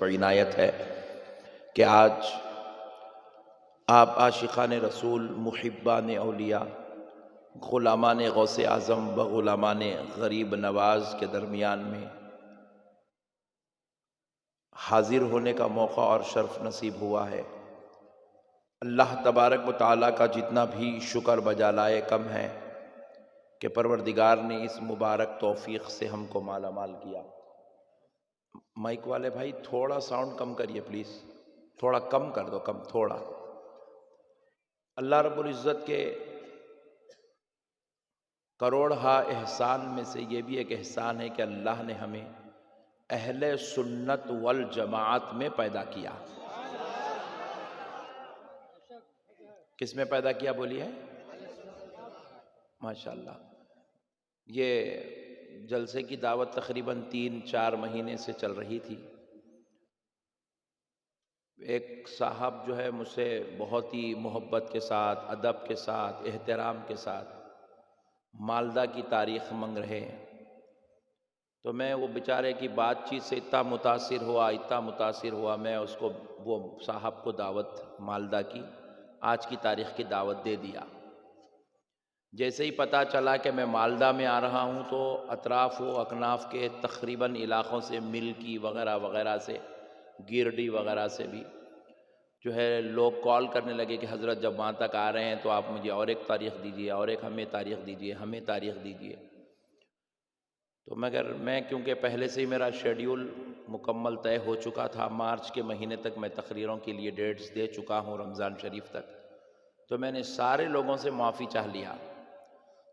لطف و عنایت ہے کہ آج آپ عاشقان رسول، محبان اولیاء، غلامان غوث اعظم و غلامان غریب نواز کے درمیان میں حاضر ہونے کا موقع اور شرف نصیب ہوا ہے۔ اللہ تبارک و تعالیٰ کا جتنا بھی شکر بجالائے کم ہے کہ پروردگار نے اس مبارک توفیق سے ہم کو مالا مال کیا۔ مائک والے بھائی تھوڑا ساؤنڈ کم کریے پلیز، تھوڑا کم کر دو، کم تھوڑا۔ اللہ رب العزت کے کروڑہا احسان میں سے یہ بھی ایک احسان ہے کہ اللہ نے ہمیں اہل سنت والجماعت میں پیدا کیا۔ کس میں پیدا کیا بولیے؟ ماشاءاللہ۔ یہ جلسے کی دعوت تقریباً 3-4 مہینے سے چل رہی تھی۔ ایک صاحب جو ہے مجھ سے بہت ہی محبت کے ساتھ، ادب کے ساتھ، احترام کے ساتھ مالدہ کی تاریخ منگ رہے ہیں، تو میں وہ بیچارے کی بات چیت سے اتنا متاثر ہوا میں اس کو، وہ صاحب کو دعوت مالدہ کی، آج کی تاریخ کی دعوت دے دیا۔ جیسے ہی پتہ چلا کہ میں مالدہ میں آ رہا ہوں تو اطراف و اکناف کے تقریباً علاقوں سے، ملکی وغیرہ وغیرہ سے، گیرڈی وغیرہ سے بھی جو ہے لوگ کال کرنے لگے کہ حضرت جب وہاں تک آ رہے ہیں تو آپ مجھے اور ایک تاریخ دیجیے، اور ایک ہمیں تاریخ دیجیے، ہمیں تاریخ دیجیے۔ تو مگر میں کیونکہ پہلے سے ہی میرا شیڈیول مکمل طے ہو چکا تھا، مارچ کے مہینے تک میں تقریروں کے لیے ڈیٹس دے چکا ہوں رمضان شریف تک، تو میں نے سارے لوگوں سے معافی چاہ لیا۔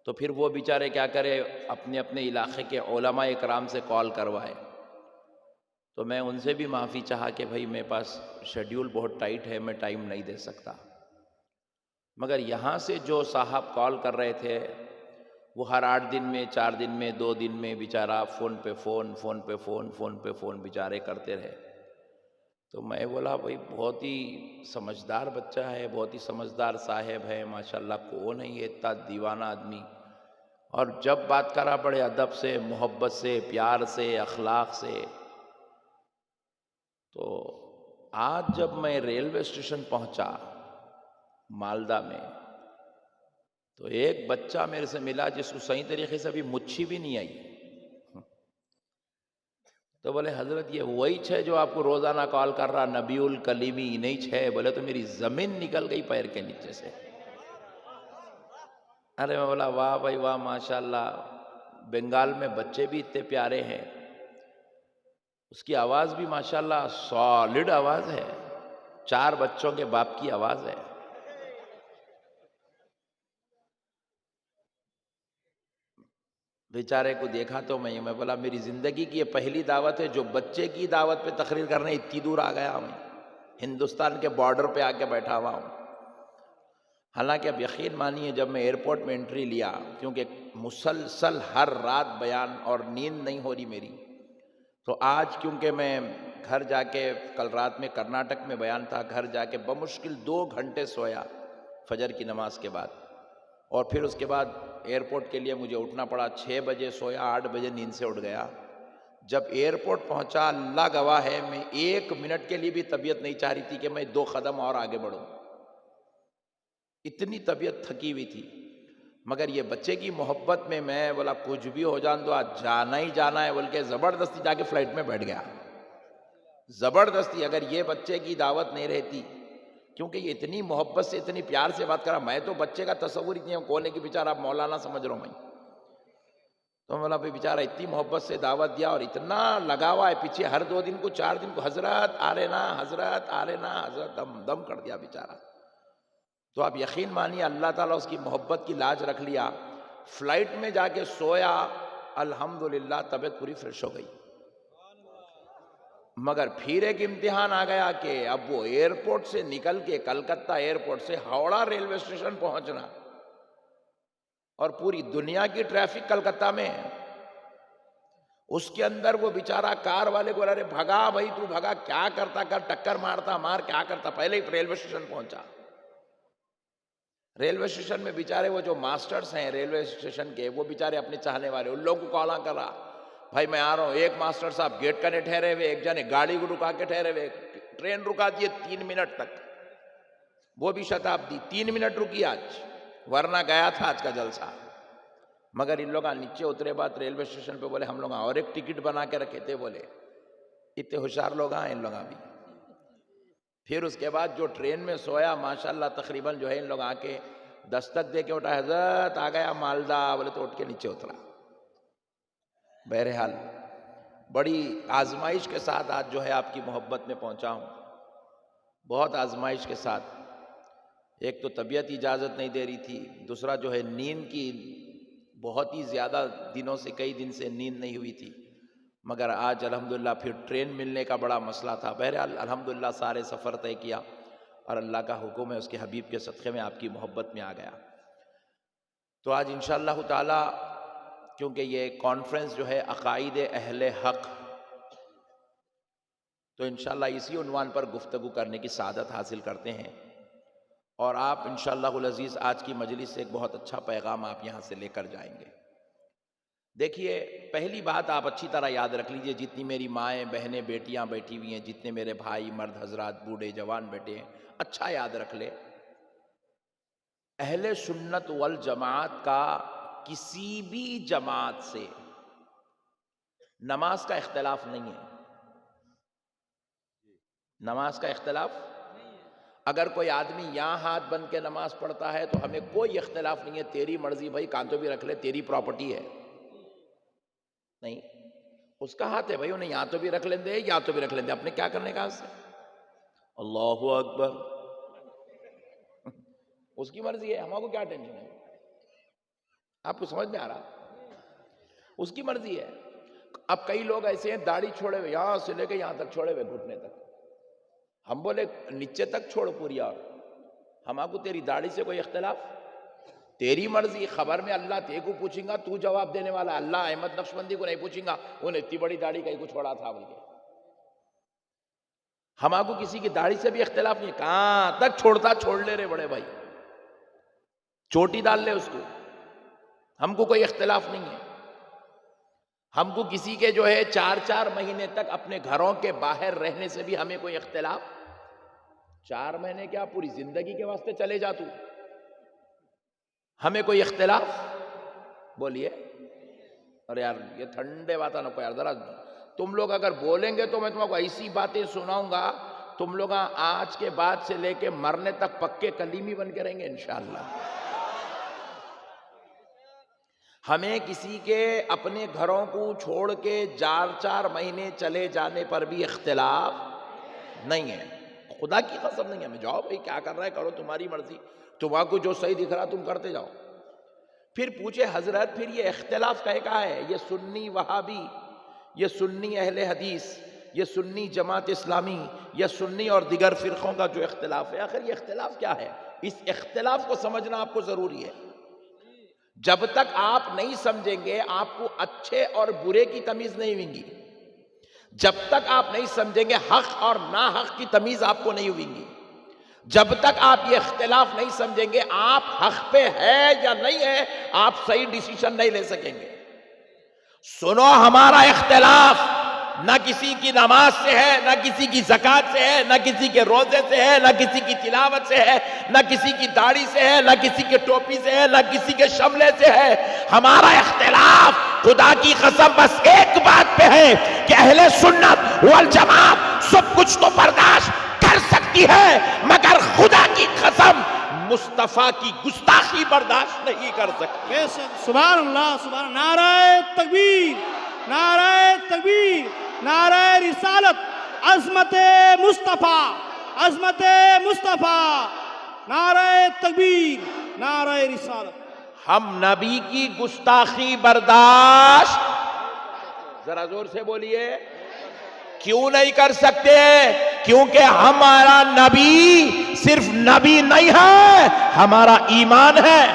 تو پھر وہ بیچارے کیا کرے، اپنے اپنے علاقے کے علماء اکرام سے کال کروائے، تو میں ان سے بھی معافی چاہا کہ بھائی میرے پاس شیڈیول بہت ٹائٹ ہے، میں ٹائم نہیں دے سکتا۔ مگر یہاں سے جو صاحب کال کر رہے تھے وہ ہر 8 دن میں، 4 دن میں، 2 دن میں بیچارہ فون پہ فون بیچارے کرتے رہے۔ تو میں بولا بھائی بہت ہی سمجھدار بچہ ہے، بہت ہی سمجھدار صاحب ہے، ماشاءاللہ کون ہے یہ اتنا دیوانہ آدمی، اور جب بات کرا بڑے ادب سے، محبت سے، پیار سے، اخلاق سے۔ تو آج جب میں ریلوے اسٹیشن پہنچا مالدہ میں تو ایک بچہ میرے سے ملا جس کو صحیح طریقے سے ابھی مچھی بھی نہیں آئی، تو بولے حضرت یہ وہی ہے جو آپ کو روزانہ کال کر رہا، نبی الکلیمی نہیں ہے؟ بولے تو میری زمین نکل گئی پیر کے نیچے سے۔ ارے میں بولا واہ بھائی واہ، ماشاءاللہ، بنگال میں بچے بھی اتنے پیارے ہیں، اس کی آواز بھی ماشاءاللہ سالڈ آواز ہے، 4 بچوں کے باپ کی آواز ہے۔ بیچارے کو دیکھا تو میں بولا میری زندگی کی یہ پہلی دعوت ہے، جو بچے کی دعوت پہ تقریر کرنے اتنی دور آ گیا ہوں، ہندوستان کے بارڈر پہ آ کے بیٹھا ہوا ہوں۔ حالانکہ اب یقین مانیے جب میں ایئرپورٹ میں انٹری لیا، کیونکہ مسلسل ہر رات بیان اور نیند نہیں ہو رہی میری، تو آج کیونکہ میں گھر جا کے، کل رات میں کرناٹک میں بیان تھا، گھر جا کے بمشکل 2 گھنٹے سویا فجر کی نماز کے بعد، اور پھر اس کے بعد ایئرپورٹ کے لیے مجھے اٹھنا پڑا، 6 بجے سویا، 8 بجے نیند سے اٹھ گیا۔ جب ایئرپورٹ پہنچا، اللہ گواہ ہے میں 1 منٹ کے لیے بھی طبیعت نہیں چاہ رہی تھی کہ میں 2 قدم اور آگے بڑھوں، اتنی طبیعت تھکی ہوئی تھی۔ مگر یہ بچے کی محبت میں بولا کچھ بھی ہو جان دو، آج جانا ہی جانا ہے، بول کے زبردستی جا کے فلائٹ میں بیٹھ گیا، زبردستی۔ اگر یہ بچے کی دعوت نہیں رہتی، کیونکہ یہ اتنی محبت سے، اتنی پیار سے بات کرا، میں تو بچے کا تصور اتنی کونے کی بیچارہ مولانا سمجھ رہا ہوں میں، تو بولا بھائی بیچارہ اتنی محبت سے دعوت دیا اور اتنا لگا ہوا ہے پیچھے، ہر 2 دن کو 4 دن کو حضرت آ رہے نا، حضرت آ رہے نا، حضرت دم کر دیا بیچارہ۔ تو آپ یقین مانیے اللہ تعالیٰ اس کی محبت کی لاج رکھ لیا، فلائٹ میں جا کے سویا، الحمدللہ طبیعت پوری فریش ہو گئی۔ مگر پھر ایک امتحان آ گیا کہ اب وہ ایئرپورٹ سے نکل کے، کلکتہ ایئرپورٹ سے ہاوڑا ریلوے اسٹیشن پہنچنا، اور پوری دنیا کی ٹریفک کلکتہ میں ہے، اس کے اندر وہ بیچارہ کار والے کو ارے بھگا بھائی تو بھگا، کیا کرتا کر، ٹکر مارتا مار، کیا کرتا، پہلے ہی ریلوے اسٹیشن پہنچا۔ ریلوے اسٹیشن میں بیچارے وہ جو ماسٹرز ہیں ریلوے اسٹیشن کے، وہ بیچارے اپنے چاہنے والے ان لوگوں کو کالا کرا بھائی میں آ رہا ہوں، ایک ماسٹر صاحب گیٹ کنے ٹھہرے ہوئے، ایک جنے گاڑی کو رکا کے ٹھہرے ہوئے، ٹرین رکا دیے 3 منٹ تک، وہ بھی شتابدی 3 منٹ رکی آج، ورنہ گیا تھا آج کا جلسہ۔ مگر ان لوگ نیچے اترے بعد ریلوے اسٹیشن پہ بولے ہم لوگ اور ایک ٹکٹ بنا کے رکھے تھے، بولے اتنے ہوشیار لوگ ہیں ان لوگ بھی۔ پھر اس کے بعد جو ٹرین میں سویا ماشاءاللہ تقریباً جو ہے ان لوگ آ کے دستک دے کے اٹھا، حضرت آ گیا مالدہ، بولے تو اٹھ کے نیچے اترا۔ بہرحال بڑی آزمائش کے ساتھ آج جو ہے آپ کی محبت میں پہنچا ہوں، بہت آزمائش کے ساتھ۔ ایک تو طبیعت اجازت نہیں دے رہی تھی، دوسرا جو ہے نیند کی بہت ہی زیادہ دنوں سے، کئی دن سے نیند نہیں ہوئی تھی، مگر آج الحمدللہ پھر ٹرین ملنے کا بڑا مسئلہ تھا۔ بہرحال الحمدللہ سارے سفر طے کیا اور اللہ کا حکم ہے، اس کے حبیب کے صدقے میں آپ کی محبت میں آ گیا۔ تو آج انشاءاللہ تعالی کیونکہ یہ کانفرنس جو ہے عقائد اہل حق، تو انشاءاللہ اسی عنوان پر گفتگو کرنے کی سعادت حاصل کرتے ہیں، اور آپ انشاءاللہ العزیز آج کی مجلس سے ایک بہت اچھا پیغام آپ یہاں سے لے کر جائیں گے۔ دیکھیے، پہلی بات آپ اچھی طرح یاد رکھ لیجئے، جتنی میری مائیں بہنیں بیٹیاں بیٹھی ہوئی ہیں، جتنے میرے بھائی مرد حضرات بوڑھے جوان بیٹھے ہیں، اچھا یاد رکھ لے، اہل سنت والجماعت کا کسی بھی جماعت سے نماز کا اختلاف نہیں ہے۔ نماز کا اختلاف، اگر کوئی آدمی یہاں ہاتھ بن کے نماز پڑھتا ہے تو ہمیں کوئی اختلاف نہیں ہے، تیری مرضی بھائی، کانتوں بھی رکھ لے، تیری پراپرٹی ہے، نہیں، اس کا ہاتھ ہے بھائی، انہیں یہاں تو بھی رکھ لیں دے، یہاں تو بھی رکھ لیں دے، اپنے کیا کرنے کا اس سے؟ اللہ اکبر، اس کی مرضی ہے، ہمارے کو کیا ٹینشن ہے؟ آپ کو سمجھ میں آ رہا؟ اس کی مرضی ہے۔ اب کئی لوگ ایسے ہیں داڑھی چھوڑے ہوئے، یہاں سے لے کے یہاں تک چھوڑے ہوئے، گھٹنے تک، ہم بولے نیچے تک چھوڑ پوری، اور ہمارے کو تیری داڑھی سے کوئی اختلاف؟ تیری مرضی، خبر میں اللہ تے کو پوچھیں گا، تو جواب دینے والا، اللہ احمد نقشبندی کو نہیں پوچھیں گا انہیں اتنی بڑی داڑھی کہیں کو چھوڑا تھا بول کے۔ ہمارے کو کسی کی داڑھی سے بھی اختلاف نہیں، کہاں تک چھوڑتا چھوڑ لے رہے بڑے بھائی، چوٹی ڈال لے اس کو، ہم کو کوئی اختلاف نہیں ہے۔ ہم کو کسی کے جو ہے 4 مہینے تک اپنے گھروں کے باہر رہنے سے بھی ہمیں کوئی اختلاف، 4 مہینے کیا پوری زندگی کے واسطے چلے جا تو، ہمیں کوئی اختلاف؟ بولیے۔ اور یار یہ ٹھنڈے باتیں نہ کو یار، ذرا تم لوگ اگر بولیں گے تو میں تمہیں کو ایسی باتیں سناؤں گا، تم لوگ آج کے بعد سے لے کے مرنے تک پکے کلیمی بن کے رہیں گے انشاءاللہ۔ ہمیں کسی کے اپنے گھروں کو چھوڑ کے 4 مہینے چلے جانے پر بھی اختلاف نہیں ہے، خدا کی قسم نہیں ہے۔ ہمیں جاؤ بھائی کیا کر رہا ہے کرو، تمہاری مرضی، تمہارے کو جو صحیح دکھ رہا تم کرتے جاؤ۔ پھر پوچھے حضرت پھر یہ اختلاف کا ہے، یہ سنی وہابی، یہ سنی اہل حدیث، یہ سنی جماعت اسلامی، یہ سنی اور دیگر فرقوں کا جو اختلاف ہے، آخر یہ اختلاف کیا ہے؟ اس اختلاف کو سمجھنا آپ کو ضروری ہے۔ جب تک آپ نہیں سمجھیں گے آپ کو اچھے اور برے کی تمیز نہیں ہوئی گی، جب تک آپ نہیں سمجھیں گے حق اور ناحق کی تمیز آپ کو نہیں ہوئی گی، جب تک آپ یہ اختلاف نہیں سمجھیں گے آپ حق پہ ہے یا نہیں ہے آپ صحیح ڈیسیشن نہیں لے سکیں گے۔ سنو، ہمارا اختلاف نہ کسی کی نماز سے ہے، نہ کسی کی زکوٰۃ سے ہے، نہ کسی کے روزے سے ہے، نہ کسی کی تلاوت سے ہے، نہ کسی کی داڑھی سے ہے، نہ کسی کے ٹوپی سے ہے، نہ کسی کے شملے سے ہے۔ ہمارا اختلاف خدا کی قسم بس ایک بات پہ ہے کہ اہل سنت والجماعت سب کچھ تو برداشت کر سکتی ہے مگر خدا کی قسم مصطفیٰ کی گستاخی برداشت نہیں کر سکتی۔ سبحان اللہ، سبحان، نعرہ تکبیر، نعرہ تکبیر، نعرہ رسالت، عظمت مصطفیٰ، عظمت مصطفیٰ، نعرہ تکبیر، نعرہ رسالت۔ ہم نبی کی گستاخی برداشت، ذرا زور سے بولیے، کیوں نہیں کر سکتے؟ کیونکہ ہمارا نبی صرف نبی نہیں ہے، ہمارا ایمان ہے،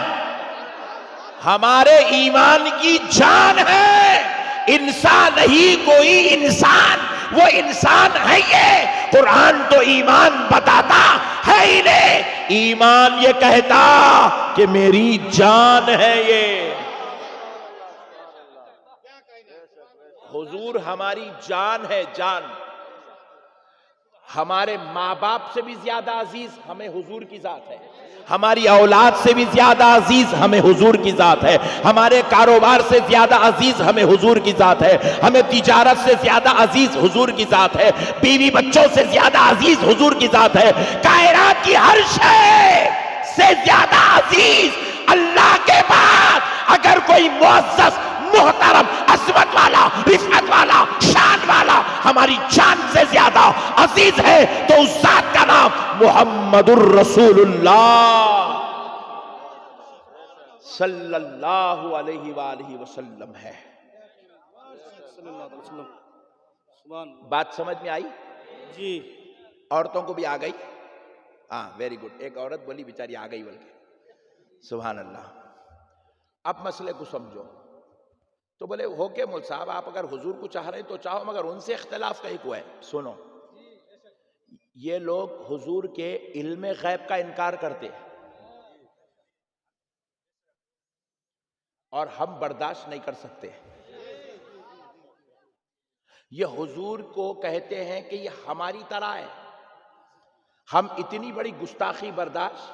ہمارے ایمان کی جان ہے۔ انسان نہیں کوئی انسان، وہ انسان ہے یہ، قرآن تو ایمان بتاتا ہے ہی نہیں، ایمان یہ کہتا کہ میری جان ہے یہ۔ حضور ہماری جان ہے، جان. ہمارے ماں باپ سے بھی زیادہ عزیز ہمیں حضور کی ذات ہے، ہماری اولاد سے بھی زیادہ عزیز ہمیں حضور کی ذات ہے، ہمارے کاروبار سے زیادہ عزیز ہمیں حضور کی ذات ہے، ہمیں تجارت سے زیادہ عزیز حضور کی ذات ہے، بیوی بچوں سے زیادہ عزیز حضور کی ذات ہے، کائنات کی ہر شے سے زیادہ عزیز اللہ کے بعد اگر کوئی معزز، محترم، عظمت والا، رفعت والا، شان والا ہماری جان سے زیادہ عزیز ہے تو اس ذات کا نام محمد الرسول اللہ صلی اللہ علیہ وآلہ وسلم ہے. صلی اللہ علیہ وسلم. سبحان اللہ. بات سمجھ میں آئی؟ جی عورتوں کو بھی آ گئی؟ ہاں ویری گڈ. ایک عورت بولی بیچاری آ گئی بلکہ. سبحان اللہ. اب مسئلے کو سمجھو. تو بولے ہو کے مول صاحب آپ اگر حضور کو چاہ رہے ہیں تو چاہو، مگر ان سے اختلاف کہیں کو ہے. سنو، یہ لوگ حضور کے علم غیب کا انکار کرتے اور ہم برداشت نہیں کر سکتے. یہ حضور کو کہتے ہیں کہ یہ ہماری طرح ہے، ہم اتنی بڑی گستاخی برداشت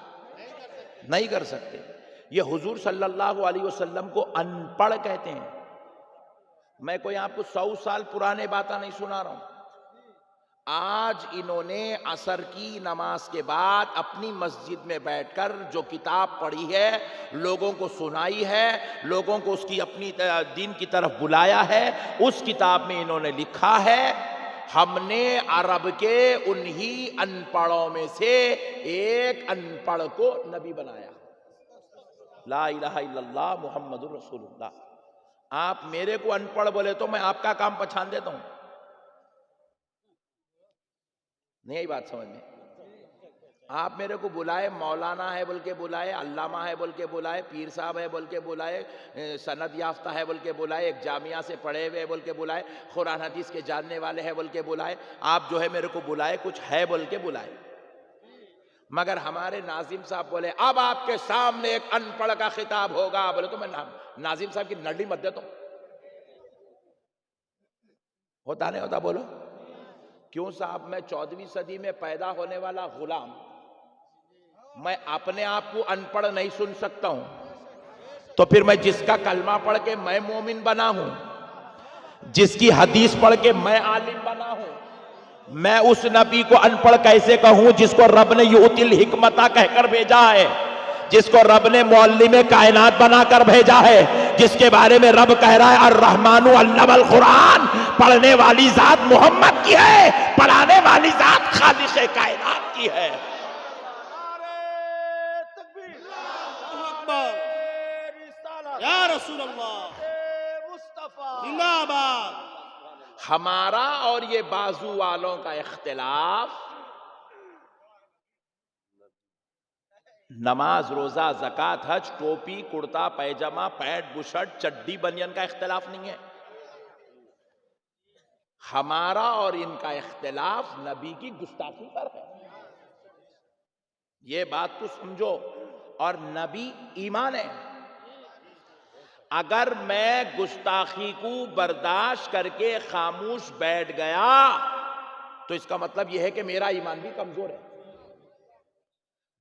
نہیں کر سکتے. یہ حضور صلی اللہ علیہ وسلم کو ان پڑھ کہتے ہیں. میں کوئی آپ کو 100 سال پرانے باتیں نہیں سنا رہا ہوں. آج انہوں نے عصر کی نماز کے بعد اپنی مسجد میں بیٹھ کر جو کتاب پڑھی ہے، لوگوں کو سنائی ہے، لوگوں کو اس کی اپنی دین کی طرف بلایا ہے. اس کتاب میں انہوں نے لکھا ہے ہم نے عرب کے انہی ان پڑھوں میں سے ایک ان پڑھ کو نبی بنایا. لا الہ الا اللہ محمد الرسول اللہ. آپ میرے کو ان پڑھ بولے تو میں آپ کا کام پہچان دیتا ہوں. نہیں آئی بات سمجھ میں؟ آپ میرے کو بلائے مولانا ہے بول کے بلائے، علامہ ہے بول کے بلائے، پیر صاحب ہے بول کے بلائے، سند یافتہ ہے بول کے بلائے، ایک جامعہ سے پڑھے ہوئے بول کے بلائے، قرآن حدیث کے جاننے والے ہیں بول کے بلائے. آپ جو ہے میرے کو بلائے کچھ ہے بول کے بلائے، مگر ہمارے ناظم صاحب بولے اب آپ کے سامنے ایک ان پڑھ کا خطاب ہوگا. بولے تو میں ناظم صاحب کی نڈی مت دیتا ہوں. ہوتا نہیں ہوتا؟ بولو کیوں صاحب؟ میں 14ویں صدی میں پیدا ہونے والا غلام، میں اپنے آپ کو ان پڑھ نہیں سن سکتا ہوں، تو پھر میں جس کا کلمہ پڑھ کے میں مومن بنا ہوں، جس کی حدیث پڑھ کے میں عالم بنا ہوں، میں اس نبی کو ان پڑھ کیسے کہوں جس کو رب نے یؤتی الحکمت کہہ کر بھیجا ہے، جس کو رب نے معلم کائنات بنا کر بھیجا ہے، جس کے بارے میں رب کہہ رہا ہے الرحمن علم القرآن. پڑھنے والی ذات محمد کی ہے، پڑھانے والی ذات خالق کائنات کی ہے. یا رسول اللہ زندہ باد. ہمارا اور یہ بازو والوں کا اختلاف نماز، روزہ، زکوٰۃ، حج، ٹوپی، کرتا، پیجامہ، پینٹ، بشرٹ، چڈی، بنین کا اختلاف نہیں ہے. ہمارا اور ان کا اختلاف نبی کی گستاخی پر ہے. یہ بات تو سمجھو. اور نبی ایمان ہے. اگر میں گستاخی کو برداشت کر کے خاموش بیٹھ گیا تو اس کا مطلب یہ ہے کہ میرا ایمان بھی کمزور ہے.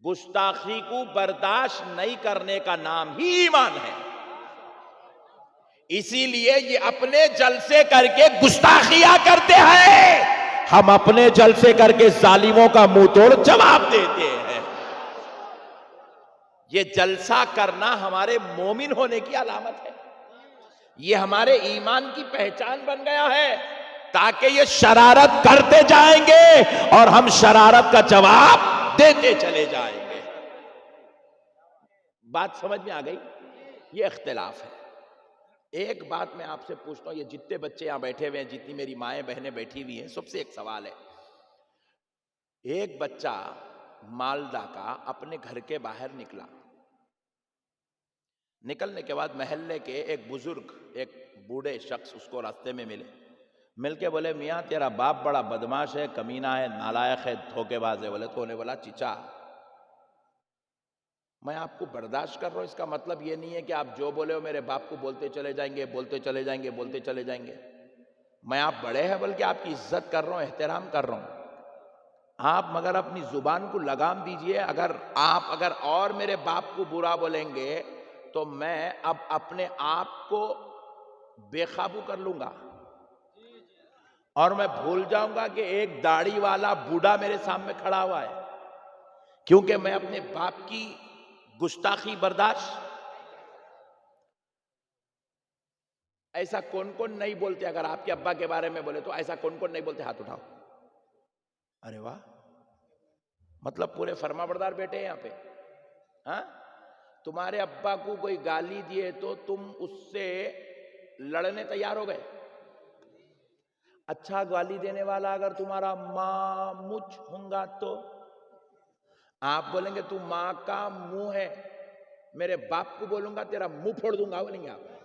گستاخی کو برداشت نہیں کرنے کا نام ہی ایمان ہے. اسی لیے یہ اپنے جلسے کر کے گستاخیاں کرتے ہیں، ہم اپنے جلسے کر کے ظالموں کا منہ توڑ جواب دیتے ہیں. یہ جلسہ کرنا ہمارے مومن ہونے کی علامت ہے. یہ ہمارے ایمان کی پہچان بن گیا ہے، تاکہ یہ شرارت کرتے جائیں گے اور ہم شرارت کا جواب دیتے چلے جائیں گے. بات سمجھ میں آ گئی؟ یہ اختلاف ہے. ایک بات میں آپ سے پوچھتا ہوں، یہ جتنے بچے یہاں بیٹھے ہوئے ہیں، جتنی میری مائیں بہنیں بیٹھی ہوئی ہیں، سب سے ایک سوال ہے. ایک بچہ مالدہ کا اپنے گھر کے باہر نکلا، نکلنے کے بعد محلے کے ایک بزرگ، ایک بوڑھے شخص اس کو راستے میں مل کے بولے میاں تیرا باپ بڑا بدماش ہے، کمینہ ہے، نالائق ہے، دھوکے باز ہے. بولے تو انہیں بولا چچا میں آپ کو برداشت کر رہا ہوں، اس کا مطلب یہ نہیں ہے کہ آپ جو بولے ہو میرے باپ کو بولتے چلے جائیں گے، بولتے چلے جائیں گے، بولتے چلے جائیں گے. میں آپ بڑے ہیں بلکہ آپ کی عزت کر رہا ہوں، احترام کر رہا ہوں، آپ مگر اپنی زبان کو لگام دیجئے. اگر اور میرے باپ کو برا بولیں گے تو میں اب اپنے آپ کو بے قابو کر لوں گا اور میں بھول جاؤں گا کہ ایک داڑھی والا بوڑھا میرے سامنے کھڑا ہوا ہے، کیونکہ میں اپنے باپ کی گستاخی برداشت. ایسا کون کون نہیں بولتے؟ اگر آپ کے ابا کے بارے میں بولے تو ایسا کون کون نہیں بولتے؟ ہاتھ اٹھاؤ. ارے واہ، مطلب پورے فرما بردار بیٹے ہیں یہاں پہ. ہاں، تمہارے ابا کو کوئی گالی دیے تو تم اس سے لڑنے تیار ہو گئے. اچھا گالی دینے والا اگر تمہارا ماں مجھ ہوں گا تو آپ بولیں گے تو ماں کا منہ ہے، میرے باپ کو بولوں گا تیرا منہ پھوڑ دوں گا، بولیں گے آپ؟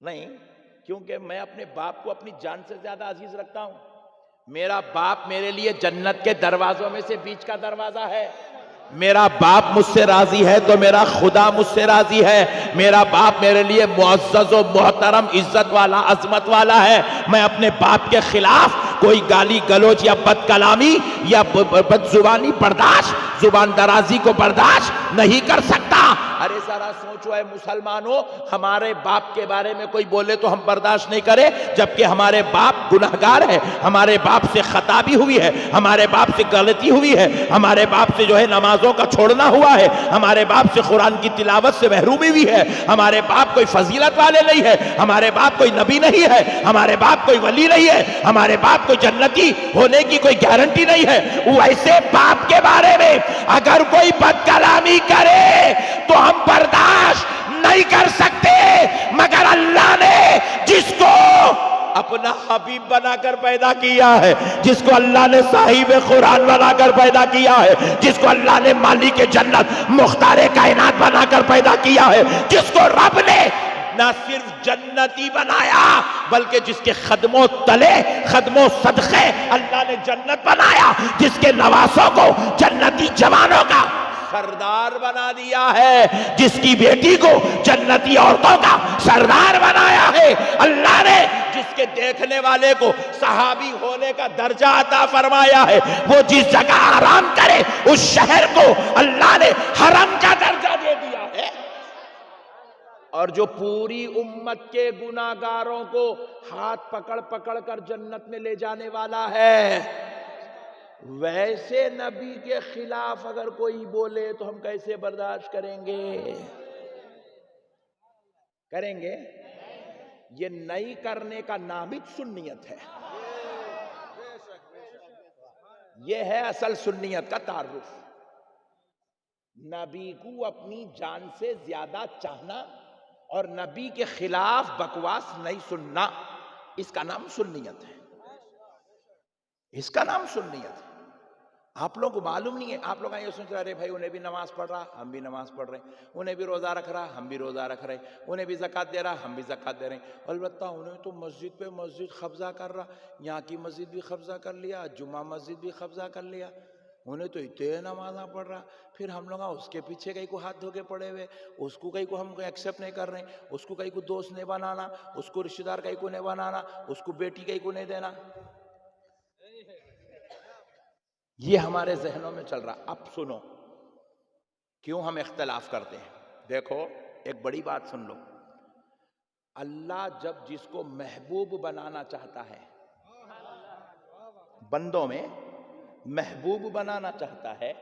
نہیں، کیونکہ میں اپنے باپ کو اپنی جان سے زیادہ عزیز رکھتا ہوں. میرا باپ میرے لیے جنت کے دروازوں میں سے بیچ کا دروازہ ہے. میرا باپ مجھ سے راضی ہے تو میرا خدا مجھ سے راضی ہے. میرا باپ میرے لیے معزز و محترم، عزت والا، عظمت والا ہے. میں اپنے باپ کے خلاف کوئی گالی گلوچ یا بد کلامی یا بد زبانی برداشت، زبان درازی کو برداشت نہیں کر سکتا. ارے ذرا سوچو اے مسلمانوں، ہمارے باپ کے بارے میں کوئی بولے تو ہم برداشت نہیں کرے، جبکہ ہمارے باپ گناہگار ہے، ہمارے باپ سے خطا بھی ہوئی ہے، ہمارے باپ سے غلطی ہوئی ہے، ہمارے باپ سے جو ہے نمازوں کا چھوڑنا ہوا ہے، ہمارے باپ سے قرآن کی تلاوت سے محرومی بھی ہے. ہمارے باپ کوئی فضیلت والے نہیں ہے، ہمارے باپ کوئی نبی نہیں ہے، ہمارے باپ کوئی ولی نہیں ہے، ہمارے باپ کوئی جنتی ہونے کی کوئی گارنٹی نہیں ہے. ویسے باپ کے بارے میں اگر کوئی بد کلامی کرے تو ہم برداشت نہیں کر سکتے. مگر اللہ نے جس کو اپنا حبیب بنا کر پیدا کیا ہے، جس کو اللہ نے صاحب قرآن بنا کر پیدا کیا ہے، جس کو اللہ نے مالک جنت مختار کائنات بنا کر پیدا کیا ہے، جس کو رب نے نہ صرف جنتی بنایا بلکہ جس کے خدموں تلے، خدموں صدقے اللہ نے جنت بنایا، جس کے نواسوں کو جنتی جوانوں کا سردار بنا دیا ہے، جس کی بیٹی کو جنتی عورتوں کا سردار بنایا ہے، اللہ نے جس کے دیکھنے والے کو صحابی ہونے کا درجہ عطا فرمایا ہے، وہ جس جگہ آرام کرے اس شہر کو اللہ نے حرم کا درجہ دے دیا ہے. اور جو پوری امت کے گناہگاروں کو ہاتھ پکڑ پکڑ کر جنت میں لے جانے والا ہے، ویسے نبی کے خلاف اگر کوئی بولے تو ہم کیسے برداشت کریں گے؟ کریں گے؟ یہ نہیں کرنے کا نام ہی سنیت ہے. یہ ہے اصل سنیت کا تعارف. نبی کو اپنی جان سے زیادہ چاہنا اور نبی کے خلاف بکواس نہیں سننا، اس کا نام سنیت ہے. اس کا نام سنیت ہے. آپ لوگوں کو معلوم نہیں ہے. آپ لوگ یہ سوچ رہے بھائی انہیں بھی نماز پڑھ رہا، ہم بھی نماز پڑھ رہے ہیں، انہیں بھی روزہ رکھ رہا، ہم بھی روزہ رکھ رہے ہیں، انہیں بھی زکوٰۃ دے رہا، ہم بھی زکوٰۃ دے رہے ہیں. البتہ انہیں تو مسجد پہ مسجد قبضہ کر رہا، یہاں کی مسجد بھی قبضہ کر لیا، جمعہ مسجد بھی قبضہ کر لیا، انہیں تو اتنے نمازاں پڑھ رہا. پھر ہم لوگ اس کے پیچھے کہیں کو ہاتھ دھو کے پڑے ہوئے، اس کو کہیں کو ہم ایکسیپٹ نہیں کر رہے ہیں، اس کو کہیں کو دوست نہیں بنانا، اس کو رشتہ دار کہیں کو نہیں بنانا، اس کو بیٹی کہیں کو نہیں دینا. یہ ہمارے ذہنوں میں چل رہا. اب سنو کیوں ہم اختلاف کرتے ہیں. دیکھو ایک بڑی بات سن لو. اللہ جب جس کو محبوب بنانا چاہتا ہے، بندوں میں محبوب بنانا چاہتا ہے،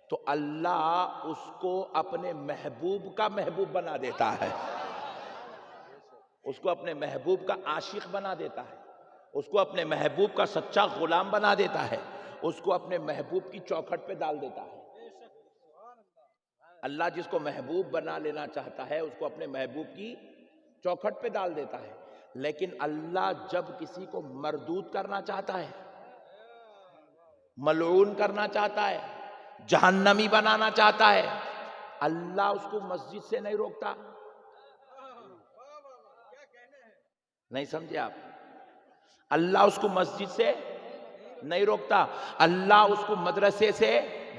تو اللہ اس کو اپنے محبوب کا محبوب بنا دیتا ہے، اس کو اپنے محبوب کا عاشق بنا دیتا ہے، اس کو اپنے محبوب کا سچا غلام بنا دیتا ہے، اس کو اپنے محبوب کی چوکھٹ پہ ڈال دیتا ہے. اللہ جس کو محبوب بنا لینا چاہتا ہے اس کو اپنے محبوب کی چوکھٹ پہ ڈال دیتا ہے. لیکن اللہ جب کسی کو مردود کرنا چاہتا ہے، ملعون کرنا چاہتا ہے، جہنمی بنانا چاہتا ہے، اللہ اس کو مسجد سے نہیں روکتا. نہیں سمجھے آپ؟ اللہ اس کو مسجد سے نہیں روکتا، اللہ اس کو مدرسے سے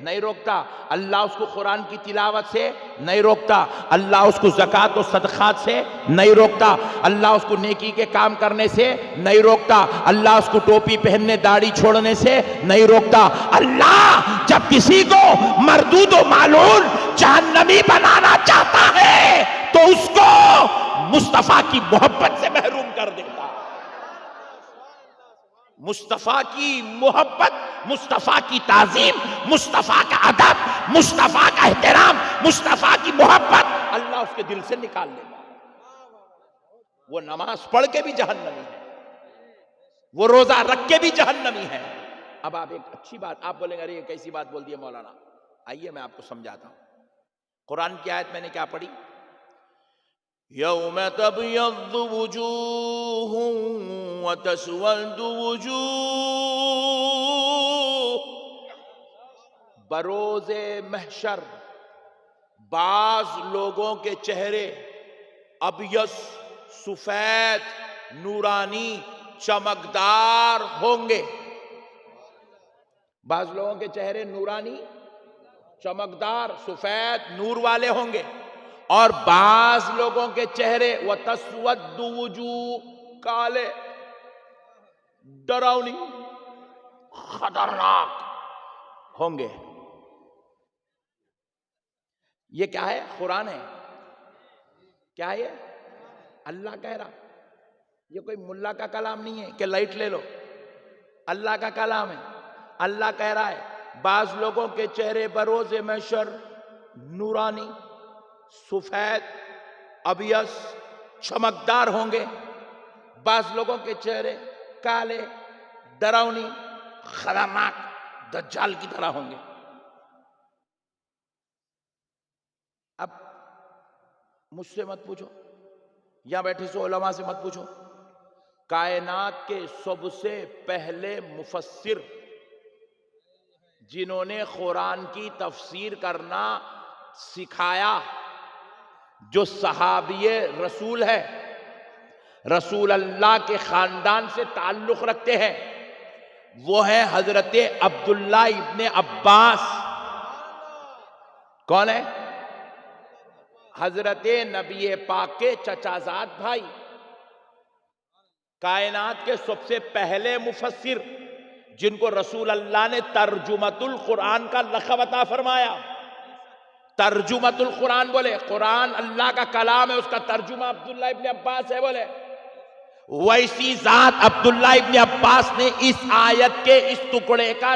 نہیں روکتا، اللہ اس کو قرآن کی تلاوت سے نہیں روکتا، اللہ اس کو زکوٰۃ و صدقات سے نہیں روکتا، اللہ اس کو نیکی کے کام کرنے سے نہیں روکتا، اللہ اس کو ٹوپی پہننے داڑھی چھوڑنے سے نہیں روکتا۔ اللہ جب کسی کو مردود و مالعون جہنمی بنانا چاہتا ہے تو اس کو مصطفیٰ کی محبت سے محروم کر دیتا۔ مصطفیٰ کی محبت، مصطفیٰ کی تعظیم، مصطفیٰ کا ادب، مصطفیٰ کا احترام، مصطفیٰ کی محبت اللہ اس کے دل سے نکال لے گا۔ وہ نماز پڑھ کے بھی جہنمی ہے، وہ روزہ رکھ کے بھی جہنمی ہے۔ اب آپ ایک اچھی بات آپ بولیں گے ارے یہ کیسی بات بول دی ہے مولانا، آئیے میں آپ کو سمجھاتا ہوں۔ قرآن کی آیت میں نے کیا پڑھی؟ یوم تبیض وجوہ وتسود وجوہ، بروز محشر بعض لوگوں کے چہرے ابیض سفید نورانی چمکدار ہوں گے۔ بعض لوگوں کے چہرے نورانی چمکدار سفید نور والے ہوں گے، اور بعض لوگوں کے چہرے وَتَسْوَدُّ وُجُوهٌ کالے ڈراؤنی خطرناک ہوں گے۔ یہ کیا ہے؟ قرآن ہے۔ کیا ہے یہ؟ اللہ کہہ رہا، یہ کوئی ملا کا کلام نہیں ہے کہ لائٹ لے لو، اللہ کا کلام ہے۔ اللہ کہہ رہا ہے بعض لوگوں کے چہرے بروز محشر نورانی سفید ابیض چمکدار ہوں گے، بعض لوگوں کے چہرے کالے ڈراؤنی خطرناک دجال کی طرح ہوں گے۔ اب مجھ سے مت پوچھو، یہاں بیٹھے سو علماء سے مت پوچھو، کائنات کے سب سے پہلے مفسر جنہوں نے قرآن کی تفسیر کرنا سکھایا، جو صحابی رسول ہے، رسول اللہ کے خاندان سے تعلق رکھتے ہیں، وہ ہیں حضرت عبداللہ ابن عباس۔ کون ہے؟ حضرت نبی پاک کے چچا زاد بھائی، کائنات کے سب سے پہلے مفسر جن کو رسول اللہ نے ترجمۃ القرآن کا لقب عطا فرمایا۔ ترجمۃ القرآن بولے، قرآن اللہ کا کلام ہے، اس کا ترجمہ عبداللہ ابن عباس ہے بولے۔ ویسی ذات عبداللہ ابن عباس نے اس آیت کے اس ٹکڑے کا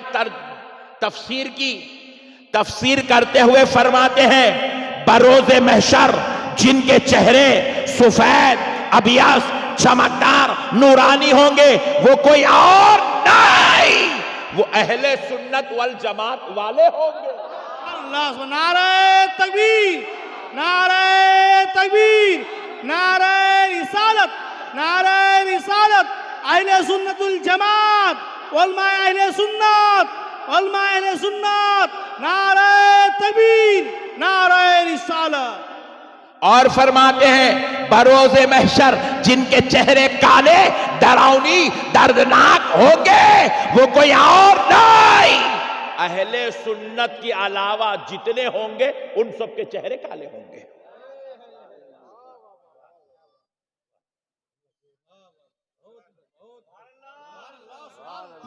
تفسیر کی، تفسیر کرتے ہوئے فرماتے ہیں بروز محشر جن کے چہرے سفید ابیض چمکدار نورانی ہوں گے، وہ کوئی اور نہیں، وہ اہل سنت والجماعت والے ہوں گے۔ اللہ، نعرہ تکبیر، نعرہ تکبیر، نعرہ رسالت، نعرہ رسالت، اہل سنت الجماعت، علماء اہل سنت، علماء اہل سنت، نعرہ تکبیر، نعرہ رسالت۔ اور فرماتے ہیں بروز محشر جن کے چہرے کالے ڈراؤنی دردناک ہوں گے، وہ کوئی اور نہیں، اہل سنت کے علاوہ جتنے ہوں گے ان سب کے چہرے کالے ہوں گے۔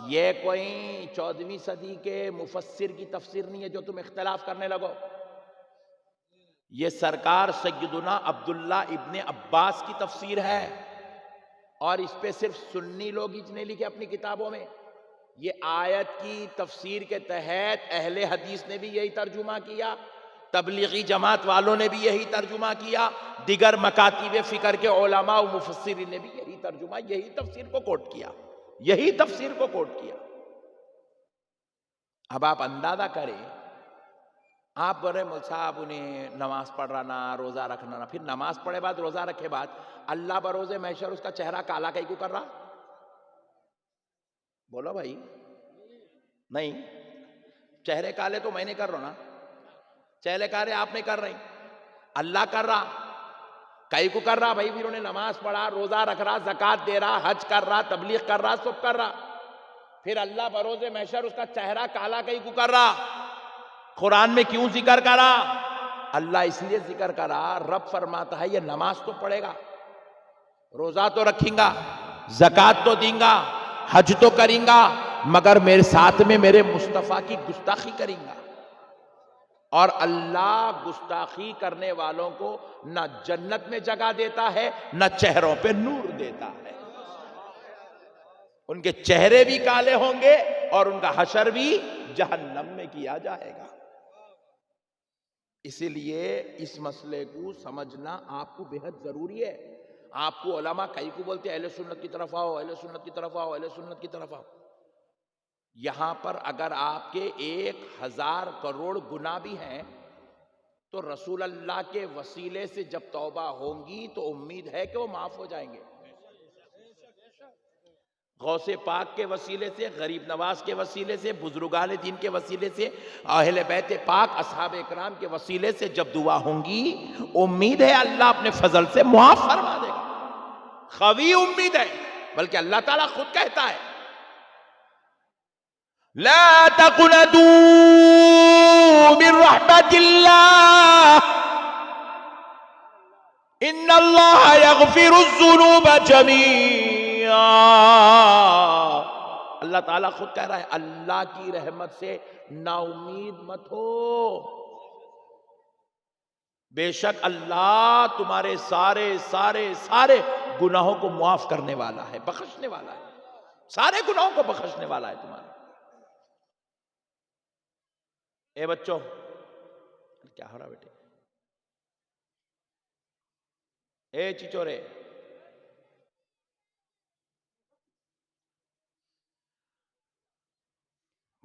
یہ کوئی 14ویں صدی کے مفسر کی تفسیر نہیں ہے جو تم اختلاف کرنے لگو، یہ سرکار سیدنا عبداللہ ابن عباس کی تفسیر ہے، اور اس پہ صرف سنی لوگ ہی نے لکھے اپنی کتابوں میں۔ یہ آیت کی تفسیر کے تحت اہل حدیث نے بھی یہی ترجمہ کیا، تبلیغی جماعت والوں نے بھی یہی ترجمہ کیا، دیگر مکاتب فکر کے علماء و مفسرین نے بھی یہی ترجمہ، یہی تفسیر کو کوٹ کیا، یہی تفسیر کو کوٹ کیا۔ اب آپ اندازہ کریں، آپ بول رہے مول صاحب انہیں نماز پڑھ رہا نہ روزہ رکھنا نہ، پھر نماز پڑھے بعد روزہ رکھے بعد اللہ بروز محشر اس کا چہرہ کالا کئی کو کر رہا؟ بولو بھائی، نہیں، چہرے کالے تو میں نہیں کر رہا نا، چہرے کالے آپ نہیں کر رہے، اللہ کر رہا، کئی کو کر رہا بھائی، پھر انہیں نماز پڑھا، روزہ رکھ رہا، زکوٰۃ دے رہا، حج کر رہا، تبلیغ کر رہا، سب کر رہا، پھر اللہ بروز محشر اس کا چہرہ کالا کئی کو کر رہا۔ قرآن میں کیوں ذکر کرا؟ اللہ اس لیے ذکر کرا، رب فرماتا ہے یہ نماز تو پڑھے گا، روزہ تو رکھیں گا، زکوٰۃ تو دیں گا، حج تو کریں گا، مگر میرے ساتھ میں میرے مصطفیٰ کی گستاخی کریں گا۔ اور اللہ گستاخی کرنے والوں کو نہ جنت میں جگہ دیتا ہے، نہ چہروں پہ نور دیتا ہے۔ ان کے چہرے بھی کالے ہوں گے اور ان کا حشر بھی جہنم میں کیا جائے گا۔ اسی لیے اس مسئلے کو سمجھنا آپ کو بہت ضروری ہے۔ آپ کو علماء کئی کو بولتے ہیں اہل سنت کی طرف آؤ، اہل سنت کی طرف آؤ، اہل سنت کی طرف آؤ۔ یہاں پر اگر آپ کے 1000 کروڑ گناہ بھی ہیں تو رسول اللہ کے وسیلے سے جب توبہ ہوں گی تو امید ہے کہ وہ معاف ہو جائیں گے۔ غوث پاک کے وسیلے سے، غریب نواز کے وسیلے سے، بزرگان دین کے وسیلے سے، اہل بیت پاک اصحاب اکرام کے وسیلے سے جب دعا ہوں گی، امید ہے اللہ اپنے فضل سے معاف فرما دے گا۔ قوی امید ہے، بلکہ اللہ تعالیٰ خود کہتا ہے لا تقنطوا من رحمت اللہ ان اللہ یغفر الذنوب جمیعا۔ اللہ تعالیٰ خود کہہ رہا ہے اللہ کی رحمت سے نا امید مت ہو، بے شک اللہ تمہارے سارے سارے سارے گناہوں کو معاف کرنے والا ہے، بخشنے والا ہے، سارے گناہوں کو بخشنے والا ہے تمہارے۔ اے بچوں، کیا ہو رہا بیٹے؟ اے چچورے،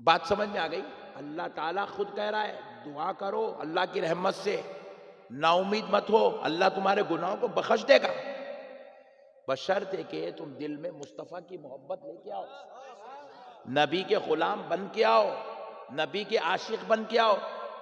بات سمجھ میں آ گئی؟ اللہ تعالیٰ خود کہہ رہا ہے دعا کرو اللہ کی رحمت سے، نا امید مت ہو، اللہ تمہارے گناہوں کو بخش دے گا، بشرط کہ تم دل میں مصطفیٰ کی محبت لے کے آؤ، نبی کے غلام بن کے آؤ، نبی کے عاشق بن کے آؤ۔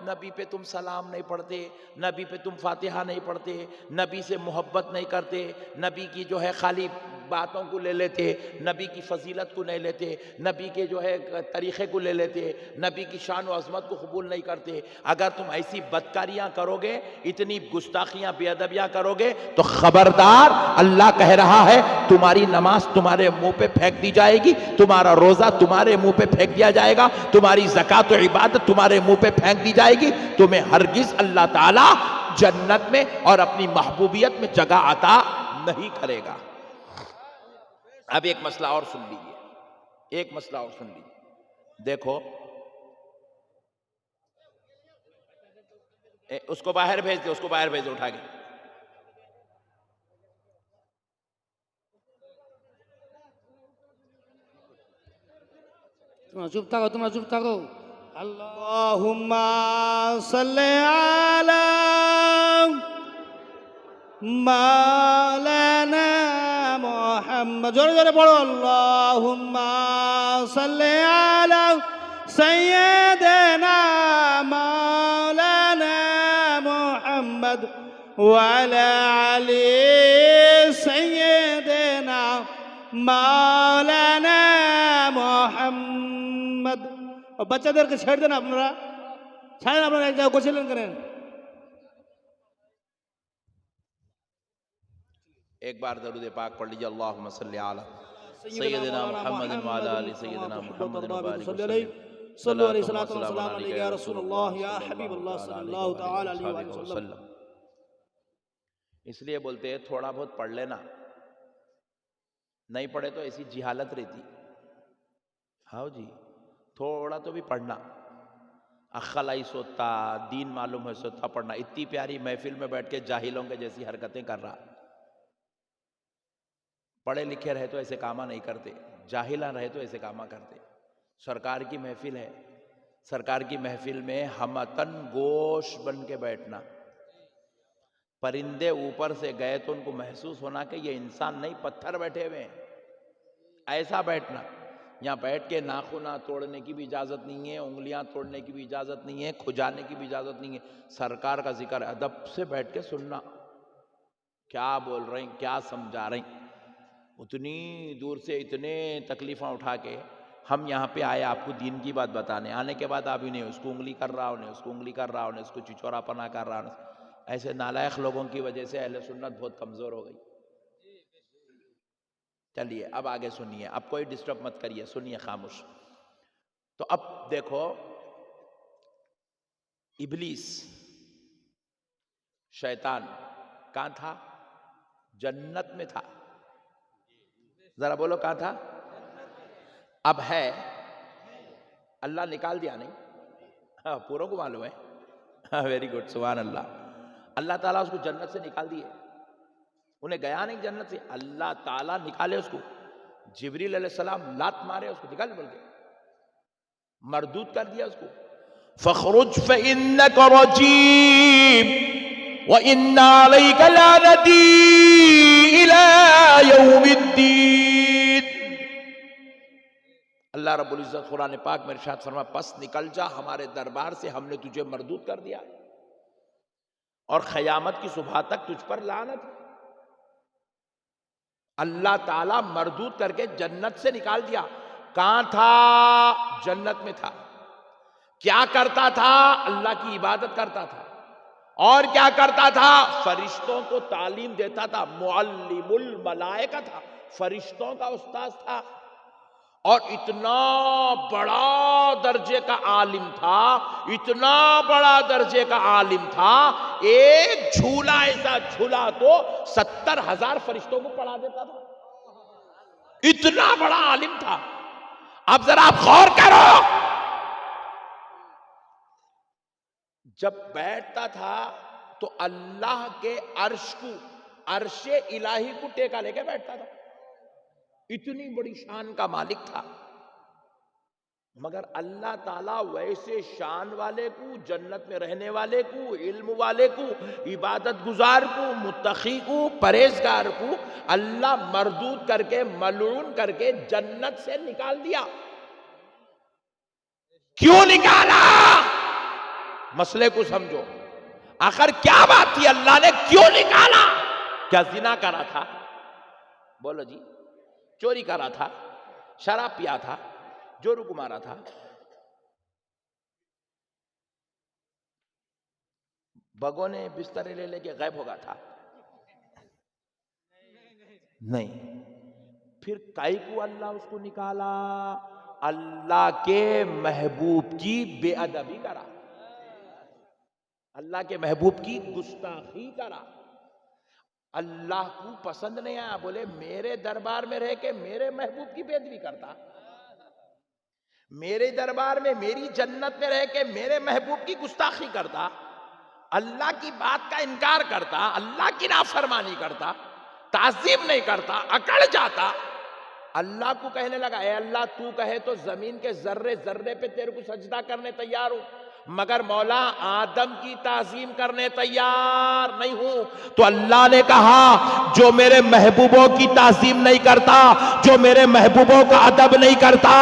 نبی پہ تم سلام نہیں پڑھتے، نبی پہ تم فاتحہ نہیں پڑھتے، نبی سے محبت نہیں کرتے، نبی کی جو ہے خالی باتوں کو لے لیتے، نبی کی فضیلت کو نہیں لیتے، نبی کے جو ہے طریقے کو لے لیتے، نبی کی شان و عظمت کو قبول نہیں کرتے۔ اگر تم ایسی بدکاریاں کرو گے، اتنی گستاخیاں بے ادبیاں کرو گے تو خبردار اللہ کہہ رہا ہے تمہاری نماز تمہارے منہ پہ پھینک دی جائے گی، تمہارا روزہ تمہارے منہ پہ پھینک دیا جائے گا، تمہاری زکوٰۃ و عبادت تمہارے منہ پہ پھینک دی جائے گی، تمہیں ہرگز اللہ تعالیٰ جنت میں اور اپنی محبوبیت میں جگہ عطا نہیں کرے گا۔ اب ایک مسئلہ اور سن لیجیے، ایک مسئلہ اور سن لیجیے۔ دیکھو اس کو باہر بھیج دے، اس کو باہر بھیج دے اٹھا کے۔ تمہارا چپ تھا تمہارا چپ تھا اللہم صلی علی مولانا محمد، جوڑے جوڑے پڑھو، اللہم صلی علی سیدنا مولانا محمد وعلی علی سیدنا مولانا محمد۔ اور بچہ دیر کے چھیڑ دینا اپنا، چھاڑنا اپنا ایک جگہ گوچھلن کریں۔ ایک بار درود پاک پڑھ لیجیے، اللہم صلی علی سیدنا محمد وعلی آل سیدنا محمد وبارک وسلم۔ صلو علیہ السلام علیکہ یا رسول اللہ یا حبیب اللہ صلی اللہ تعالی علیہ وسلم۔ اس لیے بولتے ہیں تھوڑا بہت پڑھ لینا، نہیں پڑھے تو ایسی جہالت رہتی۔ ہاں جی، تھوڑا تو بھی پڑھنا، عقل آئی سوتا، دین معلوم ہے سوتا پڑھنا۔ اتنی پیاری محفل میں بیٹھ کے جاہلوں کے جیسی حرکتیں کر رہا۔ پڑھے لکھے رہے تو ایسے کامہ نہیں کرتے، جاہلہ رہے تو ایسے کامہ کرتے۔ سرکار کی محفل ہے، سرکار کی محفل میں ہمتن گوش بن کے بیٹھنا۔ پرندے اوپر سے گئے تو ان کو محسوس ہونا کہ یہ انسان نہیں پتھر بیٹھے ہوئے ہیں، ایسا بیٹھنا۔ یہاں بیٹھ کے ناخن توڑنے کی بھی اجازت نہیں ہے، انگلیاں توڑنے کی بھی اجازت نہیں ہے، کھجانے کی بھی اجازت نہیں ہے۔ سرکار کا ذکر ادب سے بیٹھ کے سننا، کیا بول رہے ہیں، کیا سمجھا رہے ہیں۔ اتنی دور سے اتنے تکلیفاں اٹھا کے ہم یہاں پہ آئے آپ کو دین کی بات بتانے، آنے کے بعد آپ انہیں اس کو انگلی کر رہا انہیں اس کو انگلی کر رہا انہیں اس کو چچورا پنا کر رہا ایسے نالائق لوگوں کی وجہ سے اہل سنت بہت کمزور ہو گئی۔ چلیے اب آگے سنیے، اب کوئی ڈسٹرب مت کریے، سنیے خاموش۔ تو اب دیکھو ابلیس شیطان کہاں تھا؟ جنت میں تھا۔ ذرا بولو کہاں تھا؟ اب ہے؟ اللہ نکال دیا نہیں؟ ہاں پوروں کو معلوم ہے، ہاں ویری گڈ، سبحان اللہ۔ اللہ تعالیٰ اس کو جنت سے نکال دیے، انہیں گیا نہیں جنت سے، اللہ تعالیٰ نکالے اس کو۔ جبریل علیہ السلام لات مارے اس کو، نکال بول کے مردود کر دیا اس کو۔ فَخْرُجْ فَإِنَّكَ رَجِيمٌ وَإِنَّ عَلَيْكَ لَعْنَتِي إِلَىٰ يَوْمِ الدِّينِ۔ اللہ رب العزت قرآن پاک میں ارشاد فرمایا پس نکل جا ہمارے دربار سے، ہم نے تجھے مردود کر دیا اور قیامت کی صبح تک تجھ پر لعنت ہے۔ اللہ تعالیٰ مردود کر کے جنت سے نکال دیا۔ کہاں تھا؟ جنت میں تھا۔ کیا کرتا تھا؟ اللہ کی عبادت کرتا تھا۔ اور کیا کرتا تھا؟ فرشتوں کو تعلیم دیتا تھا، معلم الملائکہ تھا، فرشتوں کا استاذ تھا، اور اتنا بڑا درجے کا عالم تھا، اتنا بڑا درجے کا عالم تھا، ایک جھولا ایسا جھولا تو 70,000 فرشتوں کو پڑھا دیتا تھا، اتنا بڑا عالم تھا۔ اب ذرا آپ غور کرو، جب بیٹھتا تھا تو اللہ کے عرش کو، عرش الہی کو ٹیکا لے کے بیٹھتا تھا، اتنی بڑی شان کا مالک تھا۔ مگر اللہ تعالیٰ ویسے شان والے کو، جنت میں رہنے والے کو، علم والے کو، عبادت گزار کو، متقی کو، پرہیزگار کو اللہ مردود کر کے، ملعون کر کے جنت سے نکال دیا۔ کیوں نکالا؟ مسئلے کو سمجھو، آخر کیا بات تھی؟ اللہ نے کیوں نکالا؟ کیا زنا کرا تھا؟ بولو جی۔ چوری کرا تھا؟ شراب پیا تھا؟ جورو کو مارا تھا؟ بگوں نے بستر لے لے کے غائب ہو گیا تھا؟ نہیں۔ پھر کائی کو اللہ اس کو نکالا؟ اللہ کے محبوب کی بے ادبی کرا، اللہ کے محبوب کی گستاخی کرا، اللہ کو پسند نہیں آیا، بولے میرے دربار میں رہ کے میرے محبوب کی بے ادبی کرتا، میرے دربار میں میری جنت میں رہ کے میرے محبوب کی گستاخی کرتا، اللہ کی بات کا انکار کرتا، اللہ کی نافرمانی کرتا، تعظیم نہیں کرتا، اکڑ جاتا۔ اللہ کو کہنے لگا اے اللہ تو کہے تو زمین کے ذرے ذرے پہ تیرے کو سجدہ کرنے تیار ہوں، مگر مولا آدم کی تعظیم کرنے تیار نہیں ہوں۔ تو اللہ نے کہا جو میرے محبوبوں کی تعظیم نہیں کرتا، جو میرے محبوبوں کا ادب نہیں کرتا،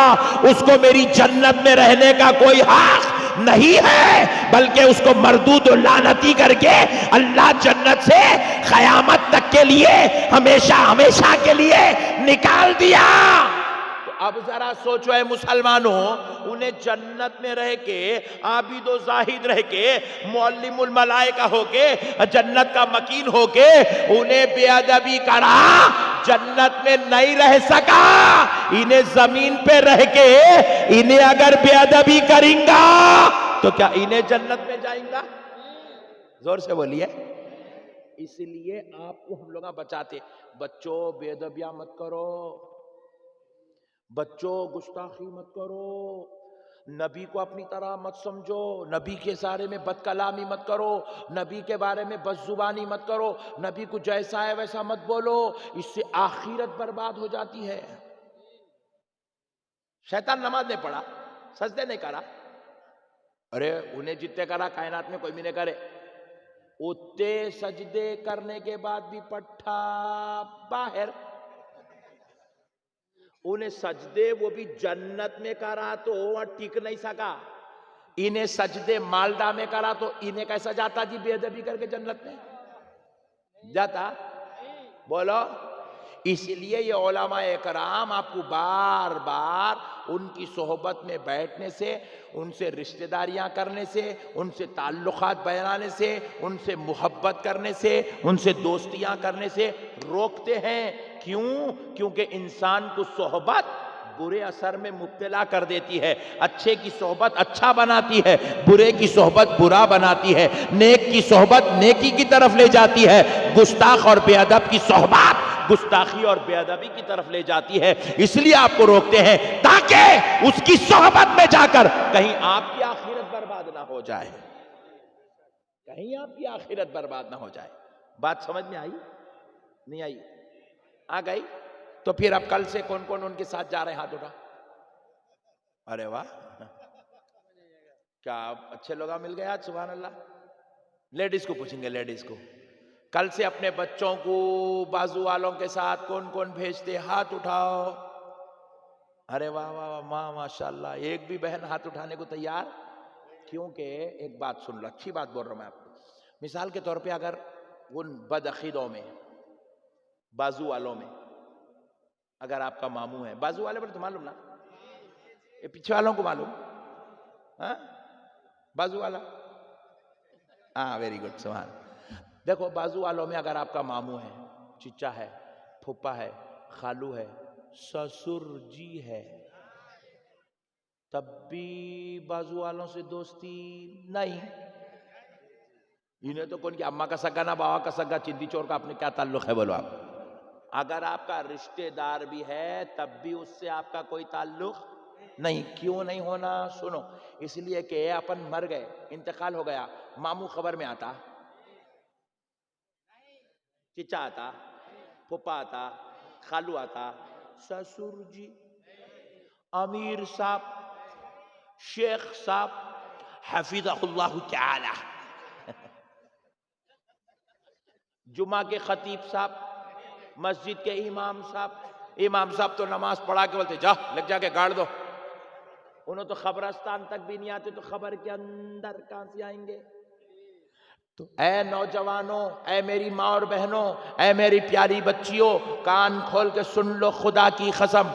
اس کو میری جنت میں رہنے کا کوئی حق نہیں ہے، بلکہ اس کو مردود و لعنتی کر کے اللہ جنت سے قیامت تک کے لیے، ہمیشہ ہمیشہ کے لیے نکال دیا۔ تو اب ذرا سوچو اے مسلمانوں، انہیں جنت میں رہ کے، عابد و زاہد رہ کے، معلم الملائکہ ہو کے، جنت کا مکین ہو کے، انہیں بے ادبی کرا، جنت میں نہیں رہ سکا۔ انہیں زمین پہ رہ کے انہیں اگر بے ادبی کریں گا تو کیا انہیں جنت میں جائیں گا؟ زور سے بولیے۔ اس لیے آپ کو ہم لوگ بچاتے، بچوں بے ادبیاں مت کرو، بچوں گستاخی مت کرو، نبی کو اپنی طرح مت سمجھو، نبی کے بارے میں بد کلامی مت کرو، نبی کے بارے میں بد زبانی مت کرو، نبی کو جیسا ہے ویسا مت بولو، اس سے آخرت برباد ہو جاتی ہے۔ شیطان نماز نہیں پڑھا، سجدے نہیں کرا، ارے انہیں جتنے کرا کائنات میں کوئی بھی نہیں کرے، اتنے سجدے کرنے کے بعد بھی پٹھا باہر، انہیں سجدے وہ بھی جنت میں کرا تو وہاں ٹک نہیں سکا، انہیں سجدے مالدہ میں کرا تو انہیں کیسا جاتا جی بے ادبی کر کے جنت میں جاتا؟ بولو اس لیے یہ علماء اکرام آپ کو بار بار ان کی صحبت میں بیٹھنے سے، ان سے رشتہ داریاں کرنے سے، ان سے تعلقات بنانے سے، ان سے محبت کرنے سے، ان سے دوستیاں کرنے سے روکتے ہیں۔ کیوں؟ کیونکہ انسان کو صحبت برے اثر میں مبتلا کر دیتی ہے۔ اچھے کی صحبت اچھا بناتی ہے، برے کی صحبت برا بناتی ہے، نیک کی صحبت نیکی کی طرف لے جاتی ہے، گستاخ اور بے ادب کی صحبت گستاخی اور بے ادبی کی طرف لے جاتی ہے۔ اس لیے آپ کو روکتے ہیں تاکہ اس کی صحبت میں جا کر کہیں آپ کی آخرت برباد نہ ہو جائے، کہیں آپ کی آخرت برباد نہ ہو جائے۔ بات سمجھ میں آئی؟ نہیں آئی؟ آ گئی؟ تو پھر اب کل سے کون کون ان کے ساتھ جا رہے ہیں؟ ہاتھ اٹھا۔ ارے واہ، کیا اچھے لوگ مل گئے آج، سبحان اللہ۔ لیڈیز کو پوچھیں گے، لیڈیز کو کل سے اپنے بچوں کو بازو والوں کے ساتھ کون کون بھیجتے؟ ہاتھ اٹھاؤ۔ ارے واہ واہ واہ، ماں ماشاء اللہ، ایک بھی بہن ہاتھ اٹھانے کو تیار؟ کیونکہ ایک بات سن لو، اچھی بات بول رہا ہوں میں آپ کو۔ مثال کے طور پہ اگر ان بد عقیدوں میں، بازو والوں میں اگر آپ کا ماموں ہے، بازو والے پر تو معلوم نا، یہ پیچھے والوں کو معلوم، ہاں بازو والا، ہاں ویری گڈ، سبحان۔ دیکھو بازو والوں میں اگر آپ کا ماموں ہے، چچا ہے، پھوپا ہے، خالو ہے، سسر جی ہے، تب بھی بازو والوں سے دوستی نہیں۔ انہیں تو کون کہ اماں کا سگا نہ باوا کا سگا، چندی چور کا اپنے کیا تعلق ہے؟ بولو آپ۔ اگر آپ کا رشتہ دار بھی ہے تب بھی اس سے آپ کا کوئی تعلق نہیں۔ کیوں نہیں ہونا؟ سنو، اس لیے کہ اپن مر گئے، انتقال ہو گیا، ماموں خبر میں آتا، چچا آتا، پھوپا آتا، خالو آتا، سسر جی، امیر صاحب، شیخ صاحب حفظہ اللہ تعالی، جمعہ کے خطیب صاحب، مسجد کے امام صاحب تو نماز پڑھا کے بولتے جا لگ جا کے گاڑ دو، انہوں تو قبرستان تک بھی نہیں آتے، تو خبر کے اندر کہاں سے آئیں گے؟ تو اے نوجوانوں، اے میری ماں اور بہنوں، اے میری پیاری بچیوں، کان کھول کے سن لو، خدا کی قسم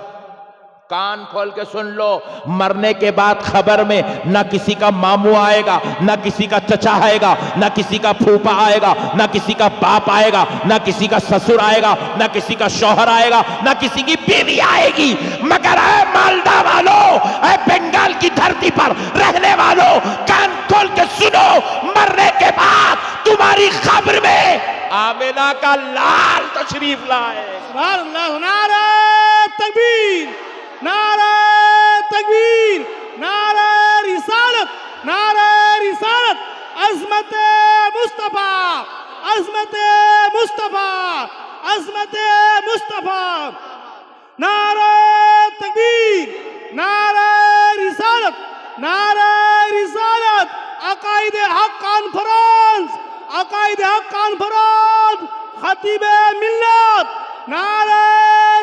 کان کھول کے سن لو، مرنے کے بعد خبر میں نہ کسی کا ماموں آئے گا، نہ کسی کا چچا آئے گا، نہ کسی کا پھوپا آئے گا، نہ کسی کا باپ آئے گا، نہ کسی کا سسر آئے گا، نہ کسی کا شوہر آئے گا، نہ کسی کی بیوی آئے گی، مگر اے مالدہ والوں، اے بنگال کی دھرتی پر رہنے والوں، کان کھول کے سنو، مرنے کے بعد تمہاری قبر میں آمنہ کا لال تشریف لائے۔ سبحان اللہ، نعرہ تکبیر، نعرہ تکبیر، نعرہ رسالت، نعرہ رسالت، عظمت مصطفیٰ، عظمت مصطفیٰ، عظمت مصطفیٰ، نعرہ تکبیر، نعرہ رسالت، نعرہ رسالت، عقائد حق کانفرنس، عقائد حق کانفرنس، خطیب ملت، نعرہ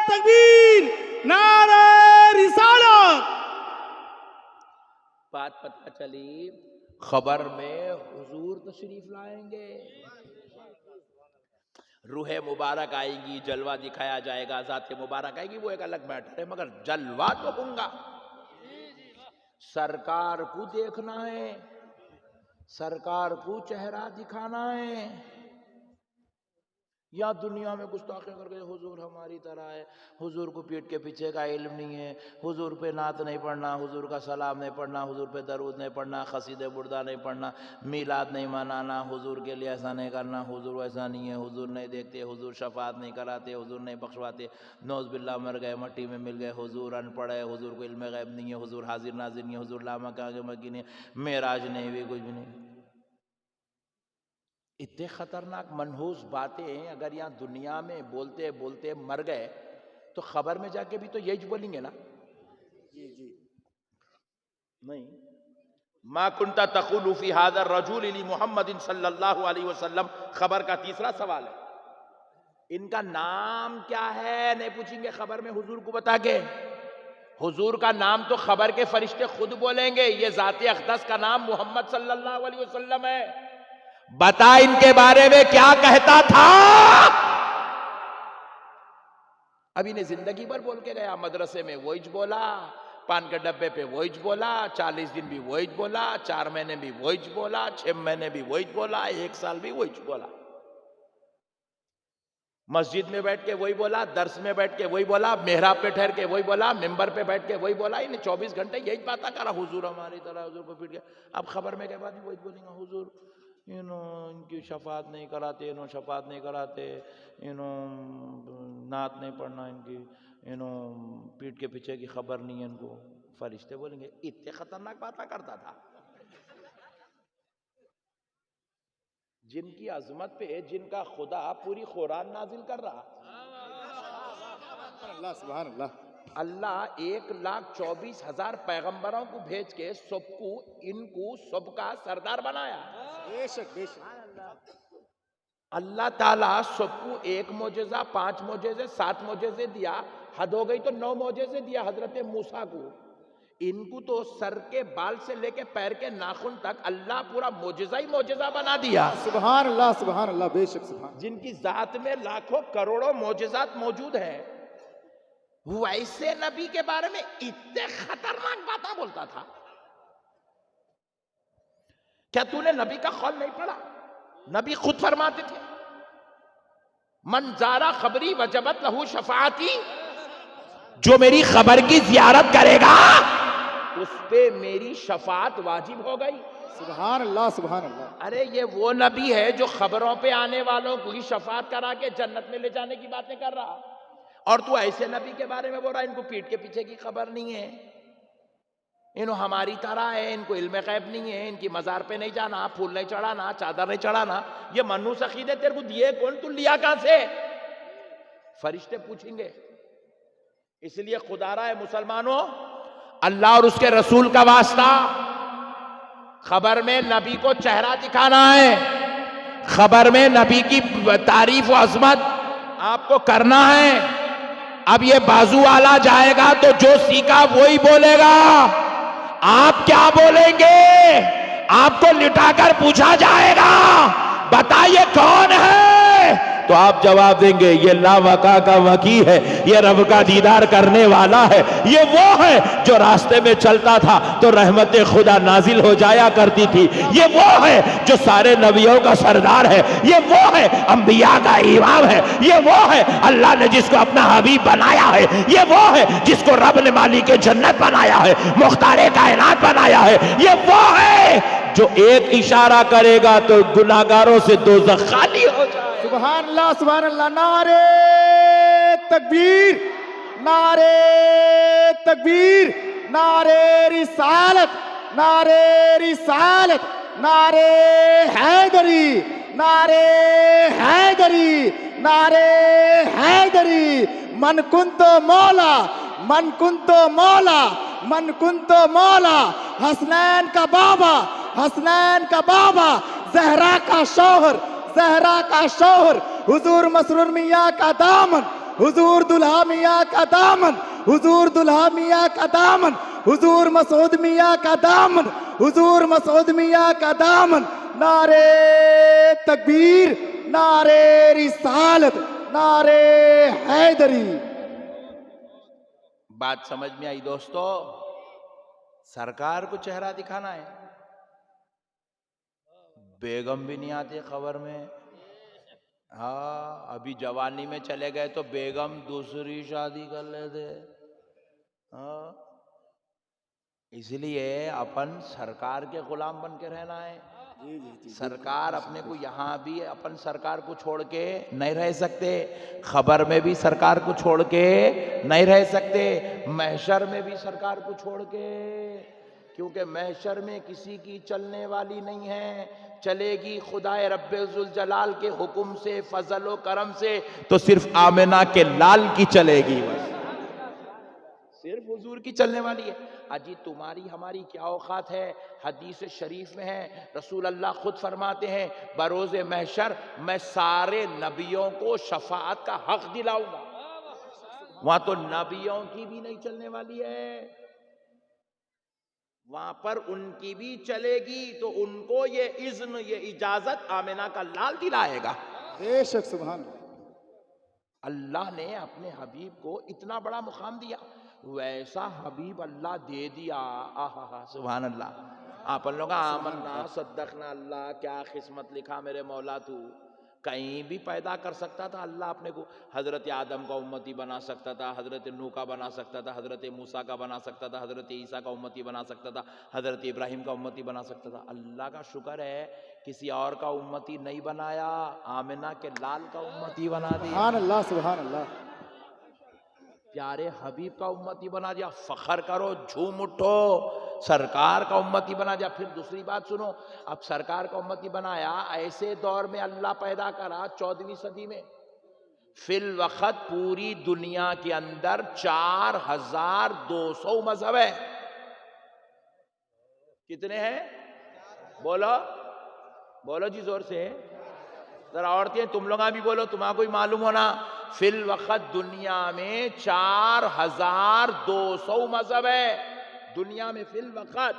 تکبیر، نعرہ رسالت۔ بات پتہ چلی، خبر میں حضور تشریف لائیں گے، روح مبارک آئے گی، جلوہ دکھایا جائے گا، ذات مبارک آئے گی، وہ ایک الگ میٹر ہے، مگر جلوہ تو ہوں گا۔ سرکار کو دیکھنا ہے، سرکار کو چہرہ دکھانا ہے، یا دنیا میں گستاخی کر کے حضور ہماری طرح ہے، حضور کو پیٹ کے پیچھے کا علم نہیں ہے، حضور پہ نعت نہیں پڑھنا، حضور کا سلام نہیں پڑھنا، حضور پہ درود نہیں پڑھنا، قصیدہ بردہ نہیں پڑھنا، میلاد نہیں منانا، حضور کے لیے ایسا نہیں کرنا، حضور ویسا نہیں ہے، حضور نہیں دیکھتے، حضور شفاعت نہیں کراتے، حضور نہیں بخشواتے، نوز باللہ مر گئے مٹی میں مل گئے، حضور ان پڑھ ہے، حضور کو علم غیب نہیں ہے، حضور حاضر ناظر نہیں ہے، حضور لامکان کے مکی نہیں، معراج نہیں ہوئی، کچھ بھی نہیں۔ اتنے خطرناک منحوس باتیں اگر یہاں دنیا میں بولتے بولتے مر گئے تو خبر میں جا کے بھی تو یہی بولیں گے نا؟ نہیں، ما کنت تقول فی ھذا الرجل لمحمد صلی اللہ علیہ وسلم، خبر کا تیسرا سوال ہے، ان کا نام کیا ہے؟ نہیں پوچھیں گے خبر میں حضور کو بتا کے، حضور کا نام تو خبر کے فرشتے خود بولیں گے، یہ ذات اقدس کا نام محمد صلی اللہ علیہ وسلم ہے، بتا ان کے بارے میں کیا کہتا تھا؟ ابھی نے زندگی بھر بول کے گیا، مدرسے میں وہی بولا، پان کے ڈبے پہ وہی بولا، 40 دن بھی وہی بولا، 4 مہینے بھی وہی بولا، 6 مہینے بھی وہی بولا، 1 سال بھی وہی بولا، مسجد میں بیٹھ کے وہی بولا، درس میں بیٹھ کے وہی بولا، محراب پہ ٹھہر کے وہی بولا، ممبر پہ بیٹھ کے وہی بولا، انہیں 24 گھنٹے یہی باتیں کرا، حضور ہماری طرح، حضور کو پیٹ گیا۔ اب خبر میں کے بعد وہی بولیں گا، حضور ان کی شفاعت نہیں کراتے، شفاعت نہیں کراتے، نعت نہیں پڑھنا ان کی، پیٹ کے پیچھے کی خبر نہیں ہے ان کو۔ فرشتے بولیں گے اتنے خطرناک باتیں کرتا تھا، جن کی عظمت پہ جن کا خدا پوری قرآن نازل کر رہا۔ اللہ سبحان اللہ۔ اللہ 1,24,000 پیغمبروں کو بھیج کے سب کو ان کو سب کا سردار بنایا۔ بے شک بے شک۔ اللہ تعالیٰ سب کو 1 معجزہ، 5 معجزے، 7 معجزے دیا، حد ہو گئی تو 9 معجزے دیا حضرت موسیٰ کو۔ ان کو تو سر کے بال سے لے کے پیر کے ناخن تک اللہ پورا معجزہ ہی معجزہ بنا دیا۔ سبحان اللہ بے شک سبحان۔ جن کی ذات میں لاکھوں کروڑوں معجزات موجود ہیں، ویسے نبی کے بارے میں اتنے خطرناک باتیں بولتا تھا۔ کیا تو نے نبی کا قول نہیں پڑھا؟ نبی خود فرماتے تھے من زارا خبری وجبت لہو شفاعتی، جو میری خبر کی زیارت کرے گا اس پہ میری شفاعت واجب ہو گئی۔ سبحان اللہ سبحان اللہ۔ ارے یہ وہ نبی ہے جو خبروں پہ آنے والوں کو ہی شفاعت کرا کے جنت میں لے جانے کی باتیں کر رہا، اور تو ایسے نبی کے بارے میں بول رہا ان کو پیٹ کے پیچھے کی خبر نہیں ہے، انہوں ہماری طرح ہے، ان کو علم غیب نہیں ہے، ان کی مزار پہ نہیں جانا، پھول نہیں چڑھانا، چادر نہیں چڑھانا، یہ منحوس عقیدے تیرے کو دیے کون، تو لیا کہاں سے؟ فرشتے پوچھیں گے۔ اس لیے خدا رہا ہے مسلمانوں، اللہ اور اس کے رسول کا واسطہ، خبر میں نبی کو چہرہ دکھانا ہے، خبر میں نبی کی تعریف و عظمت آپ کو کرنا ہے۔ اب یہ بازو والا جائے گا تو جو سیکھا وہی بولے گا، آپ کیا بولیں گے؟ آپ کو لٹا کر پوچھا جائے گا بتائیے کون ہے، تو آپ جواب دیں گے یہ لا وقع کا وقی ہے، یہ رب کا دیدار کرنے والا ہے، یہ وہ ہے جو راستے میں چلتا تھا تو رحمت خدا نازل ہو جایا کرتی تھی، یہ وہ ہے جو سارے نبیوں کا سردار ہے، یہ وہ ہے انبیاء کا امام ہے، یہ وہ ہے اللہ نے جس کو اپنا حبیب بنایا ہے، یہ وہ ہے جس کو رب نے مالک جنت بنایا ہے، مختار کائنات بنایا ہے، یہ وہ ہے جو ایک اشارہ کرے گا تو گناہگاروں سے دوزخ خالی ہو جائے۔ سبحان اللہ۔ نعرے تکبیر، نعرے تکبیر، نعرے رسالت، نعرے رسالت، نعرے حیدری، نعرے حیدری، نعرے حیدری۔ من کنتو مولا، من کنتو مولا، من کنتو مولا، حسنین کا بابا، حسنین کا بابا، زہرا کا شوہر، زہرا کا شوہر، حضور مسرور میاں کا دامن، حضور دلہا میاں کا دامن، حضور دلہا میاں کا دامن، حضور مسعود میاں کا دامن، حضور مسعود میاں کا دامن۔ نعرے تکبیر، نعرے رسالت، نعرے حیدری۔ بات سمجھ میں آئی دوستو؟ سرکار کو چہرہ دکھانا ہے، بیگم بھی نہیں آتے خبر میں، ہاں ابھی جوانی میں چلے گئے تو بیگم دوسری شادی کر لیتے، ہاں اس لیے اپن سرکار کے غلام بن کے رہنا ہے۔ سرکار اپنے کو یہاں بھی اپن سرکار کو چھوڑ کے نہیں رہ سکتے، خبر میں بھی سرکار کو چھوڑ کے نہیں رہ سکتے، محشر میں بھی سرکار کو چھوڑ کے، کیونکہ محشر میں کسی کی چلنے والی نہیں ہے، چلے گی خدا رب ذوالجلال کے حکم سے، فضل و کرم سے، تو صرف آمنہ کے لال کی چلے گی، صرف حضور کی چلنے والی ہے۔ اجی تمہاری ہماری کیا اوقات ہے؟ حدیث شریف میں ہے، رسول اللہ خود فرماتے ہیں بروز محشر میں سارے نبیوں کو شفاعت کا حق دلاؤں گا، وہاں تو نبیوں کی بھی نہیں چلنے والی ہے، وہاں پر ان کی بھی چلے گی، تو ان کو یہ اذن، یہ اجازت آمنہ کا لال دلائے گا۔ بے شک سبحان اللہ۔ اللہ نے اپنے حبیب کو اتنا بڑا مقام دیا، ویسا حبیب اللہ دے دیا. آہا سبحان اللہ. آپ لوگ آمنا صدقنا، اللہ کیا قسمت لکھا میرے مولا تو. کہیں بھی پیدا کر سکتا تھا اللہ اپنے کو. حضرت آدم کا امتی بنا سکتا تھا، حضرت نوح کا بنا سکتا تھا، حضرت موسیٰ کا بنا سکتا تھا، حضرت عیسیٰ کا امتی بنا سکتا تھا، حضرت ابراہیم کا امتی بنا سکتا تھا. اللہ کا شکر ہے کسی اور کا امتی نہیں بنایا، آمنہ کے لال کا امتی بنا دیا. سبحان اللہ سبحان اللہ. پیارے حبیب کا امتی بنا دیا. فخر کرو، جھوم اٹھو، سرکار کا امتی بنا دیا. پھر دوسری بات سنو، اب سرکار کا امتی بنایا، ایسے دور میں اللہ پیدا کرا 14ویں صدی میں. فی الوقت پوری دنیا کے اندر 4200 مذہب ہے. کتنے ہیں؟ بولو جی زور سے. ذرا عورتیں تم لوگ بھی بولو، تمہاں کوئی معلوم ہونا. فی الوقت دنیا میں 4200 مذہب ہے دنیا میں فی الوقت.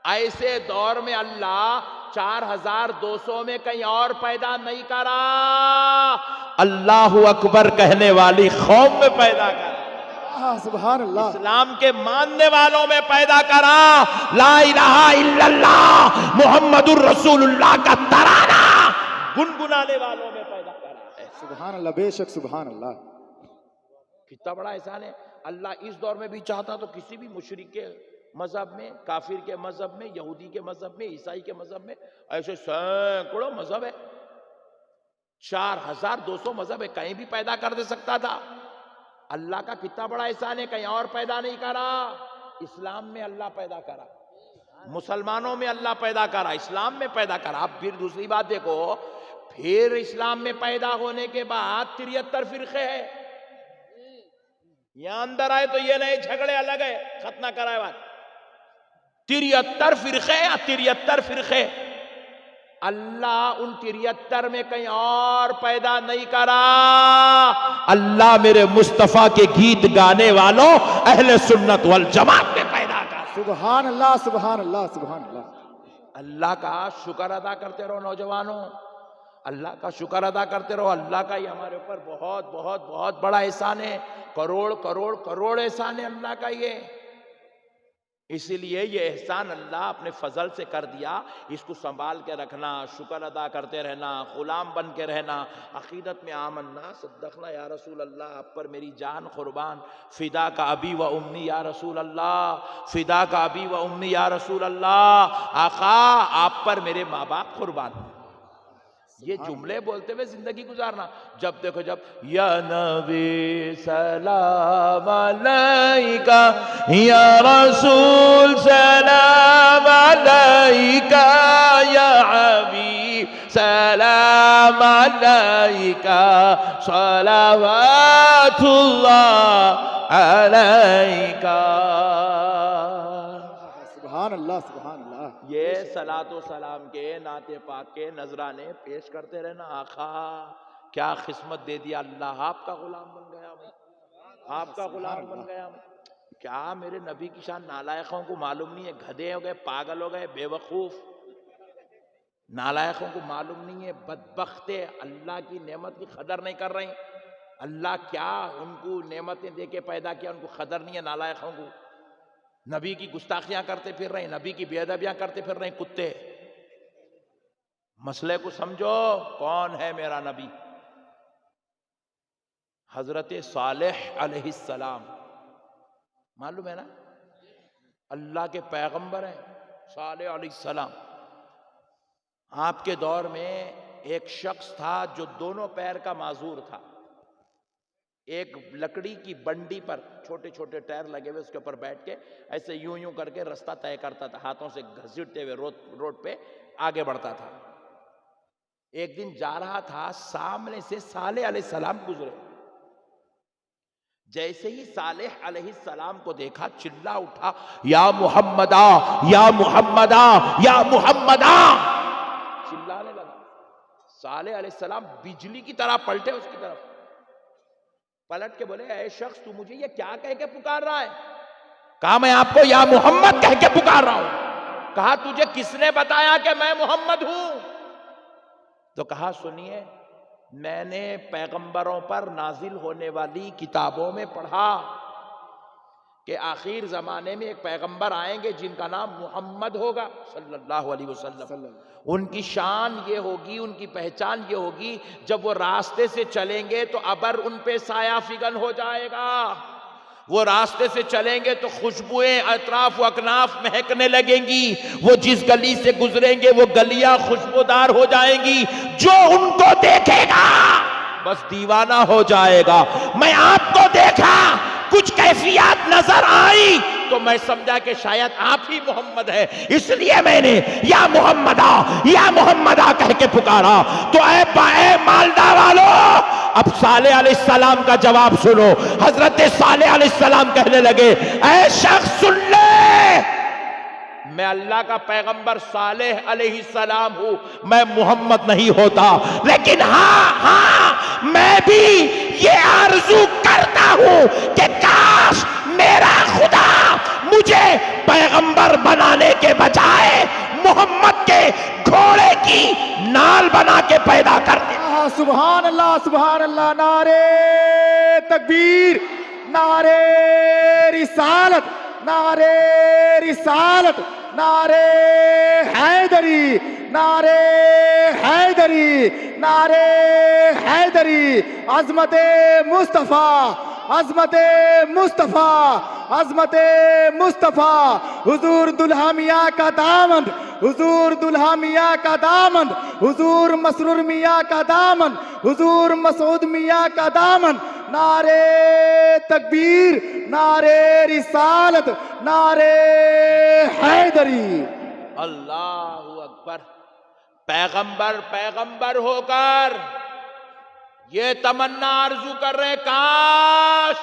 ایسے دور میں اللہ 4200 میں کہیں اور پیدا نہیں کرا، اللہ اکبر کہنے والی قوم میں پیدا کرا، سبحان اللہ. اسلام کے ماننے والوں میں پیدا کرا. لا الہ الا اللہ محمد الرسول اللہ کا ترانہ گنگنانے والوں میں پیدا کرا ہے. سبحان اللہ، بے شک سبحان اللہ. کتنا بڑا احسان ہے. اللہ اس دور میں بھی چاہتا تو کسی بھی مشرک کے مذہب میں، کافر کے مذہب میں، یہودی کے مذہب میں، عیسائی کے مذہب میں، ایسے سینکڑوں مذہب ہے، 4200 مذہب ہے، کہیں بھی پیدا کر دے سکتا تھا. اللہ کا کتنا بڑا احسان ہے، کہیں اور پیدا نہیں کرا. اسلام میں اللہ پیدا کرا، مسلمانوں میں اللہ پیدا کرا، اسلام میں پیدا کرا. اب پھر دوسری بات دیکھو، پھر اسلام میں پیدا ہونے کے بعد 73 فرقے ہیں. یہاں اندر آئے تو یہ نہیں جھگڑے الگ ہے، ختم کرائے بات. 73 فرقے. اللہ ان 73 میں کہیں اور پیدا نہیں کرا. اللہ میرے مصطفیٰ کے گیت گانے والوں اہل سنت والجماعت میں پیدا کرا. سبحان اللہ سبحان اللہ سبحان اللہ. اللہ کا شکر ادا کرتے رہو نوجوانوں، اللہ کا شکر ادا کرتے رہو. اللہ کا یہ ہمارے اوپر بہت بہت بہت بڑا احسان ہے. کروڑ کروڑ کروڑ احسان ہے اللہ کا یہ. اسی لیے یہ احسان اللہ اپنے فضل سے کر دیا. اس کو سنبھال کے رکھنا، شکر ادا کرتے رہنا، غلام بن کے رہنا. عقیدت میں آمنا صدقنا یا رسول اللہ، آپ پر میری جان قربان، فدا کا ابی و امی یا رسول اللہ، فدا کا ابی و امی یا رسول اللہ. آقا آپ پر میرے ماں باپ قربان. یہ جملے بولتے ہوئے زندگی گزارنا. جب دیکھو جب یا نبی سلام علیکہ، یا رسول سلام علیکہ، یا حبیب سلام علیکہ، صلوات اللہ علیکہ. سبحان اللہ سبحان اللہ. یہ صلاۃ و سلام کے نعت پاک کے نذرانے پیش کرتے رہنا. آقا کیا قسمت دے دیا اللہ، آپ کا غلام بن گیا میں، آپ کا غلام بن گیا میں. کیا میرے نبی کی شان نالائقوں کو معلوم نہیں ہے؟ گدھے ہو گئے، پاگل ہو گئے، بے وقوف. نالائقوں کو معلوم نہیں ہے، بدبخت اللہ کی نعمت کی قدر نہیں کر رہے. اللہ کیا ان کو نعمتیں دے کے پیدا کیا، ان کو قدر نہیں ہے نالائقوں کو. نبی کی گستاخیاں کرتے پھر رہے ہیں، نبی کی بے ادبیاں کرتے پھر رہے ہیں کتے. مسئلے کو سمجھو، کون ہے میرا نبی؟ حضرت صالح علیہ السلام. معلوم ہے نا، اللہ کے پیغمبر ہیں صالح علیہ السلام. آپ کے دور میں ایک شخص تھا جو دونوں پیر کا معذور تھا. ایک لکڑی کی بنڈی پر چھوٹے چھوٹے ٹائر لگے ہوئے، اس کے اوپر بیٹھ کے ایسے یوں یوں کر کے رستہ طے کرتا تھا، ہاتھوں سے گھسیٹتے ہوئے روڈ پہ آگے بڑھتا تھا. ایک دن جا رہا تھا، سامنے سے صالح علیہ السلام گزرے. جیسے ہی صالح علیہ السلام کو دیکھا چلا اٹھا، یا محمدہ یا محمدہ یا محمدہ، چلانے لگا. صالح علیہ السلام بجلی کی طرح پلٹے اس کی طرف، پلٹ کے بولے اے شخص تو مجھے یہ کیا کہہ کے پکار رہا ہے؟ کہا میں آپ کو یا محمد کہہ کے پکار رہا ہوں. کہا تجھے کس نے بتایا کہ میں محمد ہوں؟ تو کہا سنیے، میں نے پیغمبروں پر نازل ہونے والی کتابوں میں پڑھا کہ آخر زمانے میں ایک پیغمبر آئیں گے جن کا نام محمد ہوگا صلی اللہ علیہ وسلم. ان کی شان یہ ہوگی، ان کی پہچان یہ ہوگی، جب وہ راستے سے چلیں گے تو ابر ان پہ سایہ فگن ہو جائے گا. وہ راستے سے چلیں گے تو خوشبوئیں اطراف و اکناف مہکنے لگیں گی. وہ جس گلی سے گزریں گے وہ گلیاں خوشبودار ہو جائیں گی. جو ان کو دیکھے گا بس دیوانہ ہو جائے گا. میں آپ کو دیکھا، کچھ کیفیات نظر آئی تو میں سمجھا کہ شاید آپ ہی محمد ہے، اس لیے میں نے یا محمدہ یا محمدہ کہہ کے پکارا. تو اے مالدہ والو، اب صالح علیہ السلام کا جواب سنو. حضرت صالح علیہ السلام کہنے لگے، اے شخص سن لے، میں اللہ کا پیغمبر صالح علیہ السلام ہوں، میں محمد نہیں ہوتا. لیکن ہاں میں بھی یہ آرزو کرتا ہوں کہ کاش میرا خدا مجھے پیغمبر بنانے کے بجائے محمد کے گھوڑے کی نال بنا کے پیدا کر دے. سبحان اللہ، سبحان اللہ. نعرے تکبیر، نعرے رسالت، نعرے رسالت، نعرے حیدری، نعرے حیدری، نعرے حیدری. عظمت مصطفیٰ، عظمت مصطفیٰ، عظمت مصطفیٰ. حضور دلہا میاں کا دامن، حضور دلہا میاں کا دامن، حضور مسرور میاں کا دامن، حضور مسعود میاں کا دامن. نعرے تکبیر، نعرے رسالت، نعرے حیدری. اللہ اکبر. پیغمبر ہو کر یہ تمنا آرزو کر رہے، کاش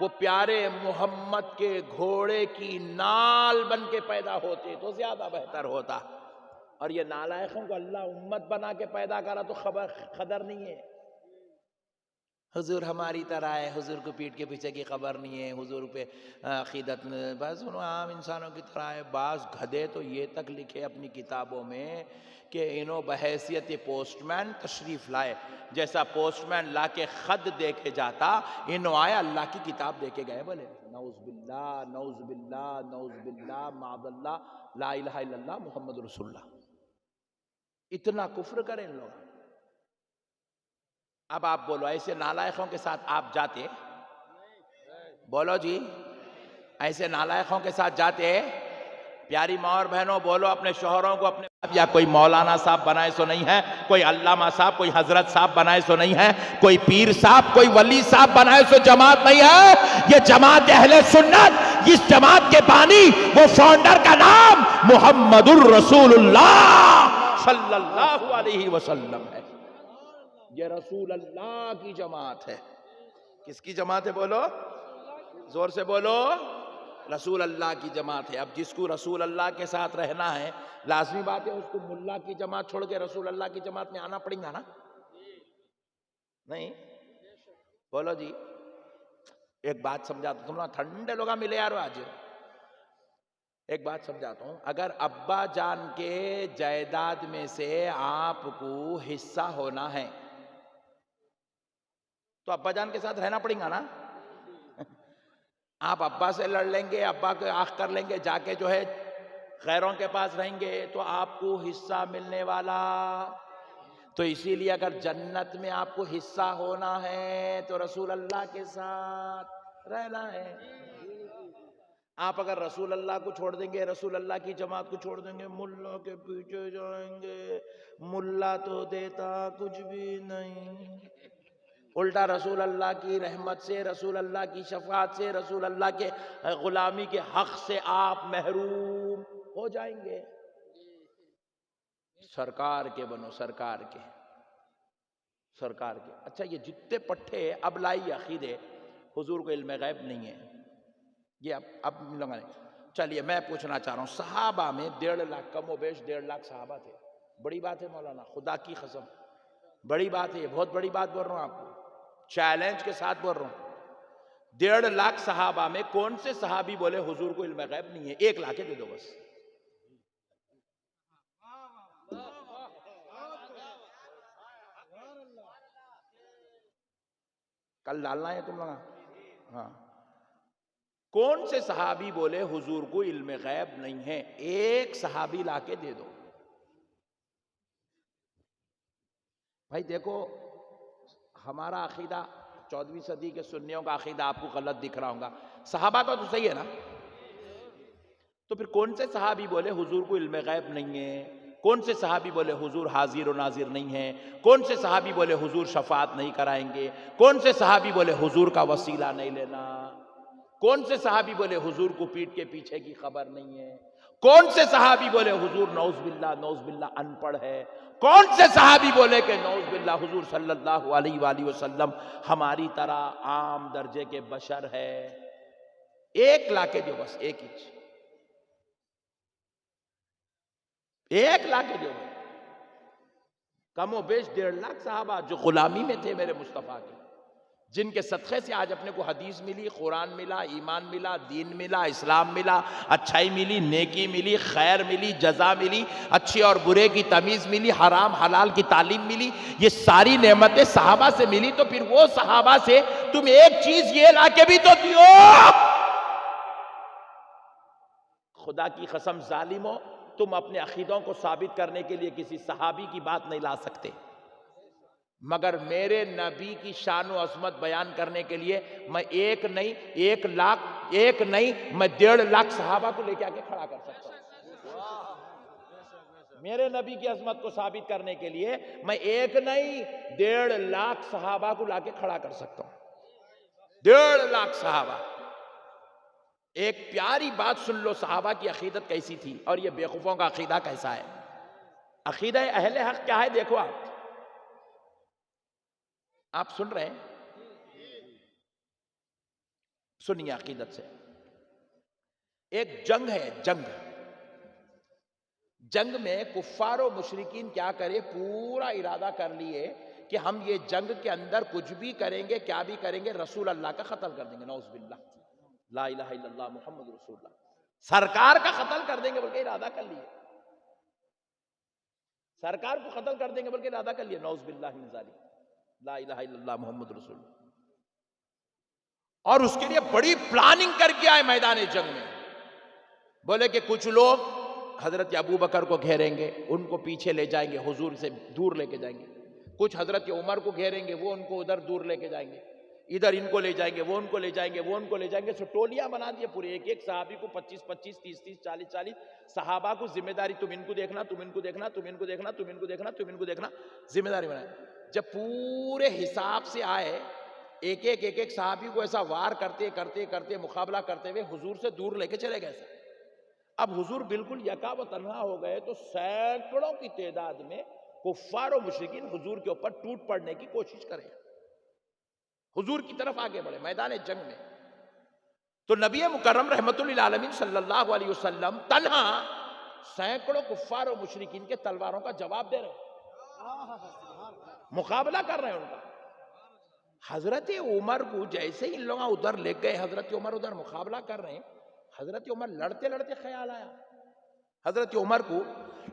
وہ پیارے محمد کے گھوڑے کی نال بن کے پیدا ہوتے تو زیادہ بہتر ہوتا. اور یہ نالائقوں کو اللہ امت بنا کے پیدا کرا تو خبر نہیں ہے. حضور ہماری طرح ہے، حضور کو پیٹ کے پیچھے کی خبر نہیں ہے، حضور پہ عقیدت بس عام انسانوں کی طرح ہے. بعض گدھے تو یہ تک لکھے اپنی کتابوں میں کہ انہوں بحیثیت پوسٹ مین تشریف لائے. جیسا پوسٹ مین لا کے خط دے کے جاتا، انہوں آئے اللہ کی کتاب دے کے گئے. بولے نعوذ باللہ، نعوذ باللہ، نعوذ باللہ، معاذ اللہ، لا الہ الا اللہ محمد رسول اللہ. اتنا کفر کریں لوگ. اب آپ بولو ایسے نالائقوں کے ساتھ آپ جاتے؟ بولو جی، ایسے نالائقوں کے ساتھ جاتے؟ پیاری ماں اور بہنوں بولو اپنے شوہروں کو اپنے یا کوئی مولانا صاحب بنائے سو نہیں ہے، کوئی علامہ صاحب، کوئی حضرت صاحب بنائے سو نہیں ہے، کوئی پیر صاحب، کوئی ولی صاحب بنائے سو جماعت نہیں ہے. یہ جماعت اہل سنت، اس جماعت کے بانی وہ فاؤنڈر کا نام محمد الرسول اللہ صلی اللہ علیہ وسلم ہے. یہ رسول اللہ کی جماعت ہے. کس کی جماعت ہے؟ بولو زور سے بولو. رسول اللہ کی جماعت ہے. اب جس کو رسول اللہ کے ساتھ رہنا ہے، لازمی بات ہے اس کو ملا کی جماعت چھوڑ کے رسول اللہ کی جماعت میں آنا پڑے گا نا؟ نہیں؟ بولو جی. ایک بات سمجھاتا ہوں، تم ٹھنڈے لوگا ملے یارو آج. ایک بات سمجھاتا ہوں، اگر ابا جان کے جائیداد میں سے آپ کو حصہ ہونا ہے تو ابا جان کے ساتھ رہنا پڑے گا نا؟ آپ ابا سے لڑ لیں گے، ابا کو آخ کر لیں گے، جا کے جو ہے غیروں کے پاس رہیں گے تو آپ کو حصہ ملنے والا. تو اسی لیے اگر جنت میں آپ کو حصہ ہونا ہے تو رسول اللہ کے ساتھ رہنا ہے. آپ اگر رسول اللہ کو چھوڑ دیں گے، رسول اللہ کی جماعت کو چھوڑ دیں گے، ملا کے پیچھے جائیں گے، ملا تو دیتا کچھ بھی نہیں، الٹا رسول اللہ کی رحمت سے، رسول اللہ کی شفاعت سے، رسول اللہ کے غلامی کے حق سے آپ محروم ہو جائیں گے. سرکار کے بنو، سرکار کے، سرکار کے. اچھا یہ جتنے پٹھے اب لائی عقیدے حضور کو علم غیب نہیں ہے، یہ اب لوگوں نے. چلیے میں پوچھنا چاہ رہا ہوں، صحابہ میں 1.5 لاکھ، کم و بیش 1.5 لاکھ صحابہ تھے. بڑی بات ہے مولانا، خدا کی قسم بڑی بات ہے، یہ بہت بڑی بات بول رہا ہوں آپ کو، چیلنج کے ساتھ بول رہا ہوں. 1.5 لاکھ صحابہ میں کون سے صحابی بولے حضور کو علم غیب نہیں ہے؟ 1 لاکھ دے دو بس. کل ڈالنا ہے تم لوگ. ہاں, کون سے صحابی بولے حضور کو علم غیب نہیں ہے؟ ایک صحابی لا کے دے دو. بھائی دیکھو, ہمارا عقیدہ 14ویں صدی کے سنیوں کا عقیدہ آپ کو غلط دکھ رہا ہوگا, صحابہ کا تو صحیح ہے نا. تو پھر کون سے صحابی بولے حضور کو علم غیب نہیں ہے؟ کون سے صحابی بولے حضور حاضر و ناظر نہیں ہے؟ کون سے صحابی بولے حضور شفاعت نہیں کرائیں گے؟ کون سے صحابی بولے حضور کا وسیلہ نہیں لینا؟ کون سے صحابی بولے حضور کو پیٹھ کے پیچھے کی خبر نہیں ہے؟ کون سے صحابی بولے حضور نعوذ باللہ ان پڑھ ہے؟ کون سے صحابی بولے کہ نعوذ باللہ حضور صلی اللہ علیہ وآلہ وسلم ہماری طرح عام درجے کے بشر ہے؟ ایک لا کے دو, بس ایک ہی, ایک لا کے دو. کم و بیش 1.5 لاکھ صحابہ جو غلامی میں تھے میرے مصطفیٰ کے, جن کے صدقے سے آج اپنے کو حدیث ملی, قرآن ملا, ایمان ملا, دین ملا, اسلام ملا, اچھائی ملی, نیکی ملی, خیر ملی, جزا ملی, اچھے اور برے کی تمیز ملی, حرام حلال کی تعلیم ملی. یہ ساری نعمتیں صحابہ سے ملی, تو پھر وہ صحابہ سے تم ایک چیز یہ لا کے بھی تو دیو. خدا کی قسم ظالمو, تم اپنے عقیدوں کو ثابت کرنے کے لیے کسی صحابی کی بات نہیں لا سکتے, مگر میرے نبی کی شان و عظمت بیان کرنے کے لیے میں ایک نہیں, 1 لاکھ, ایک نہیں, میں 1.5 لاکھ صحابہ کو لے کے آ کے کھڑا کر سکتا ہوں. میرے نبی کی عظمت کو ثابت کرنے کے لیے میں ایک نہیں 1.5 لاکھ صحابہ کو لا کے کھڑا کر سکتا ہوں. 1.5 لاکھ صحابہ. ایک پیاری بات سن لو, صحابہ کی عقیدت کیسی تھی اور یہ بیوقوفوں کا عقیدہ کیسا ہے. عقیدہ اہل حق کیا ہے دیکھو آپ سن رہے ہیں؟ سنیے عقیدت سے. ایک جنگ ہے, جنگ میں کفار و مشرکین کیا کرے, پورا ارادہ کر لیے کہ ہم یہ جنگ کے اندر کچھ بھی کریں گے, کیا بھی کریں گے, رسول اللہ کا قتل کر دیں گے. نعوذ باللہ, لا الہ الا اللہ محمد رسول اللہ, سرکار کا قتل کر دیں گے بلکہ ارادہ کر لیے, سرکار کو قتل کر دیں گے بلکہ ارادہ کر لیے. نعوذ باللہ من ذالک, لا الہ الا اللہ محمد رسول اللہ. اور اس کے لیے بڑی پلاننگ کر کے آئے میدان جنگ میں. بولے کہ کچھ لوگ حضرت ابو بکر کو گھیریں گے, ان کو پیچھے لے جائیں گے, حضور سے دور لے کے جائیں گے. کچھ حضرت عمر کو گھیریں گے, وہ ان کو ادھر دور لے کے جائیں گے. ادھر ان کو لے جائیں گے, وہ ان کو لے جائیں گے, وہ ان کو لے جائیں گے. سو ٹولیاں بنا دیے پورے, ایک صحابی کو 25 30 40 صحابہ کو ذمہ داری, تم ان کو دیکھنا, تم ان کو دیکھنا, تم ان کو دیکھنا, تم ان کو دیکھنا, تم ان کو دیکھنا, ذمہ داری بنائے. جب پورے حساب سے آئے, ایک صحابی کو ایسا وار کرتے کرتے کرتے مقابلہ کرتے ہوئے حضور سے دور لے کے چلے گئے. اب حضور بالکل یکا و تنہا ہو گئے, تو سینکڑوں کی تعداد میں کفار و مشرکین حضور کے اوپر ٹوٹ پڑنے کی کوشش کریں, حضور کی طرف آگے بڑھے میدان جنگ میں. تو نبی مکرم رحمت للعالمین صلی اللہ علیہ وسلم تنہا سینکڑوں کفار و مشرکین کے تلواروں کا جواب دے رہے ہیں, مقابلہ کر رہے ہیں ان کا. حضرت عمر کو جیسے ہی ان لوگ ادھر لے گئے, حضرت عمر ادھر مقابلہ کر رہے ہیں, حضرت عمر لڑتے لڑتے خیال آیا, حضرت عمر کو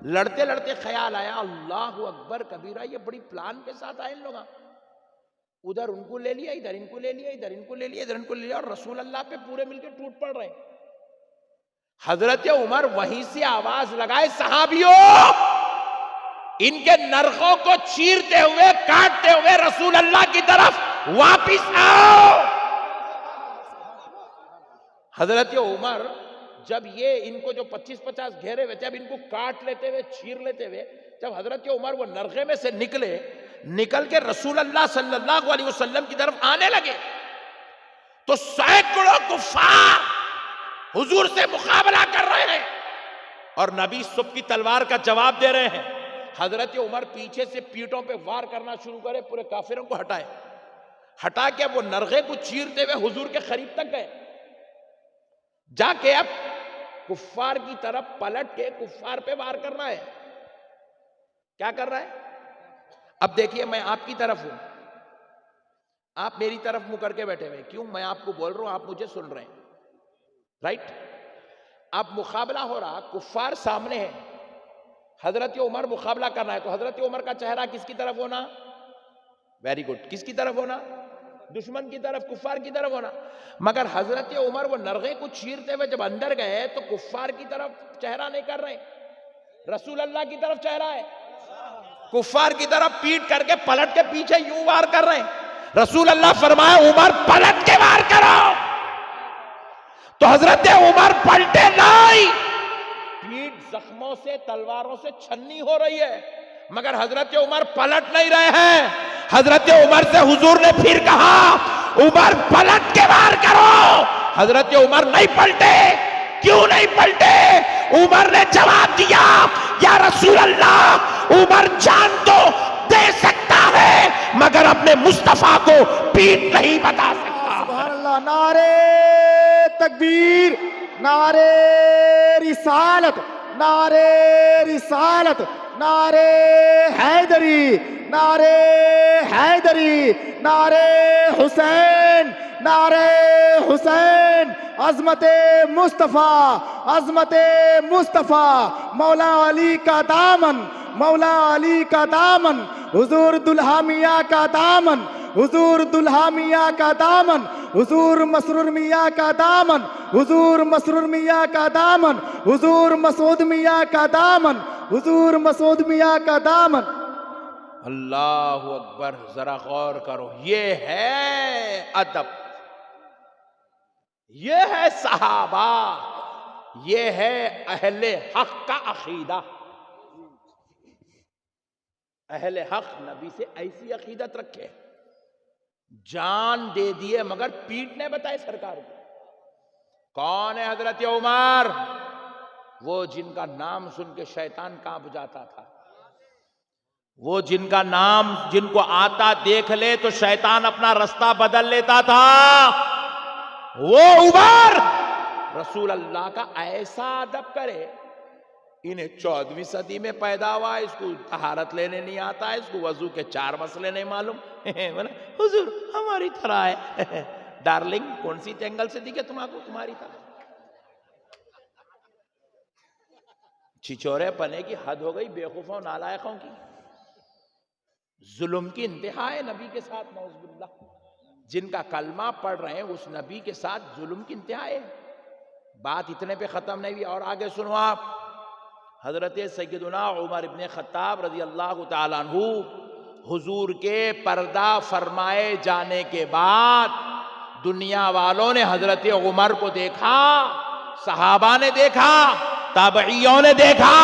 لڑتے لڑتے خیال آیا, اللہ اکبر کبیرہ, یہ بڑی پلان کے ساتھ آئے ان لوگ. ادھر ان کو لے لیا, ادھر ان کو لے لیا, ادھر ان کو لے لیا, ادھر ان کو لے لیا, اور رسول اللہ پہ پورے مل کے ٹوٹ پڑ رہے ہیں. حضرت عمر وہیں سے آواز لگائے, صحابیوں ان کے نرخوں کو چیرتے ہوئے کاٹتے ہوئے رسول اللہ کی طرف واپس آؤ. حضرت عمر جب یہ ان کو جو 25 گھیرے ہوئے تھے, اب ان کو کاٹ لیتے ہوئے, چیر لیتے ہوئے, جب حضرت عمر وہ نرغے میں سے نکل کے رسول اللہ صلی اللہ علیہ وسلم کی طرف آنے لگے, تو سینکڑوں کفار حضور سے مقابلہ کر رہے ہیں اور نبی صبح کی تلوار کا جواب دے رہے ہیں. حضرت عمر پیچھے سے پیٹوں پہ وار کرنا شروع کرے, پورے کافروں کو ہٹا کے وہ نرغے کو چیرتے ہوئے حضور کے قریب تک گئے. جا کے اب کفار کی طرف پلٹ کے کفار پہ وار کرنا ہے. کیا کر رہا ہے؟ اب دیکھیے, میں آپ کی طرف ہوں, آپ میری طرف منہ کر کے بیٹھے ہوئے. کیوں؟ میں آپ کو بول رہا ہوں, آپ مجھے سن رہے ہیں, رائٹ؟ اب مقابلہ ہو رہا, کفار سامنے ہے, حضرت عمر مقابلہ کرنا ہے, تو حضرت عمر کا چہرہ کس کی طرف ہونا؟ ویری گڈ, کس کی طرف ہونا؟ دشمن کی طرف، کفار کی طرف ہونا. مگر حضرت عمر وہ نرغے کو چیرتے ہوئے جب اندر گئے تو کفار کی طرف چہرہ نہیں کر رہے، رسول اللہ کی طرف چہرہ ہے. کفار کی طرف پیٹ کر کے پلٹ کے پیچھے یوں وار کر رہے ہیں. رسول اللہ فرمایا عمر پلٹ کے وار کرو. تو حضرت عمر پلٹے نہیں، پیٹ زخموں سے تلواروں سے چھنی ہو رہی ہے مگر حضرت عمر پلٹ نہیں رہے ہیں. حضرت عمر سے حضور نے پھر کہا عمر پلٹ کے وار کرو. حضرت عمر نہیں پلٹے. کیوں نہیں پلٹے؟ عمر نے جواب دیا یا رسول اللہ، عمر جان تو دے سکتا ہے مگر اپنے مصطفیٰ کو پیٹ نہیں بتا سکتا. سبحان اللہ. نعرے تکبیر، نعرے رسالت، نعرے رسالت، نعرے حیدری، نعرے حیدری، نعرے حسین، نعرے حسین. عظمت مصطفیٰ، عظمت مصطفیٰ. مولا علی کا دامن، مولا علی کا دامن، حضور دلہا میاں کا دامن، حضور دلہا میاں کا دامن، حضور مسرور میاں کا دامن، حضور مسرور میاں کا دامن، حضور مسعود میاں کا دامن، حضور مسعود میاں کا دامن. اللہ اکبر. ذرا غور کرو، یہ ہے ادب، یہ ہے صحابہ، یہ ہے اہل حق کا عقیدہ. اہل حق نبی سے ایسی عقیدت رکھے، جان دے دیے مگر پیٹنے بتائے سرکار کو. کون ہے حضرت عمر؟ وہ جن کا نام سن کے شیطان کانپ جاتا تھا، وہ جن کا نام جن کو آتا دیکھ لے تو شیطان اپنا رستہ بدل لیتا تھا. وہ عمر رسول اللہ کا ایسا ادب کرے. انہیں 14ویں صدی میں پیدا ہوا، اس کو طہارت لینے نہیں آتا ہے، اس کو وضو کے 4 مسئلے نہیں معلوم. حضور ہماری طرح ہے. ڈارلنگ کون سی اینگل سے دیکھے تمہاری طرح؟ چھچورے پنے کی حد ہو گئی بیوقوفوں نالائقوں کی. ظلم کی انتہا ہے نبی کے ساتھ، نعوذ باللہ. جن کا کلمہ پڑھ رہے ہیں اس نبی کے ساتھ ظلم کی انتہا ہے. بات اتنے پہ ختم نہیں ہوئی، اور آگے سنو آپ. حضرت سیدنا عمر ابن خطاب رضی اللہ تعالیٰ عنہ حضور کے پردہ فرمائے جانے کے بعد دنیا والوں نے حضرت عمر کو دیکھا، صحابہ نے دیکھا، تابعیوں نے دیکھا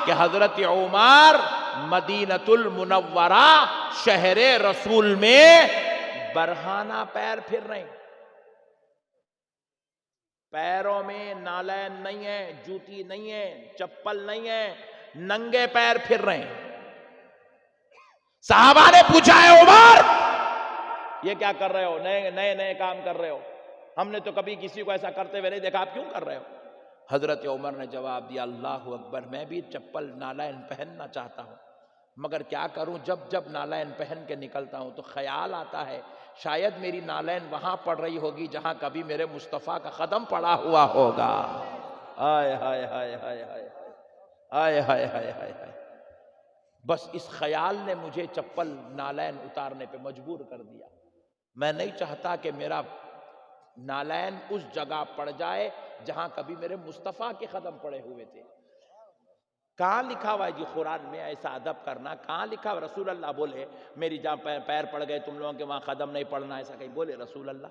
کہ حضرت عمر مدینۃ المنورہ شہر رسول میں برہانہ پیر پھر رہے ہیں. پیروں میں نالین نہیں ہے، جوتی نہیں ہے، چپل نہیں ہے، ننگے پیر پھر رہے ہیں. صحابہ نے پوچھا ہے عمر یہ کیا کر رہے ہو؟ نئے کام کر رہے ہو، ہم نے تو کبھی کسی کو ایسا کرتے ہوئے نہیں دیکھا، آپ کیوں کر رہے ہو؟ حضرت عمر نے جواب دیا اللہ اکبر، میں بھی چپل نالین پہننا چاہتا ہوں مگر کیا کروں، جب جب نالین پہن کے نکلتا ہوں تو خیال آتا ہے شاید میری نالین وہاں پڑ رہی ہوگی جہاں کبھی میرے مصطفیٰ کا قدم پڑا ہوا ہوگا. آئے ہائے ہائے ہائے ہائے آئے ہائے ہائے ہائے ہائے. بس اس خیال نے مجھے چپل نالین اتارنے پہ مجبور کر دیا. میں نہیں چاہتا کہ میرا نالین اس جگہ پڑ جائے جہاں کبھی میرے مصطفیٰ کے قدم پڑے ہوئے تھے. کہاں لکھا ہوا ہے جی قرآن میں ایسا ادب کرنا؟ کہاں لکھا ہوا؟ رسول اللہ بولے میری جہاں پیر پڑ گئے تم لوگوں کے وہاں قدم نہیں پڑنا، ایسا کہیں بولے رسول اللہ؟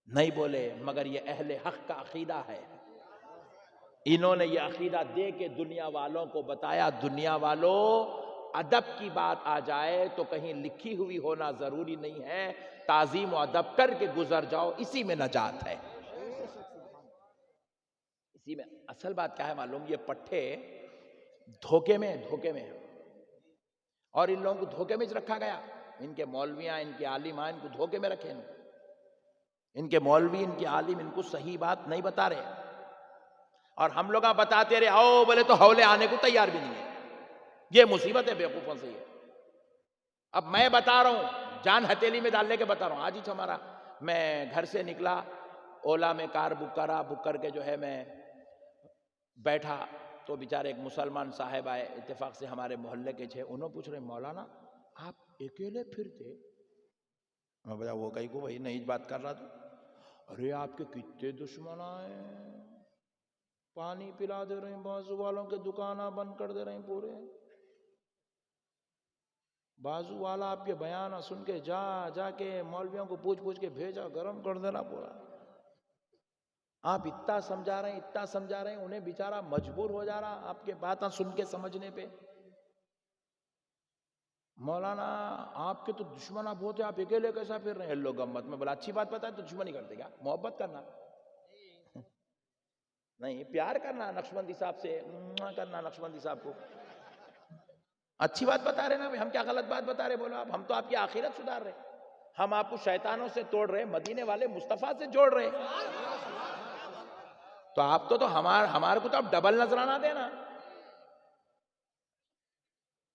نہیں بولے. مگر یہ اہل حق کا عقیدہ ہے. انہوں نے یہ عقیدہ دے کے دنیا والوں کو بتایا دنیا والوں ادب کی بات آ جائے تو کہیں لکھی ہوئی ہونا ضروری نہیں ہے، تعظیم و ادب کر کے گزر جاؤ، اسی میں نجات ہے. اسی میں اصل بات کیا ہے معلوم؟ یہ پٹھے دھوکے میں اور ان لوگوں کو دھوکے میں رکھا گیا. ان کے مولویاں، ان کے عالماں ان کو دھوکے میں رکھے. ان کے مولوی، ان کے عالم ان کو صحیح بات نہیں بتا رہے، اور ہم لوگ بتاتے رہے آؤ بولے تو حولے آنے کو تیار بھی نہیں ہے. یہ مصیبت ہے بیوقوفوں سے. یہ اب میں بتا رہا ہوں، جان ہتھیلی میں ڈالنے کے بتا رہا ہوں. آج ہی ہمارا میں گھر سے نکلا، اولا میں کار بک کر کے جو ہے میں بیٹھا تو بیچارے ایک مسلمان صاحب آئے، اتفاق سے ہمارے محلے کے تھے. انہوں پوچھ رہے مولانا آپ اکیلے پھرتے؟ میں بولا وہ کہیں کو وہی نہیں بات کر رہا تھا. ارے آپ کے کتنے دشمن آئے ہیں، پانی پلا دے رہے ہیں، بازو والوں کے دکانہ بند کر دے رہے ہیں پورے. بازو والا آپ کے بیان سن کے جا کے مولویوں کو پوچھ کے بھیجا، گرم کر دینا پورا. آپ اتنا سمجھا رہے ہیں انہیں بیچارہ مجبور ہو جا رہا آپ کے باتیں سن کے سمجھنے پہ. مولانا آپ کے تو دشمن آپ ہوتے، آپ اکیلے کیسا پھر رہے ہیں لوگ گمت میں؟ بولا اچھی بات پتا ہے تو دشمنی کرتے کیا؟ محبت کرنا نہیں، پیار کرنا نقشبندی صاحب سے، کرنا نقشبندی صاحب کو. اچھی بات بتا رہے نا، ہم کیا غلط بات بتا رہے؟ بولو آپ، ہم تو آپ کی آخرت سدھار رہے، ہم آپ کو شیطانوں سے توڑ رہے، مدینے والے مصطفیٰ سے جوڑ رہے. تو آپ تو ہمارے کو تو آپ ڈبل نظرانہ دینا.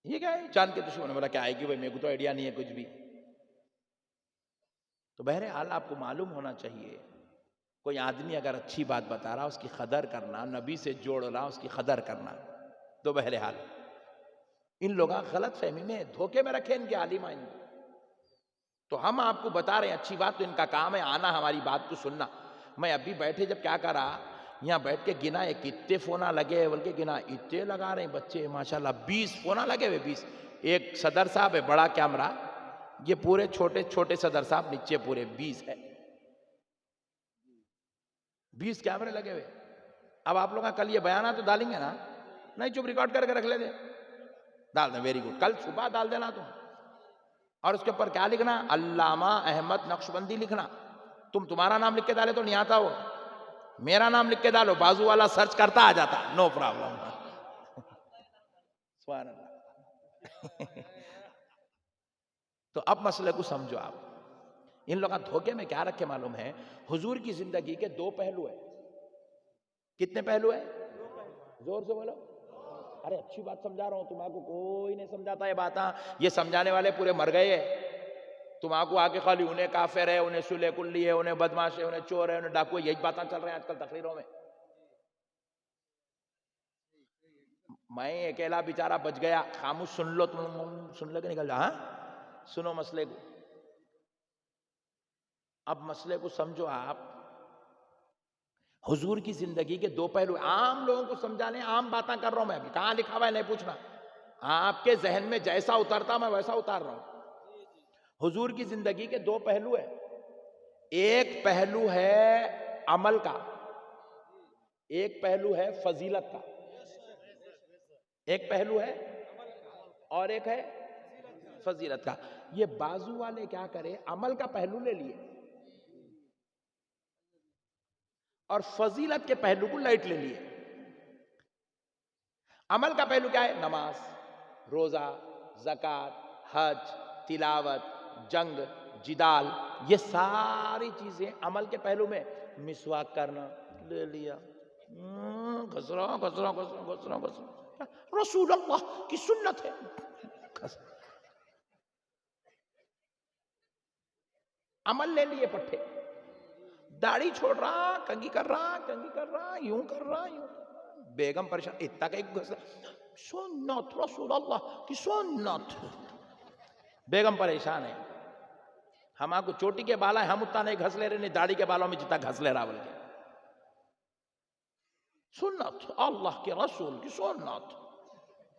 یہ کیا ہے چاند کے دشمن؟ بولا کیا آئے گی بھائی، میرے کو تو آئیڈیا نہیں ہے کچھ بھی. تو بہرحال آپ کو معلوم ہونا چاہیے، کوئی آدمی اگر اچھی بات بتا رہا اس کی قدر کرنا، نبی سے جوڑ رہا اس کی قدر کرنا. تو بہرحال ان لوگاں غلط فہمی میں دھوکے میں رکھے ان کے عالم آئین. تو ہم آپ کو بتا رہے ہیں اچھی بات، تو ان کا کام ہے آنا ہماری بات کو سننا. میں ابھی بیٹھے جب کیا کرا، یہاں بیٹھ کے گنا ہے کتنے فونا لگے، بلکہ گنا اتنے لگا رہے ہیں بچے ماشاءاللہ، 20 فونا لگے ہوئے. 20 ایک صدر صاحب ہے بڑا کیمرہ، یہ پورے چھوٹے صدر صاحب نیچے پورے 20 ہے، 20 کیمرے لگے ہوئے. اب آپ لوگ کل یہ بیانات تو ڈالیں گے نا؟ نہیں، چپ ریکارڈ کر کے رکھ لے دے، ڈال دیں. ویری گڈ، کل صبح ڈال دینا تم. اور اس کے اوپر کیا لکھنا؟ علامہ احمد نقشبندی لکھنا. تمہارا نام لکھ کے ڈالے تو نہیں آتا، وہ میرا نام لکھ کے ڈالو، بازو والا سرچ کرتا آ جاتا، نو پرابلم. سبحان اللہ. تو اب مسئلے کو سمجھو آپ. ان لوگوں دھوکے میں کیا رکھے معلوم ہے؟ حضور کی زندگی کے 2 پہلو ہیں. کتنے پہلو ہیں؟ زور سے بولو. ارے اچھی بات سمجھا رہا ہوں، تمہارے کو کوئی نہیں سمجھاتا یہ باتاں، یہ سمجھانے والے پورے مر گئے ہیں. تمہارے کو آگے خالی انہیں کافر ہے، انہیں سلح کلی ہے، انہیں بدماش ہے، انہیں چور ہے، انہیں ڈاکو ہے، یہی باتیں چل رہے ہیں آج کل تقریروں میں. میں اکیلا بیچارہ بچ گیا، خاموش سن لو، تم سن لے کے نکل جا. ہاں سنو مسئلے کو. اب مسئلے کو سمجھو آپ. حضور کی زندگی کے 2 پہلو، عام لوگوں کو سمجھانے، عام باتیں کر رہا ہوں میں. ابھی کہاں لکھا ہوا ہے نہیں پوچھنا، آپ کے ذہن میں جیسا اترتا میں ویسا اتار رہا ہوں. حضور کی زندگی کے 2 پہلو ہیں. ایک پہلو ہے عمل کا، ایک پہلو ہے فضیلت کا. ایک پہلو ہے اور ایک ہے فضیلت کا. یہ بازو والے کیا کرے، عمل کا پہلو لے لیے اور فضیلت کے پہلو کو لائٹ لے لیے. عمل کا پہلو کیا ہے؟ نماز، روزہ، زکوٰۃ، حج، تلاوت، جنگ، جدال، یہ ساری چیزیں عمل کے پہلو میں. مسواک کرنا لے لیا، گھسرا گھسرا گھسرا گھسرا گھسرا، رسول اللہ کی سنت ہے. عمل لے لیے پٹھے. داڑھی چھوڑ رہا، کنگھی کر رہا، کنگھی کر رہا، یوں کر رہا، یوں. بیگم پریشان، اتنا کہ سنت رسول اللہ کی سنت. بیگم پریشان ہے، ہمارے کو چوٹی کے بالا ہے، ہم اتنا نہیں گھس لے رہے، نہیں داڑھی کے بالوں میں جتنا گھس لے رہا. بول کے سنت اللہ کے رسول کی سنت،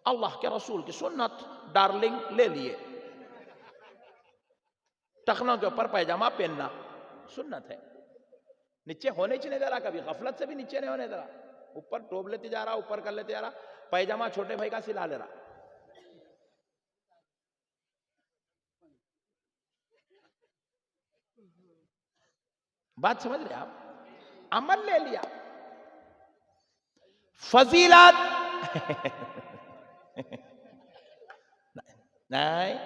اللہ کے رسول کی سنت ڈارلنگ لے لیے. ٹخنوں کے اوپر پیجامہ پہننا سنت ہے. نیچے ہونے چاہیے دے رہا، کبھی غفلت سے بھی نیچے نہیں ہونے دے رہا. اوپر ٹوب لیتے جا رہا، اوپر کر لیتے جا رہا. پیجامہ چھوٹے بھائی کا سلا لے رہا. بات سمجھ رہے آپ؟ عمل لے لیا. فضیلت نہیں.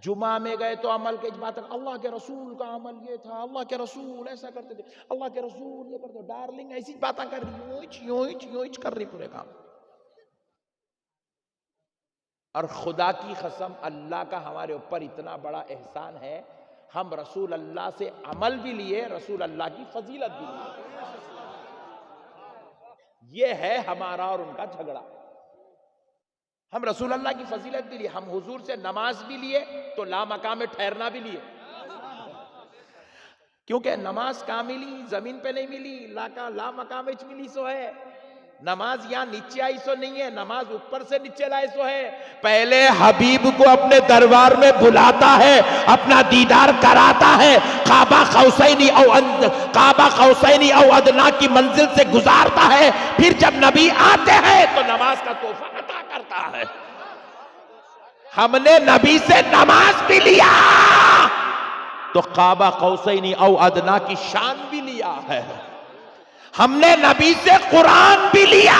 جمعہ میں گئے تو عمل کے بات، اللہ کے رسول کا عمل یہ تھا، اللہ کے رسول ایسا کرتے تھے، اللہ کے رسول یہ کرتے. ڈارلنگ ایسی باتیں کر رہی، یوں کر رہی پورے کام. اور خدا کی قسم اللہ کا ہمارے اوپر اتنا بڑا احسان ہے، ہم رسول اللہ سے عمل بھی لیے، رسول اللہ کی فضیلت بھی لیے. یہ ہے ہمارا اور ان کا جھگڑا. ہم رسول اللہ کی فضیلت بھی لیے، ہم حضور سے نماز بھی لیے تو لامقام ٹھہرنا بھی لیے. کیونکہ نماز کہاں ملی؟ زمین پہ نہیں ملی، لا مقام وچ ملی سو ہے۔ نماز یہاں نیچے آئی سو نہیں ہے، نماز اوپر سے نیچے لائے سو ہے۔ پہلے حبیب کو اپنے دربار میں بلاتا ہے، اپنا دیدار کراتا ہے، کعبہ قوسین او ادنا کی منزل سے گزارتا ہے، پھر جب نبی آتے ہیں تو نماز کا تحفہ عطا کرتا ہے۔ ہم نے نبی سے نماز بھی لیا تو کعبہ قوسین او ادنا کی شان بھی لیا ہے۔ ہم نے نبی سے قرآن بھی لیا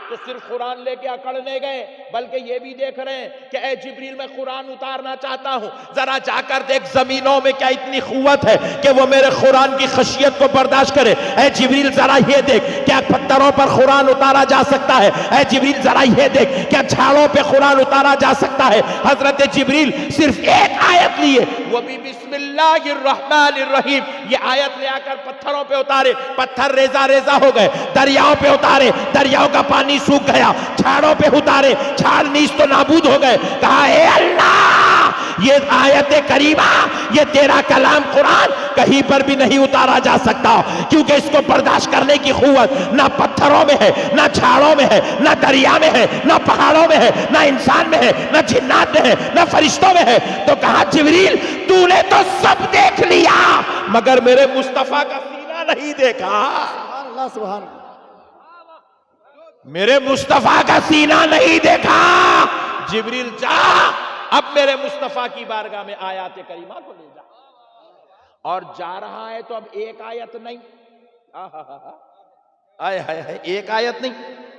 تو صرف قرآن لے کے اکڑنے گئے، بلکہ یہ بھی دیکھ رہے ہیں کہ اے جبریل میں قرآن اتارنا چاہتا ہوں، ذرا جا کر دیکھ زمینوں میں کیا اتنی قوت ہے کہ وہ میرے قرآن کی خشیت کو برداشت کرے۔ اے جبریل ذرا یہ دیکھ کیا پتھروں پر قرآن اتارا جا سکتا ہے۔ اے جبریل ذرا یہ دیکھ کیا جھاڑوں پہ قرآن اتارا جا سکتا ہے۔ حضرت جبریل صرف ایک آیت لیے، وہ بھی بسم اللہ الرحمن الرحیم، یہ آیت لے آ کر پتھروں پہ اتارے، پتھر ریزہ ریزہ ہو گئے، دریاؤں پہ اتارے، دریاؤں کا پانی سوکھ گیا، چھاڑوں پہ اتارے، چھاڑ نیز تو نابود ہو گئے۔ کہا اے اللہ، یہ آیت کریمہ، یہ تیرا کلام قرآن کہیں پر بھی نہیں اتارا جا سکتا، کیونکہ اس کو برداشت کرنے کی قوت نہ پتھروں میں ہے، نہ چھاڑوں میں ہے، نہ دریا میں ہے، نہ پہاڑوں میں ہے، نہ انسان میں ہے، نہ جنات میں ہے، نہ فرشتوں میں ہے۔ تو کہا جبریل تو نے تو سب دیکھ لیا مگر میرے مصطفیٰ کا سینہ نہیں دیکھا، سبحان اللہ سبحان اللہ۔ میرے مصطفیٰ کا سینہ نہیں دیکھا۔ جبریل جا، اب میرے مصطفیٰ کی بارگاہ میں آیات کریمہ کو لے جا۔ اور جا رہا ہے تو اب ایک آیت نہیں، آئے ہائے ہائے، ایک آیت نہیں،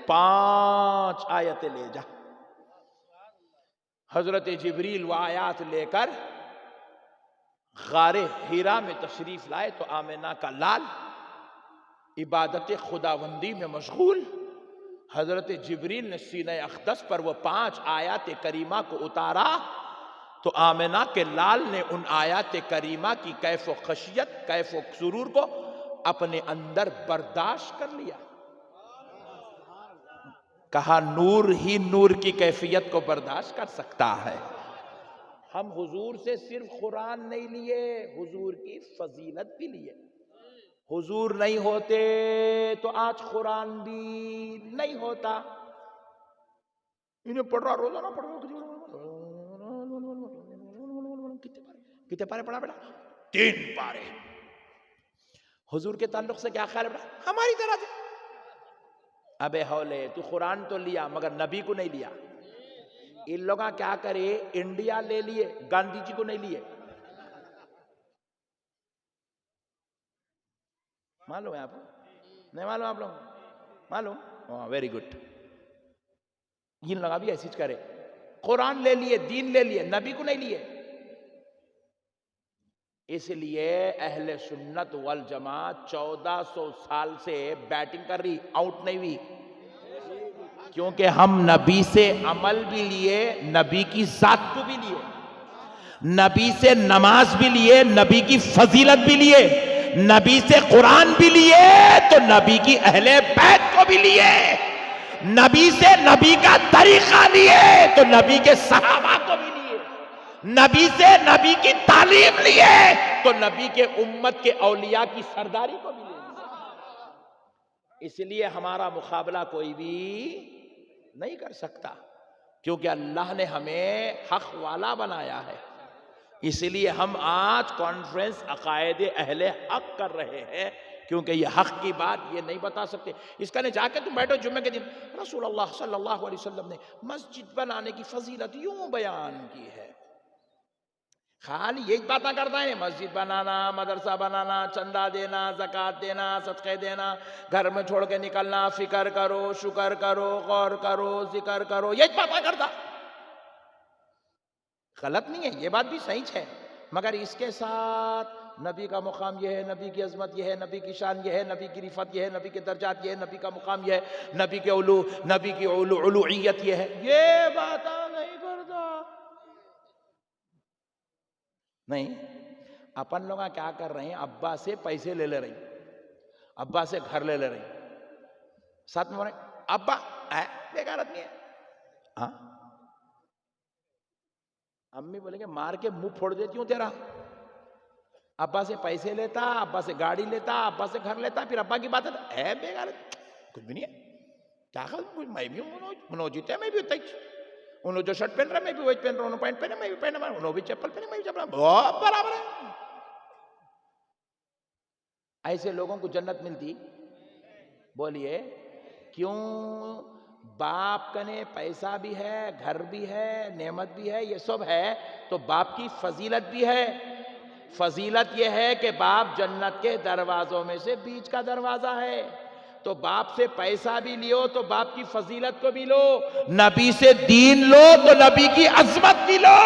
5 آیتیں لے جا۔ حضرت جبریل وہ آیات لے کر غار حرا میں تشریف لائے تو آمنہ کا لال عبادت خداوندی میں مشغول۔ حضرت جبریل نے سینہ اقدس پر وہ 5 آیات کریمہ کو اتارا تو آمنہ کے لال نے ان آیات کریمہ کی کیف و خشیت، کیف و سرور کو اپنے اندر برداشت کر لیا۔ کہا نور ہی نور کی کیفیت کو برداشت کر سکتا ہے۔ ہم حضور سے صرف قرآن نہیں لیے، حضور کی فضیلت بھی لیے۔ حضور نہیں ہوتے تو آج قرآن بھی نہیں ہوتا۔ انہیں پڑھ رہا روزانہ پڑھ رہا، کتنے پارے پڑھا بیٹا؟ 3 پارے۔ حضور کے تعلق سے کیا خیال ہے بیٹا؟ ہماری طرح تھے۔ ابے ہولے، تو قرآن تو لیا مگر نبی کو نہیں لیا۔ ان لوگاں کیا کرے، انڈیا لے لیے، گاندھی جی کو نہیں لیے۔ معلوم ہے آپ کو؟ نہیں معلوم آپ لوگ؟ معلوم؟ Very good. ان لوگاں بھی ایسی کرے، قرآن لے لیے، دین لے لیے، نبی کو نہیں لیے۔ اس لیے اہل سنت والجماعت 1400 سال سے بیٹنگ کر رہی، آؤٹ نہیں ہوئی، کیونکہ ہم نبی سے عمل بھی لیے، نبی کی ذات کو بھی لیے، نبی سے نماز بھی لیے، نبی کی فضیلت بھی لیے، نبی سے قرآن بھی لیے تو نبی کی اہل بیت کو بھی لیے، نبی سے نبی کا طریقہ لیے تو نبی کے صحابہ کو بھی لیے، نبی سے نبی کی تعلیم لیے تو نبی کے امت کے اولیاء کی سرداری کو بھی لیے۔ اس لیے ہمارا مقابلہ کوئی بھی نہیں کر سکتا، کیونکہ اللہ نے ہمیں حق والا بنایا ہے۔ اس لیے ہم آج کانفرنس عقائد اہل حق کر رہے ہیں، کیونکہ یہ حق کی بات یہ نہیں بتا سکتے۔ اس کا نے جا کے تم بیٹھو جمعے کے دن رسول اللہ صلی اللہ علیہ وسلم نے مسجد بنانے کی فضیلت یوں بیان کی ہے، خالی یہی باتیں کرتا ہے، مسجد بنانا، مدرسہ بنانا، چندہ دینا، زکوٰۃ دینا، صدقے دینا، گھر میں چھوڑ کے نکلنا، فکر کرو، شکر کرو، غور کرو، ذکر کرو، یہی باتیں کرتا۔ غلط نہیں ہے، یہ بات بھی صحیح ہے، مگر اس کے ساتھ نبی کا مقام یہ ہے، نبی کی عظمت یہ ہے، نبی کی شان یہ ہے، نبی کی رفعت یہ ہے، نبی کے درجات یہ ہے، نبی کا مقام یہ ہے، نبی کے نبی کی علویت یہ ہے، یہ باتیں نہیں کرتا۔ نہیں، اپن لوگ کیا کر رہے ہیں، ابا سے پیسے لے لے رہے ہیں، ابا سے گھر لے لے رہے ہیں، ساتھ میں بولے ابا بیکار آدمی ہے، ہاں امی بولیں گے مار کے منہ پھوڑ دیتی ہوں تیرا، ابا سے پیسے لیتا، ابا سے گاڑی لیتا، ابا سے گھر لیتا، پھر ابا کی بات ہے بیگار کچھ بھی نہیں ہے. کیا خیال میں بھی ہوں انہوں جیتے میں بھی ہوتا ہی انہوں جو شرٹ پہن رہا میں بھی وہی پہن رہا ہوں، انہوں پینٹ پہنے میں بھی پہن رہا ہوں، انہوں بھی چپل پہنے میں بھی چپل بہت برابر ہے. ایسے لوگوں کو جنت ملتی؟ بولیے کیوں؟ باپ کنے پیسہ بھی ہے، گھر بھی ہے، نعمت بھی ہے، یہ سب ہے تو باپ کی فضیلت بھی ہے. فضیلت یہ ہے کہ باپ جنت کے دروازوں میں سے بیچ کا دروازہ ہے. تو باپ سے پیسہ بھی لیو تو باپ کی فضیلت کو بھی لو، نبی سے دین لو تو نبی کی عظمت بھی لو.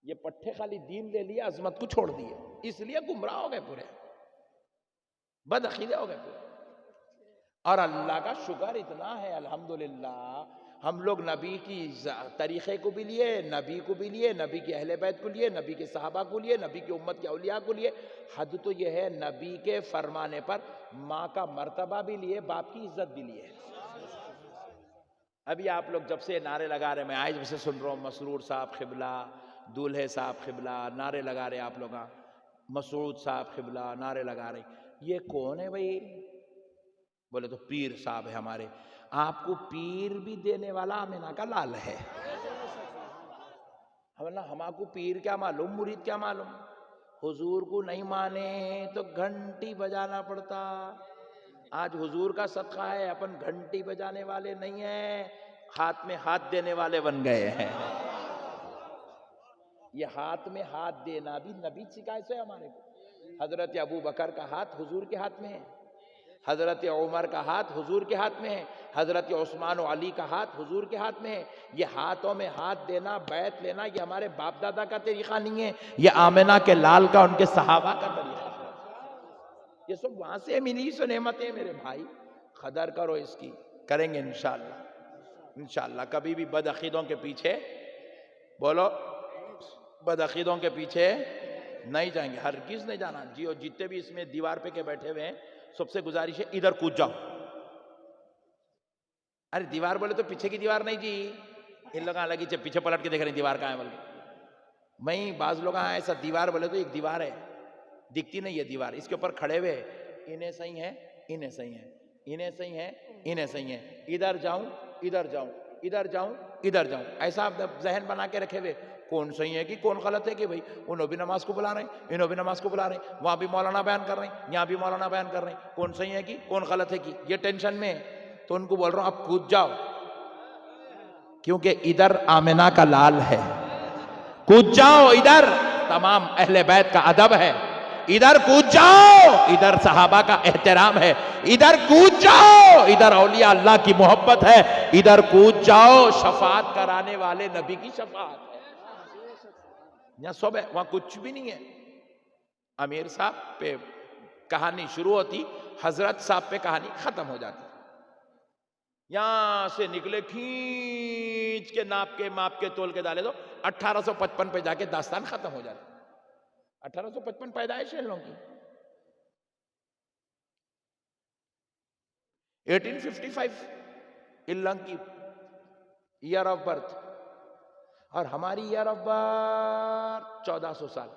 یہ پٹھے خالی دین لے لیے، عظمت کو چھوڑ دیے، اس لیے گمراہ ہو گئے، پورے بد عقیدے ہو گئے پورے. اور اللہ کا شکر اتنا ہے الحمدللہ ہم لوگ نبی کی طریقے کو بھی لیے، نبی کو بھی لیے، نبی کے اہل بیت کو لیے، نبی کے صحابہ کو لیے، نبی کی امت کے اولیاء کو لیے. حد تو یہ ہے نبی کے فرمانے پر ماں کا مرتبہ بھی لیے، باپ کی عزت بھی لیے. ابھی آپ لوگ جب سے نعرے لگا رہے، میں آج جب سے سن رہا ہوں مسرور صاحب قبلہ، دولہے صاحب قبلہ نعرے لگا رہے، آپ لوگ مسعود صاحب قبلہ نعرے لگا رہے. یہ کون ہے بھائی؟ بولے تو پیر صاحب ہے ہمارے. آپ کو پیر بھی دینے والا آمینہ کا لال ہے. ہم کو پیر کیا معلوم، مرید کیا معلوم. حضور کو نہیں مانے تو گھنٹی بجانا پڑتا. آج حضور کا صدقہ ہے، اپن گھنٹی بجانے والے نہیں ہیں، ہاتھ میں ہاتھ دینے والے بن گئے ہیں. یہ ہاتھ میں ہاتھ دینا بھی نبی سکھائے سے ہمارے کو. حضرت ابو بکر کا ہاتھ حضور کے ہاتھ میں ہے، حضرت عمر کا ہاتھ حضور کے ہاتھ میں ہے، حضرت عثمان و علی کا ہاتھ حضور کے ہاتھ میں ہے. یہ ہاتھوں میں ہاتھ دینا، بیعت لینا، یہ ہمارے باپ دادا کا طریقہ نہیں ہے، یہ آمنہ کے لال کا، ان کے صحابہ کا طریقہ ہے. یہ سب وہاں سے ملی سو نعمتیں میرے بھائی، قدر کرو اس کی. کریں گے انشاءاللہ. انشاءاللہ کبھی بھی بد عقیدوں کے پیچھے، بولو بد عقیدوں کے پیچھے نہیں جائیں گے، ہرگز نہیں جانا. جی اور جتنے بھی اس میں دیوار پہ کے بیٹھے ہوئے ہیں سب سے گزارش ہے ادھر کود جاؤ. ارے دیوار بولے تو پیچھے کی دیوار نہیں جی، ان لوگ لگی پیچھے پلٹ کے دیکھ رہے ہیں دیوار کہاں ہے بولے. میں بعض لوگ ایسا دیوار بولے تو ایک دیوار ہے، دکھتی نہیں ہے دیوار، اس کے اوپر کھڑے ہوئے انہیں صحیح ہے، انہیں صحیح ہے، انہیں صحیح ہے، انہیں صحیح ہے، ادھر جاؤں ادھر جاؤں، ادھر جاؤں ادھر جاؤں، ایسا ذہن بنا کے رکھے ہوئے. کون صحیح ہے کہ کون غلط ہے کہ بھائی انہوں بھی نماز کو بلا رہے ہیں، انہوں بھی نماز کو بلا رہے ہیں، وہاں بھی مولانا بیان کر رہے ہیں، یہاں بھی مولانا بیان کر رہے ہیں، کون صحیح ہے کہ کون غلط ہے کہ یہ ٹینشن میں ہے. تو ان کو بول رہا ہوں اب کود جاؤ، کیونکہ ادھر آمنہ کا لال ہے. کود جاؤ ادھر، تمام اہل بیت کا ادب ہے. ادھر کود جاؤ، ادھر صحابہ کا احترام ہے. ادھر کود جاؤ، ادھر اولیاء اللہ کی محبت ہے. ادھر کود جاؤ، شفاعت کرانے والے نبی کی شفاعت ہے. یہاں سب ہے، وہاں کچھ بھی نہیں ہے. امیر صاحب پہ کہانی شروع ہوتی، حضرت صاحب پہ کہانی ختم ہو جاتی. یہاں سے نکلے کھینچ کے ناپ کے ماپ کے تول کے ڈالے تو 1855 پہ جا کے داستان ختم ہو جاتی. 1855 پیدائش ہے لوگوں کی. 1855 ان لوگوں کی ایئر آف برتھ، اور ہماری ایئر آف برتھ 1400 سال.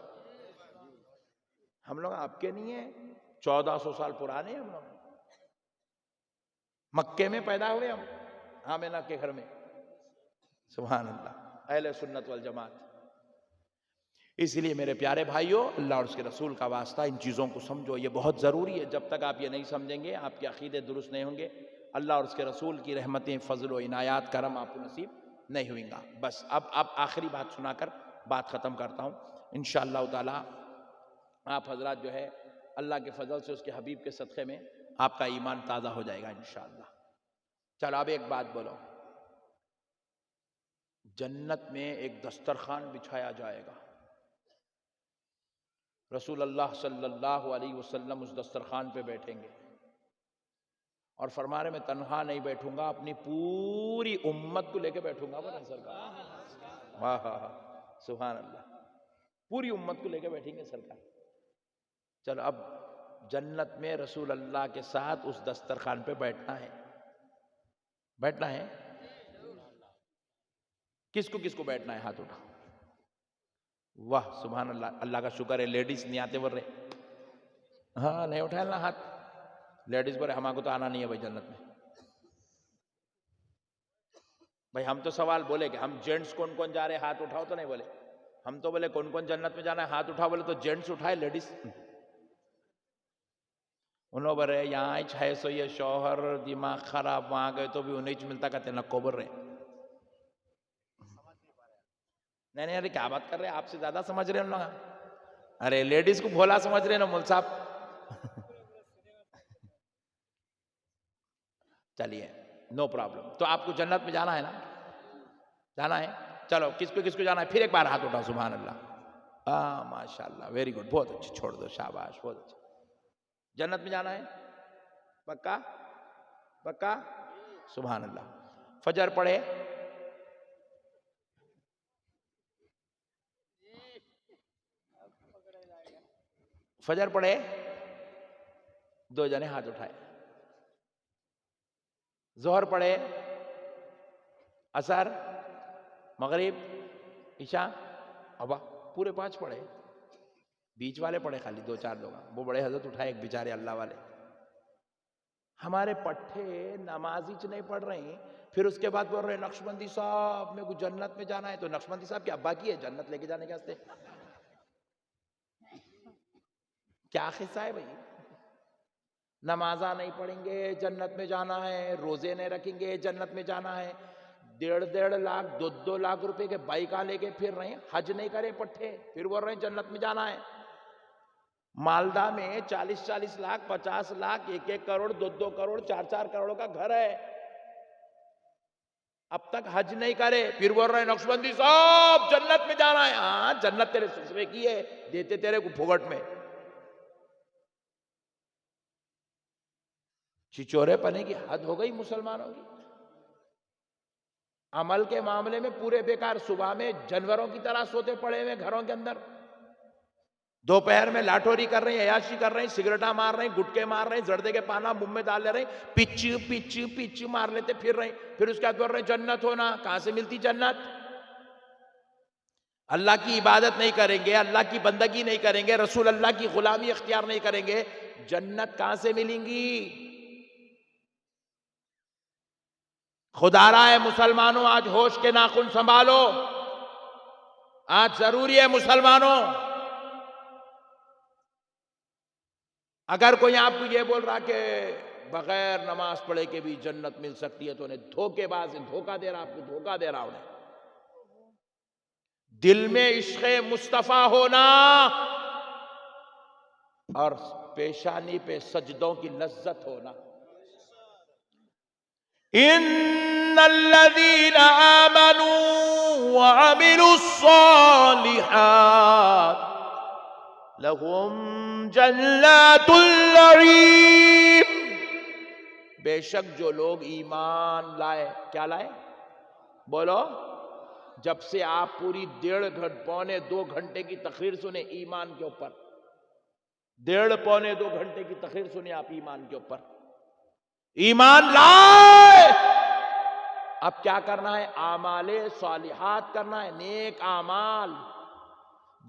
ہم لوگ آپ کے نہیں ہیں، 1400 سال پرانے ہیں. ہم لوگ مکے میں پیدا ہوئے، ہم آمنہ کے گھر میں. سبحان اللہ، اہل سنت والجماعت. اس لیے میرے پیارے بھائیوں، اللہ اور اس کے رسول کا واسطہ ان چیزوں کو سمجھو، یہ بہت ضروری ہے. جب تک آپ یہ نہیں سمجھیں گے آپ کے عقیدے درست نہیں ہوں گے، اللہ اور اس کے رسول کی رحمتیں، فضل و عنایات، کرم آپ کو نصیب نہیں ہوئیں گا. بس اب آخری بات سنا کر بات ختم کرتا ہوں. انشاءاللہ تعالی آپ حضرات جو ہے اللہ کے فضل سے، اس کے حبیب کے صدقے میں آپ کا ایمان تازہ ہو جائے گا انشاءاللہ. چلو اب ایک بات بولو، جنت میں ایک دسترخوان بچھایا جائے گا. رسول اللہ صلی اللہ علیہ وسلم اس دسترخوان پہ بیٹھیں گے اور فرما رہے میں تنہا نہیں بیٹھوں گا، اپنی پوری امت کو لے کے بیٹھوں گا. بولے سرکار، واہ ہاں سبحان اللہ، پوری امت کو لے کے بیٹھیں گے سرکار. چلو اب جنت میں رسول اللہ کے ساتھ اس دسترخوان پہ بیٹھنا ہے. بیٹھنا ہے. کس کو بیٹھنا ہے؟ ہاتھ اٹھا. واہ سبحان اللہ، اللہ کا شکر ہے لیڈیز نہیں آتے بول رہے، ہاں نہیں اٹھایا نا ہاتھ، لیڈیز بولے ہمارے کو تو آنا نہیں ہے بھائی جنت میں۔ بھائی ہم تو سوال بولے کہ ہم جینٹس کون کون جا رہے ہاتھ اٹھاؤ تو نہیں بولے، ہم تو بولے کون کون جنت میں جانا ہے ہاتھ اٹھاؤ، بولے تو جینٹس اٹھائے لیڈیز انہوں بولے یہاں ہے سو یہ شوہر دماغ خراب، وہاں گئے تو بھی انہیں ملتا کہتے نکو بول رہے نہیں نہیں، ارے کیا بات کر رہے ہیں، آپ سے زیادہ سمجھ رہے ہیں ان لوگ، ارے لیڈیز کو بھولا سمجھ رہے ہیں نا مول صاحب۔ چلیے نو پرابلم، تو آپ کو جنت میں جانا ہے نا، جانا ہے، چلو کس کو جانا ہے، پھر ایک بار ہاتھ اٹھاؤ سبحان اللہ، ماشاء اللہ ویری گڈ، بہت اچھی، چھوڑ دو شاباش، بہت اچھا، جنت میں جانا ہے پکا پکا، سبحان اللہ۔ فجر پڑھے، فجر پڑھے، دو جنے ہاتھ اٹھائے، ظہر پڑھے، عصر، مغرب، عشاء، ابا پورے 5 پڑھے، بیچ والے پڑھے خالی 2-4 لوگ، وہ بڑے حضرت اٹھائے ایک بیچارے اللہ والے، ہمارے پٹھے نمازی نہیں پڑھ رہے ہیں، پھر اس کے بعد بول رہے ہیں نقشبندی صاحب میرے کو جنت میں جانا ہے، تو نقشبندی صاحب کے ابا کی ہے جنت لے کے جانے کے واسطے، کیا قصہ ہے بھائی؟ نمازاں نہیں پڑھیں گے جنت میں جانا ہے، روزے نہیں رکھیں گے جنت میں جانا ہے، 1.5 لاکھ 2 لاکھ روپے کے بائیکاں لے کے پھر رہے ہیں، حج نہیں کرے پٹھے، پھر بول رہے ہیں جنت میں جانا ہے۔ مالدہ میں 40 لاکھ 50 لاکھ 1 کروڑ 2 کروڑ 4 کروڑ کا گھر ہے، اب تک حج نہیں کرے، پھر بول رہے ہیں نقشبندی صاحب جنت میں جانا ہے، ہاں جنت تیرے سسرے کی ہے، دیتے تیرے کو پھوگٹ میں، چچورے پنے کی حد ہو گئی مسلمانوں کی، عمل کے معاملے میں پورے بیکار، صبح میں جانوروں کی طرح سوتے پڑے ہوئے گھروں کے اندر، دوپہر میں لاٹوری کر رہے ہیں، عیاشی کر رہے ہیں، سگریٹا مار رہے ہیں، گٹکے مار رہے ہیں، زردے کے پانا منہ میں ڈال لے رہے ہیں، پچ مار لیتے پھر رہے ہیں، پھر اس کے بعد بول رہے ہیں جنت ہونا، کہاں سے ملتی جنت؟ اللہ کی عبادت نہیں کریں گے، اللہ کی بندگی نہیں کریں گے، رسول اللہ کی غلامی اختیار نہیں کریں گے، جنت کہاں سے ملیں گی؟ خدا را ہے مسلمانوں، آج ہوش کے ناخن سنبھالو، آج ضروری ہے مسلمانوں، اگر کوئی آپ کو یہ بول رہا کہ بغیر نماز پڑھے کے بھی جنت مل سکتی ہے تو انہیں دھوکے باز ہے، دھوکہ دے رہا، آپ کو دھوکہ دے رہا انہیں۔ دل میں عشق مصطفیٰ ہونا اور پیشانی پہ سجدوں کی لذت ہونا۔ ان الذین آمنوا وعملوا الصالحات لہم جنات النعیم، بے شک جو لوگ ایمان لائے، کیا لائے؟ بولو، جب سے آپ پوری 1.5 گھنٹے کی تقریر سنیں ایمان کے اوپر، 1.5 گھنٹے کی تقریر سنیں آپ ایمان کے اوپر، ایمان لائے، اب کیا کرنا ہے؟ اعمال صالحات کرنا ہے، نیک اعمال،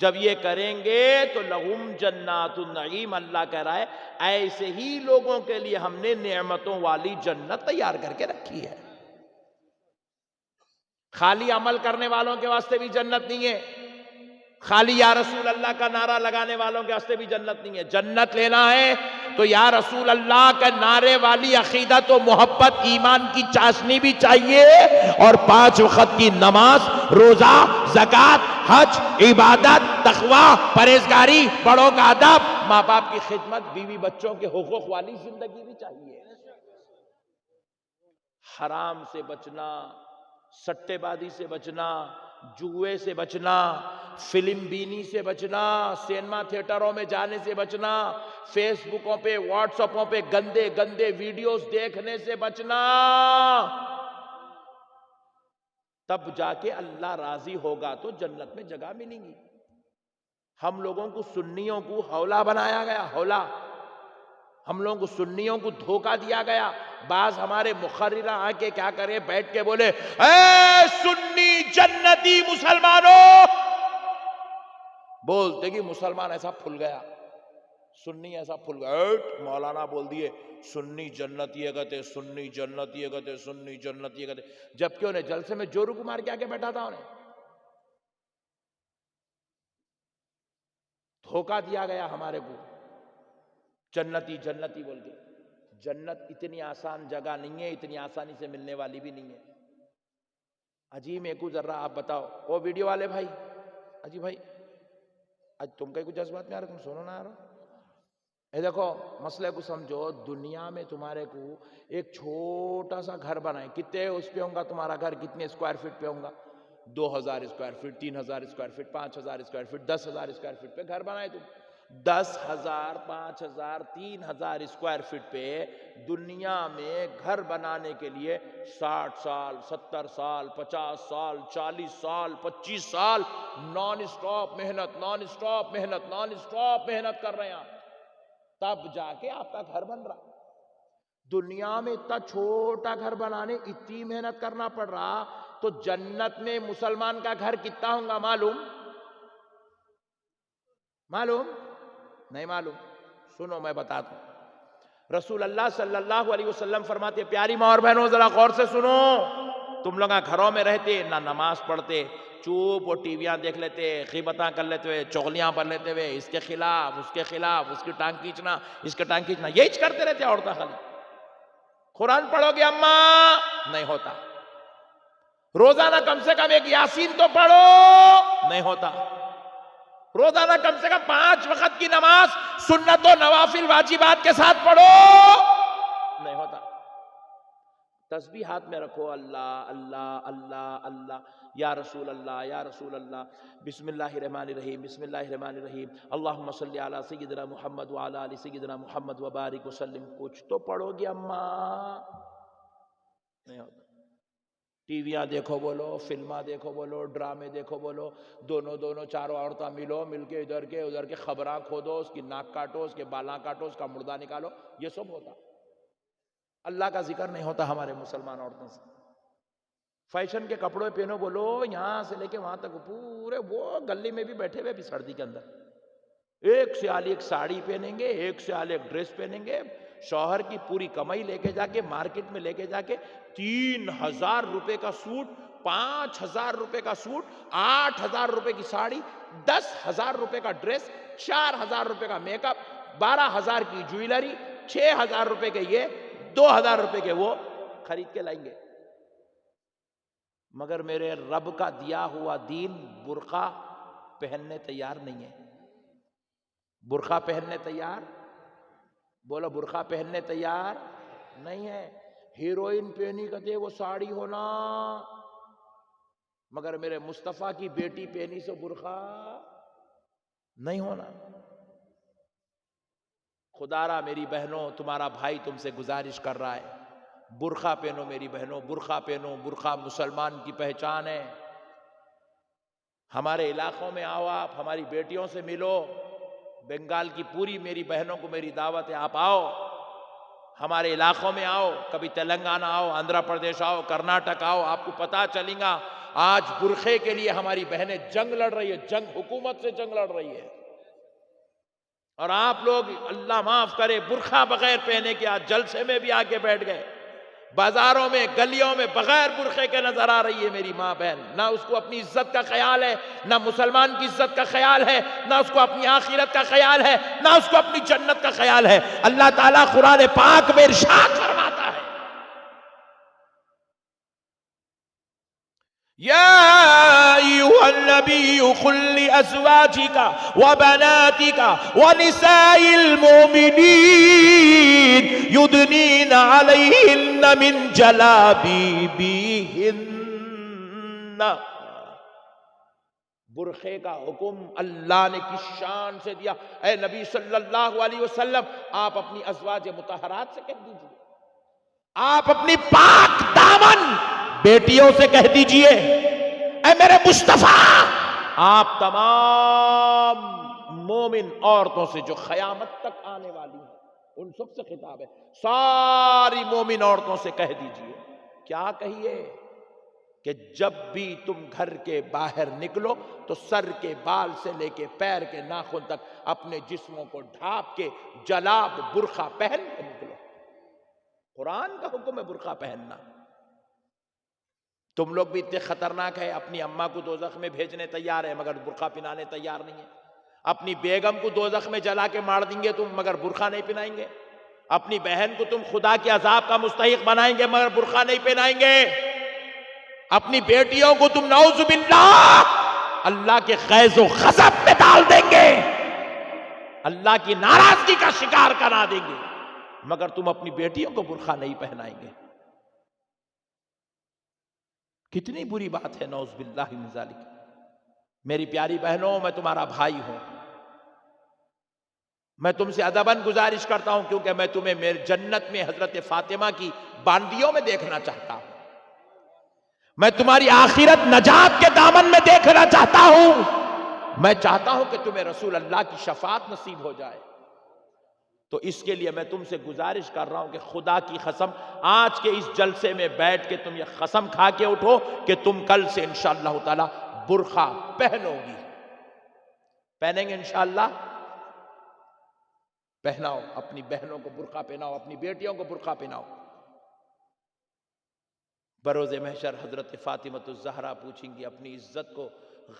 جب یہ کریں گے تو لہم جنات النعیم، اللہ کہہ رہا ہے ایسے ہی لوگوں کے لیے ہم نے نعمتوں والی جنت تیار کر کے رکھی ہے، خالی عمل کرنے والوں کے واسطے بھی جنت نہیں ہے، خالی یا رسول اللہ کا نعرہ لگانے والوں کے واسطے بھی جنت نہیں ہے، جنت لینا ہے تو یا رسول اللہ کا نعرے والی عقیدت و محبت ایمان کی چاشنی بھی چاہیے، اور 5 وقت کی نماز، روزہ، زکوٰۃ، حج، عبادت، تقوی، پرہیزگاری، بڑوں کا ادب، ماں باپ کی خدمت، بیوی بچوں کے حقوق والی زندگی بھی چاہیے، حرام سے بچنا، سٹے بازی سے بچنا، جوئے سے بچنا، فلم بینی سے بچنا، سینما تھیٹروں میں جانے سے بچنا، فیس بکوں پہ واٹس اپوں پہ گندے گندے ویڈیوز دیکھنے سے بچنا، تب جا کے اللہ راضی ہوگا تو جنت میں جگہ ملیں گی۔ ہم لوگوں کو سنیوں کو حولا بنایا گیا، حولا، ہم لوگوں کو سنیوں کو دھوکہ دیا گیا، بعض ہمارے مقررہ آ کے کیا کرے، بیٹھ کے بولے اے سنی جنتی مسلمانوں، بولتے کہ مسلمان ایسا پھل گیا، سنی ایسا پھل گیا، مولانا بول دیے سنی جنتی ہے کہتے، سنی جنتی ہے کہتے، سنی جنتی ہے کہتے، جبکہ انہیں جلسے میں جورو کو مار کے آگے بیٹھا تھا، انہیں دھوکہ دیا گیا ہمارے کو، جنتی جنتی بول کے۔ جنت اتنی آسان جگہ نہیں ہے، اتنی آسانی سے ملنے والی بھی نہیں ہے۔ اجی میں کو ذرا آپ بتاؤ، وہ ویڈیو والے بھائی، اجی بھائی آج تم کے کچھ جذبات میں آ رہے، تم سنو نہ آ رہا، اے دیکھو مسئلے کو سمجھو، دنیا میں تمہارے کو ایک چھوٹا سا گھر بنائے، کتنے اس پہ ہوں گا تمہارا گھر، کتنے اسکوائر فٹ پہ ہوں گا؟ 2000 square feet, 3000 square feet, 5000 square feet, 10,000 square feet پہ گھر بنائے تم، 10,000 5,000 3,000 اسکوائر فٹ پہ دنیا میں گھر بنانے کے لیے 60 سال 70 سال 50 سال 40 سال 25 سال نان اسٹاپ محنت، نان اسٹاپ محنت، نان اسٹاپ محنت کر رہے ہیں آپ، تب جا کے آپ کا گھر بن رہا۔ دنیا میں اتنا چھوٹا گھر بنانے اتنی محنت کرنا پڑ رہا، تو جنت میں مسلمان کا گھر کتنا ہوگا معلوم؟ معلوم نہیں معلوم؟ سنو میں بتاتا ہوں، رسول اللہ صلی اللہ علیہ وسلم فرماتے، پیاری ماں اور بہنوں ذرا غور سے سنو، تم لوگ گھروں میں رہتے نہ نماز پڑھتے، چوپ اور ٹی ویاں دیکھ لیتے، غیبتاں کر لیتے ہوئے، چغلیاں پڑھ لیتے ہوئے، اس کے خلاف اس کے خلاف، اس کی ٹانگ کھینچنا اس کے ٹانگ کھینچنا، یہی کرتے رہتے عورتیں خالی۔ قرآن پڑھو گے اماں نہیں ہوتا، روزانہ کم سے کم ایک یاسین تو پڑھو نہیں ہوتا، روزانہ کم سے کم 5 وقت کی نماز سنت و نوافل واجبات کے ساتھ پڑھو نہیں ہوتا۔ تسبیح ہاتھ میں رکھو، اللہ اللہ اللہ اللہ، یا رسول اللہ یا رسول اللہ، بسم اللہ الرحمن الرحیم بسم اللہ الرحمن الرحیم، اللہم صلی علی سیدنا محمد وعلی آل سیدنا محمد وبارک وسلم، کچھ تو پڑھو گی اماں نہیں ہوتا۔ ٹی ویاں دیکھو بولو، فلماں دیکھو بولو، ڈرامے دیکھو بولو، دونوں چاروں عورتیں مل کے ادھر کے خبراں کھودو، اس کی ناک کاٹو، اس کے بالاں کاٹو، اس کا مردہ نکالو، یہ سب ہوتا۔ اللہ کا ذکر نہیں ہوتا ہمارے مسلمان عورتوں سے۔ فیشن کے کپڑے پہنو بولو، یہاں سے لے کے وہاں تک پورے، وہ گلی میں بھی بیٹھے ہوئے بھی سردی کے اندر ایک سے اعلی ایک ساڑی پہنیں گے، ایک سے اعلی ایک ڈریس پہنیں گے، شوہر کی پوری کمائی لے کے جا کے مارکیٹ میں لے کے جا کے 3,000 روپے کا سوٹ، 5,000 روپے کا سوٹ، 8,000 روپے کی ساڑی، 10,000 روپے کا ڈریس، 4,000 روپے کا میک اپ، 12,000 کی جویلری، 6,000 روپے کے یہ، 2,000 روپے کے وہ خرید کے لائیں گے۔ مگر میرے رب کا دیا ہوا دین برقع پہننے تیار نہیں ہے۔ برقع پہننے تیار، بولو برقع پہننے تیار نہیں ہے۔ ہیروئن پہنی کہتے وہ ساڑی ہونا، مگر میرے مصطفیٰ کی بیٹی پہنی سے برقع نہیں ہونا۔ خدا را میری بہنوں، تمہارا بھائی تم سے گزارش کر رہا ہے، برقع پہنو میری بہنوں، برقع پہنو، برقع مسلمان کی پہچان ہے۔ ہمارے علاقوں میں آؤ، آپ ہماری بیٹیوں سے ملو، بنگال کی پوری میری بہنوں کو میری دعوت ہے، آپ آؤ ہمارے علاقوں میں، آؤ کبھی تلنگانہ آؤ، آندھرا پردیش آؤ، کرناٹک آؤ، آپ کو پتہ چلے گا آج برقعے کے لیے ہماری بہنیں جنگ لڑ رہی ہے، جنگ حکومت سے جنگ لڑ رہی ہے، اور آپ لوگ اللہ معاف کرے برقع بغیر پہنے کے آج جلسے میں بھی آ کے بیٹھ گئے، بازاروں میں گلیوں میں بغیر برقعے کے نظر آ رہی ہے میری ماں بہن۔ نہ اس کو اپنی عزت کا خیال ہے، نہ مسلمان کی عزت کا خیال ہے، نہ اس کو اپنی آخرت کا خیال ہے، نہ اس کو اپنی جنت کا خیال ہے۔ اللہ تعالیٰ قرآن پاک میں ارشاد فرماتا ہے، یا ایھا النبی قل لازواجک وبناتک ونساء المؤمنین یدنین علیہن من جلابیبہن۔ برقعے کا حکم اللہ نے کس شان سے دیا؟ اے نبی صلی اللہ علیہ وسلم، آپ اپنی ازواج مطہرات سے کہہ دیجئے، آپ اپنی پاک دامن بیٹیوں سے کہہ دیجئے، اے میرے مصطفیٰ، آپ تمام مومن عورتوں سے جو قیامت تک آنے والی ہیں ان سب سے خطاب ہے، ساری مومن عورتوں سے کہہ دیجئے، کیا کہیے؟ کہ جب بھی تم گھر کے باہر نکلو تو سر کے بال سے لے کے پیر کے ناخن تک اپنے جسموں کو ڈھانپ کے جلاب برقع پہن کے نکلو۔ قرآن کا حکم ہے برقع پہننا۔ تم لوگ بھی اتنے خطرناک ہے، اپنی اماں کو دوزخ میں بھیجنے تیار ہے مگر برقع پہنانے تیار نہیں ہے۔ اپنی بیگم کو دوزخ میں جلا کے مار دیں گے تم مگر برقع نہیں پہنائیں گے۔ اپنی بہن کو تم خدا کے عذاب کا مستحق بنائیں گے مگر برقع نہیں پہنائیں گے۔ اپنی بیٹیوں کو تم نعوذ باللہ اللہ کے غیظ و غضب میں ڈال دیں گے، اللہ کی ناراضگی کا شکار کرا دیں گے مگر تم اپنی بیٹیوں کو برقع نہیں پہنائیں گے۔ کتنی بری بات ہے، نعوذ باللہ من ذالک۔ میری پیاری بہنوں، میں تمہارا بھائی ہوں، میں تم سے ادباً گزارش کرتا ہوں کیونکہ میں تمہیں میری جنت میں حضرت فاطمہ کی باندیوں میں دیکھنا چاہتا ہوں، میں تمہاری آخرت نجات کے دامن میں دیکھنا چاہتا ہوں، میں چاہتا ہوں کہ تمہیں رسول اللہ کی شفاعت نصیب ہو جائے۔ تو اس کے لیے میں تم سے گزارش کر رہا ہوں کہ خدا کی قسم آج کے اس جلسے میں بیٹھ کے تم یہ قسم کھا کے اٹھو کہ تم کل سے انشاءاللہ تعالی برقع پہنو گی۔ پہنیں گے انشاءاللہ؟ پہناؤ، اپنی بہنوں کو برقع پہناؤ، اپنی بیٹیوں کو برقع پہناؤ۔ بروز محشر حضرت فاطمہ الزہرا پوچھیں گی اپنی عزت کو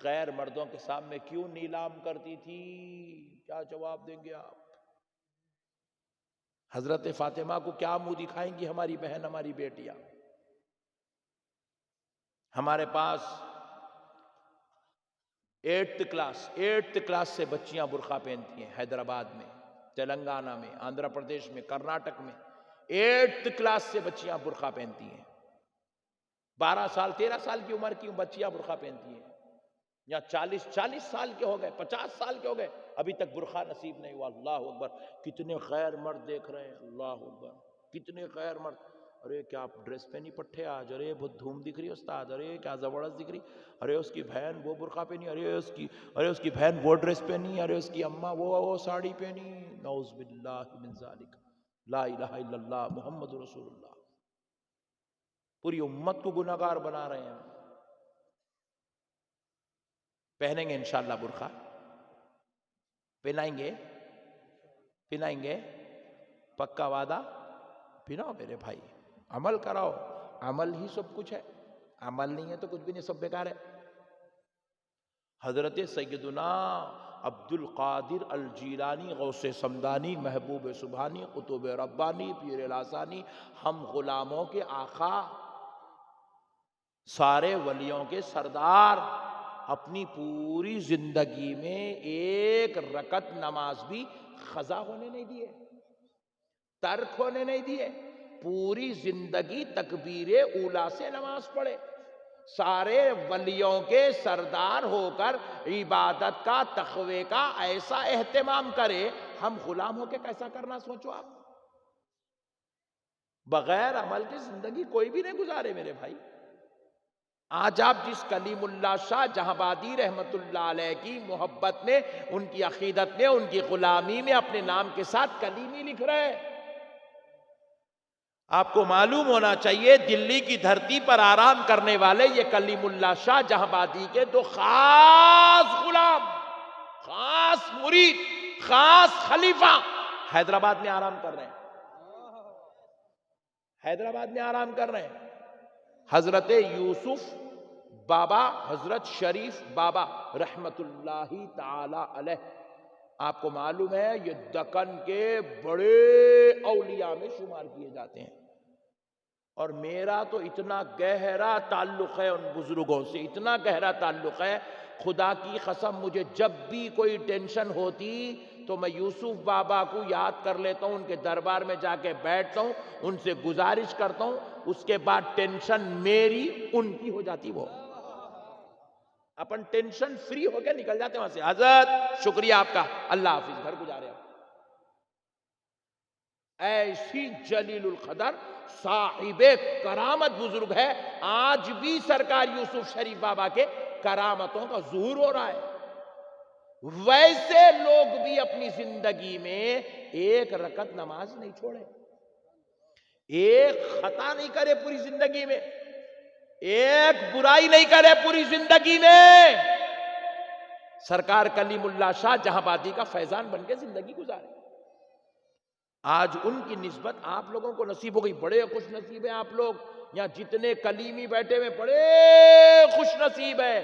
غیر مردوں کے سامنے کیوں نیلام کرتی تھی؟ کیا جواب دیں گے آپ؟ حضرت فاطمہ کو کیا منہ دکھائیں گی ہماری بہن، ہماری بیٹیاں؟ ہمارے پاس 8th کلاس سے بچیاں برقع پہنتی ہیں، حیدرآباد میں، تلنگانہ میں، آندھرا پردیش میں، کرناٹک میں 8th کلاس سے بچیاں برقع پہنتی ہیں۔ 12 سال 13 سال کی عمر کی بچیاں برقع پہنتی ہیں، یا 40 سال کے ہو گئے، 50 سال کے ہو گئے، ابھی تک برقع نصیب نہیں ہوا۔ اللہ اکبر، کتنے غیر مرد دیکھ رہے ہیں، اللہ اکبر، کتنے غیر مرد۔ ارے کیا آپ ڈریس پہنی پٹھے آج، ارے بہت دھوم دکھ رہی استاد، ارے کیا زبردست دکھ رہی، ارے اس کی بہن وہ برقع پہنی، ارے اس کی بہن وہ ڈریس پہنی، ارے اس کی اماں وہ ساڑی پہنی۔ نعوذ باللہ من ذالک، لا الہ الا اللہ محمد رسول اللہ۔ پوری امت کو گناہگار بنا رہے ہیں۔ پہنیں گے انشاءاللہ برقع؟ پہنائیں گے؟ پکا وعدہ؟ پہناؤ میرے بھائی، عمل کراؤ، عمل ہی سب کچھ ہے، عمل نہیں ہے تو کچھ بھی نہیں، سب بیکار ہے۔ حضرت سیدنا عبد القادر الجیلانی غوث سمدانی محبوب سبحانی قطب ربانی پیر لاسانی ہم غلاموں کے آقا سارے ولیوں کے سردار اپنی پوری زندگی میں ایک رکعت نماز بھی قضا ہونے نہیں دیے، ترک ہونے نہیں دیے، پوری زندگی تکبیر اولیٰ سے نماز پڑھے، سارے ولیوں کے سردار ہو کر عبادت کا تقوی کا ایسا اہتمام کرے، ہم غلام ہو کے کیسا کرنا سوچو آپ۔ بغیر عمل کی زندگی کوئی بھی نہیں گزارے میرے بھائی۔ آج آپ جس کلیم اللہ شاہ جہاں آبادی رحمت اللہ علیہ کی محبت میں، ان کی عقیدت میں، ان کی غلامی میں اپنے نام کے ساتھ کلیمی لکھ رہے ہیں، آپ کو معلوم ہونا چاہیے دلی کی دھرتی پر آرام کرنے والے یہ کلیم اللہ شاہ جہاں آبادی کے دو خاص غلام، خاص مرید، خاص خلیفہ حیدرآباد میں آرام کر رہے ہیں، حیدرآباد میں آرام کر رہے ہیں۔ حضرت یوسف بابا، حضرت شریف بابا رحمت اللہ تعالی علیہ، آپ کو معلوم ہے یہ دکن کے بڑے اولیاء میں شمار کیے جاتے ہیں، اور میرا تو اتنا گہرا تعلق ہے ان بزرگوں سے، اتنا گہرا تعلق ہے، خدا کی قسم مجھے جب بھی کوئی ٹینشن ہوتی تو میں یوسف بابا کو یاد کر لیتا ہوں، ان کے دربار میں جا کے بیٹھتا ہوں، ان سے گزارش کرتا ہوں، اس کے بعد ٹینشن میری ان کی ہو جاتی، وہ اپن ٹینشن فری ہو کے نکل جاتے ہیں وہاں سے۔ حضرت شکریہ آپ کا، اللہ حافظ، گھر کو جا رہے ہیں۔ ایسی جلیل القدر صاحب کرامت بزرگ ہے، آج بھی سرکار یوسف شریف بابا کے کرامتوں کا ظہور ہو رہا ہے۔ ویسے لوگ بھی اپنی زندگی میں ایک رکعت نماز نہیں چھوڑے، ایک خطا نہیں کرے پوری زندگی میں، ایک برائی نہیں کرے پوری زندگی میں. سرکار کلیم اللہ شاہ جہاں بادی کا فیضان بن کے زندگی گزارے. آج ان کی نسبت آپ لوگوں کو نصیب ہو گئی. بڑے خوش نصیب ہیں آپ لوگ یہاں جتنے کلیمی بیٹھے ہوئے, بڑے خوش نصیب ہے.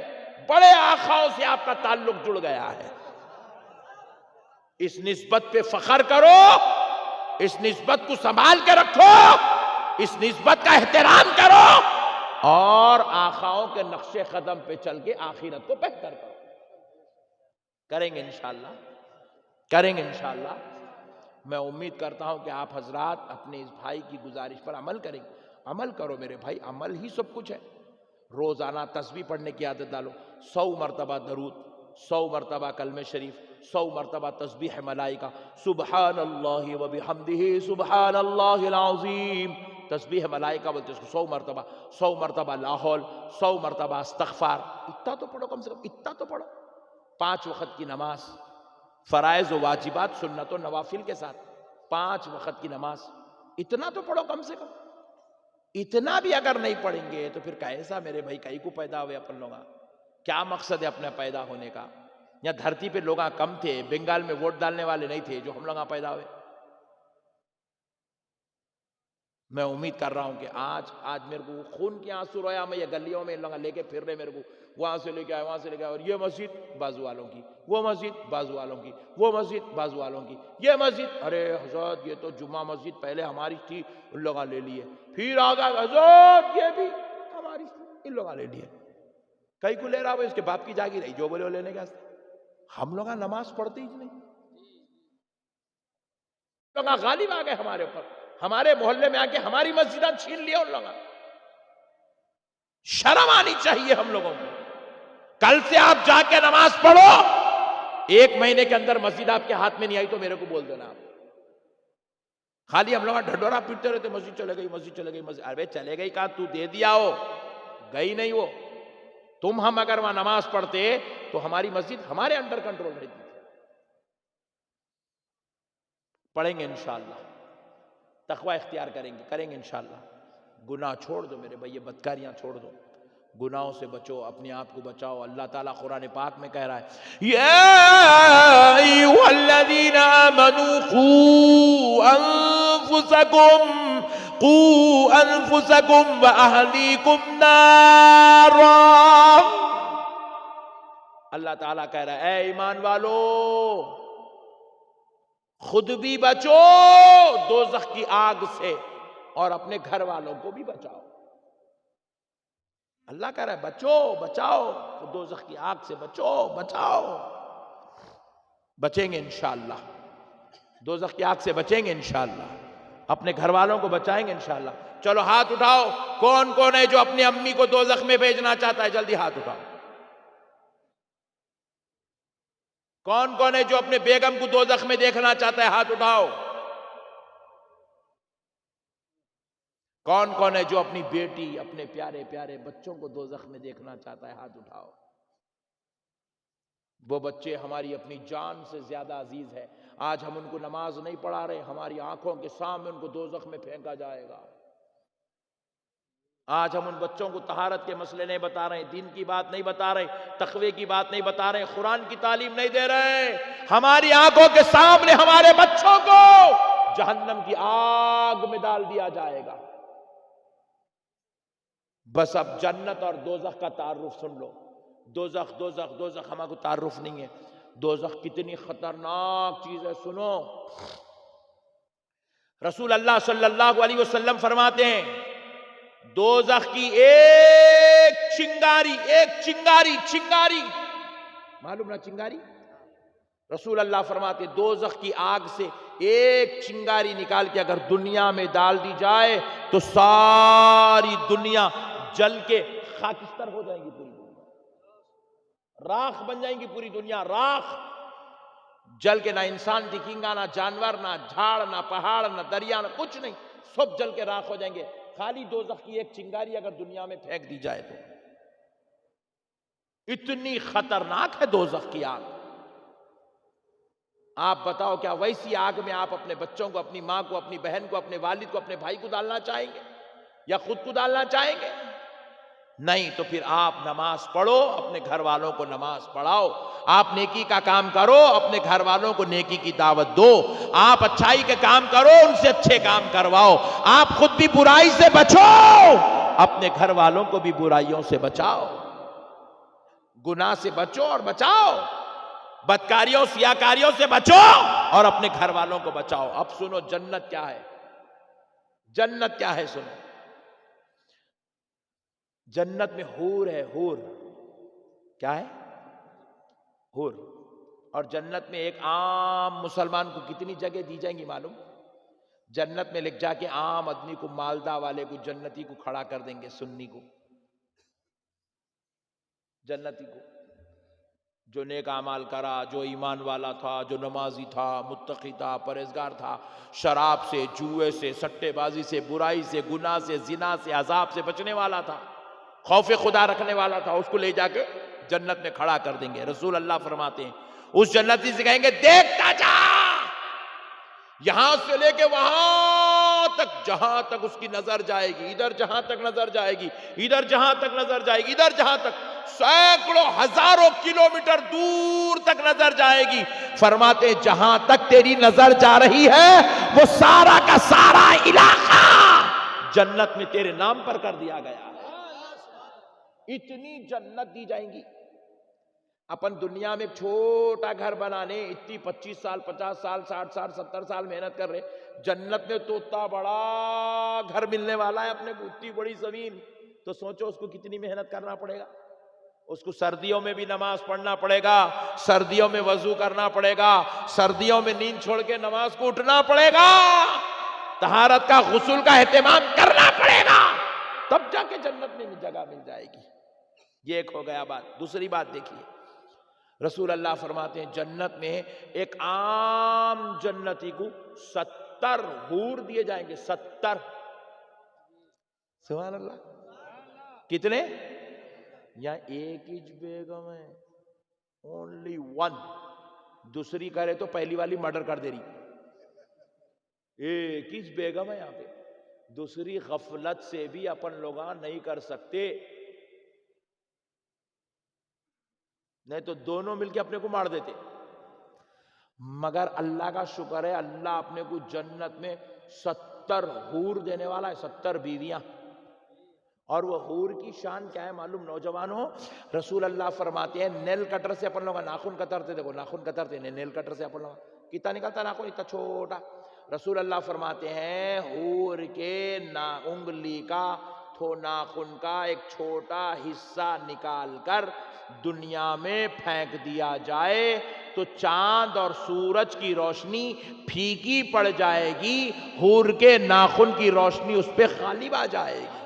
بڑے آقاؤں سے آپ کا تعلق جڑ گیا ہے. اس نسبت پہ فخر کرو, اس نسبت کو سنبھال کے رکھو, اس نسبت کا احترام کرو, اور آقاؤں کے نقش قدم پہ چل کے آخرت کو بہتر کرو. کریں گے انشاءاللہ, کریں گے انشاءاللہ. میں امید کرتا ہوں کہ آپ حضرات اپنے اس بھائی کی گزارش پر عمل کریں گے. عمل کرو میرے بھائی, عمل ہی سب کچھ ہے. روزانہ تسبیح پڑھنے کی عادت ڈالو. 100 مرتبہ درود, 100 مرتبہ کلمہ شریف, 100 مرتبہ تسبیح ملائکہ, سبحان اللہ و بحمدہ سبحان اللہ العظیم. تسبیح ملائکہ بولتے اس کو 100 مرتبہ, 100 مرتبہ لا حول, 100 مرتبہ استغفار. اتنا تو پڑھو, کم سے کم اتنا تو پڑھو. 5 وقت کی نماز, فرائض و واجبات, سنت و نوافل کے ساتھ 5 وقت کی نماز, اتنا تو پڑھو کم سے کم. اتنا بھی اگر نہیں پڑھیں گے تو پھر کیسا میرے بھائی کئی کو پیدا ہوئے اپن لوگاں؟ کیا مقصد ہے اپنے پیدا ہونے کا؟ یا دھرتی پہ لوگاں کم تھے, بنگال میں ووٹ ڈالنے والے نہیں تھے جو ہم لوگاں پیدا ہوئے؟ میں امید کر رہا ہوں کہ آج میرے کو خون کے آنسو رویا. میں یہ گلیوں میں لوگاں لے کے پھر رہے, میرے کو وہاں سے لے کے آئے, وہاں سے لے کے آئے, اور یہ مسجد بازو والوں کی, وہ مسجد بازو والوں کی, وہ مسجد بازو والوں کی, یہ مسجد, ارے حضرت یہ تو جمعہ مسجد پہلے ہماری تھی, ان لوگاں لے لیے. پھر آگا حضرت یہ بھی ہماری تھی, ان لوگاں لے لیے. کئی کو لے رہا ہے, اس کے باپ کی جاگیر رہی, جو بولے وہ لینے کا. ہم لوگاں نماز پڑھتے ہی نہیں, لوگاں غالب آ گئے ہمارے اوپر. ہمارے محلے میں آ کے ہماری مسجدیں چھین لیا ان لوگوں. شرم آنی چاہیے ہم لوگوں کو. کل سے آپ جا کے نماز پڑھو, 1 مہینے کے اندر مسجد آپ کے ہاتھ میں نہیں آئی تو میرے کو بول دینا. آپ خالی ہم لوگ ڈھڈورا پیٹتے رہتے, مسجد چلے گئی, مسجد چلے گئی, مسجد. ارے چلے گئی کہاں, تو دے دیا ہو, گئی نہیں وہ. ہم اگر وہاں نماز پڑھتے تو ہماری مسجد ہمارے انڈر کنٹرول رہتی تھی. پڑھیں گے انشاءاللہ, تقوی اختیار کریں گے انشاءاللہ. گناہ چھوڑ دو میرے بھائی, بدکاریاں چھوڑ دو, گناہوں سے بچو, اپنے آپ کو بچاؤ. اللہ تعالیٰ قرآن پاک میں کہہ رہا ہے, یا ایھا الذین آمنوا قوا انفسکم واہلیکم نارا. اللہ تعالیٰ کہہ رہا ہے, اے ایمان والو, خود بھی بچو دوزخ کی آگ سے, اور اپنے گھر والوں کو بھی بچاؤ. اللہ کہہ رہا ہے بچو, بچاؤ, دوزخ کی آگ سے بچو, بچاؤ. بچیں گے انشاءاللہ, دوزخ کی آگ سے بچیں گے انشاءاللہ, اپنے گھر والوں کو بچائیں گے انشاءاللہ. چلو ہاتھ اٹھاؤ, کون کون ہے جو اپنی امی کو دوزخ میں بھیجنا چاہتا ہے؟ جلدی ہاتھ اٹھاؤ. کون کون ہے جو اپنے بیگم کو دوزخ میں دیکھنا چاہتا ہے؟ ہاتھ اٹھاؤ. کون کون ہے جو اپنی بیٹی, اپنے پیارے پیارے بچوں کو دوزخ میں دیکھنا چاہتا ہے؟ ہاتھ اٹھاؤ. وہ بچے ہماری اپنی جان سے زیادہ عزیز ہے. آج ہم ان کو نماز نہیں پڑھا رہے, ہماری آنکھوں کے سامنے ان کو دوزخ میں پھینکا جائے گا. آج ہم ان بچوں کو طہارت کے مسئلے نہیں بتا رہے, دین کی بات نہیں بتا رہے, تقوی کی بات نہیں بتا رہے, قرآن کی تعلیم نہیں دے رہے. ہماری آنکھوں کے سامنے ہمارے بچوں کو جہنم کی آگ میں ڈال دیا جائے گا. بس اب جنت اور دوزخ کا تعارف سن لو. دوزخ دوزخ دوزخ ہمارے کو تعارف نہیں ہے. دوزخ کتنی خطرناک چیز ہے سنو. رسول اللہ صلی اللہ علیہ وسلم فرماتے ہیں, دوزخ کی ایک چنگاری معلوم نا چنگاری؟ رسول اللہ فرماتے دوزخ کی آگ سے ایک چنگاری نکال کے اگر دنیا میں ڈال دی جائے تو ساری دنیا جل کے خاکستر ہو جائیں گی. پوری دنیا راکھ بن جائیں گی, پوری دنیا راکھ جل کے, نہ انسان دکھیں گا, نہ جانور, نہ جھاڑ, نہ پہاڑ, نہ دریا, نہ کچھ نہیں, سب جل کے راکھ ہو جائیں گے. خالی دوزخ کی ایک چنگاری اگر دنیا میں پھینک دی جائے تو. اتنی خطرناک ہے دوزخ کی آگ. آپ بتاؤ کیا ویسی آگ میں آپ اپنے بچوں کو, اپنی ماں کو, اپنی بہن کو, اپنے والد کو, اپنے بھائی کو ڈالنا چاہیں گے یا خود کو ڈالنا چاہیں گے؟ نہیں تو پھر آپ نماز پڑھو، اپنے گھر والوں کو نماز پڑھاؤ، آپ نیکی کا کام کرو، اپنے گھر والوں کو نیکی کی دعوت دو، آپ اچھائی کے کام کرو، ان سے اچھے کام کرواؤ، آپ خود بھی برائی سے بچو، اپنے گھر والوں کو بھی برائیوں سے بچاؤ، گناہ سے بچو اور بچاؤ، بدکاریوں سیاکاریوں سے بچو اور اپنے گھر والوں کو بچاؤ۔ اب سنو جنت کیا ہے، جنت کیا ہے سنو۔ جنت میں حور ہے، حور کیا ہے، حور۔ اور جنت میں ایک عام مسلمان کو کتنی جگہ دی جائیں گی معلوم؟ جنت میں لکھ جا کے عام آدمی کو، مالدہ والے کو، جنتی کو کھڑا کر دیں گے، سنی کو، جنتی کو، جو نیک اعمال کرا، جو ایمان والا تھا، جو نمازی تھا، متقی تھا، پرہیزگار تھا، شراب سے، جوئے سے، سٹے بازی سے، برائی سے، گناہ سے، زنا سے، عذاب سے بچنے والا تھا، خوف خدا رکھنے والا تھا، اس کو لے جا کے جنت میں کھڑا کر دیں گے۔ رسول اللہ فرماتے ہیں اس جنتی سے کہیں گے دیکھتا جا، یہاں سے لے کے وہاں تک، جہاں تک اس کی نظر جائے گی، ادھر جہاں تک نظر جائے گی، ادھر جہاں تک نظر جائے گی، ادھر جہاں تک، سینکڑوں ہزاروں کلومیٹر دور تک نظر جائے گی۔ فرماتے ہیں جہاں تک تیری نظر جا رہی ہے وہ سارا کا سارا علاقہ جنت میں تیرے نام پر کر دیا گیا ہے۔ اتنی جنت دی جائیں گی۔ اپن دنیا میں چھوٹا گھر بنانے اتنی 25 سال 50 سال 60 سال 70 سال محنت کر رہے، جنت میں تو اتنا بڑا گھر ملنے والا ہے اپنے کو، اتنی بڑی زمین، تو سوچو اس کو کتنی محنت کرنا پڑے گا۔ اس کو سردیوں میں بھی نماز پڑھنا پڑے گا، سردیوں میں وضو کرنا پڑے گا، سردیوں میں نیند چھوڑ کے نماز کو اٹھنا پڑے گا، طہارت کا غسل کا اہتمام کرنا پڑے گا، تب جا کے جنت میں جگہ مل جائے گی۔ یہ ایک ہو گیا بات۔ دوسری بات دیکھیے، رسول اللہ فرماتے ہیں جنت میں ایک عام جنتی کو 70 حور دیے جائیں گے، 70۔ سبحان اللہ۔ کتنے؟ یہاں ایک ہی بیگم ہے، اونلی ون، دوسری کرے تو پہلی والی مرڈر کر دے رہی، ایک ہی بیگم ہے یہاں پہ، دوسری غفلت سے بھی اپن لوگاں نہیں کر سکتے، نہیں تو دونوں مل کے اپنے کو مار دیتے۔ مگر اللہ کا شکر ہے، اللہ اپنے کو جنت میں 70 حور دینے والا ہے، 70 بیویاں۔ اور وہ حور کی شان کیا ہے معلوم نوجوانوں؟ رسول اللہ فرماتے ہیں نیل کٹر سے اپن لوگ ناخن کترتے، دیکھو ناخن کترتے ہیں، نیل کٹر سے اپن لوگ کتنا نکلتا ناخن، اتنا چھوٹا۔ رسول اللہ فرماتے ہیں حور کے انگلی کا ناخن کا ایک چھوٹا حصہ نکال کر دنیا میں پھینک دیا جائے تو چاند اور سورج کی روشنی پھیکی پڑ جائے گی، حور کے ناخن کی روشنی اس پہ غالب آ جائے گی۔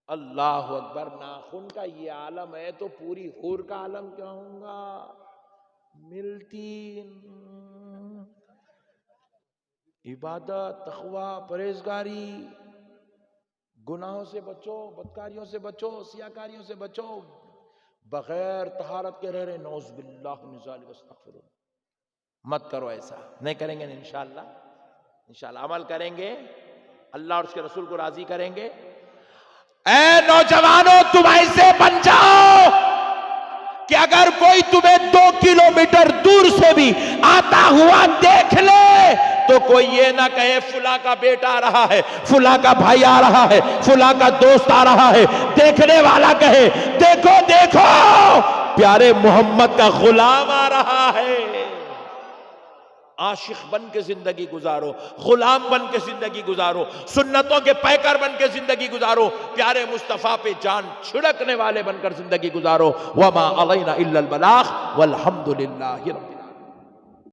اللہ اکبر۔ ناخن کا یہ عالم ہے تو پوری حور کا عالم کیا ہوگا؟ ملتی عبادت، تقوی، پرہیزگاری، گناہوں سے بچو، بدکاریوں سے بچو، سیاکاریوں سے بچو، بغیر طہارت کے رہ رہے، نعوذ باللہ من ذالک، استغفر اللہ۔ مت کرو ایسا، نہیں کریں گے انشاءاللہ عمل کریں گے، اللہ اور اس کے رسول کو راضی کریں گے۔ اے نوجوانوں تم ایسے بن جاؤ کہ اگر کوئی تمہیں 2 کلومیٹر دور سے بھی آتا ہوا دیکھ لے تو کوئی یہ نہ کہے فلاں کا بیٹا آ رہا ہے، فلاں کا بھائی آ رہا ہے، فلاں کا دوست آ رہا ہے، دیکھنے والا کہے دیکھو دیکھو پیارے محمد کا غلام آ رہا ہے۔ عاشق بن کے زندگی گزارو، غلام بن کے زندگی گزارو، سنتوں کے پیکر بن کے زندگی گزارو، پیارے مصطفیٰ پہ جان چھڑکنے والے بن کر زندگی گزارو۔ وما علینا الا البلاغ والحمد للہ رب العالمین۔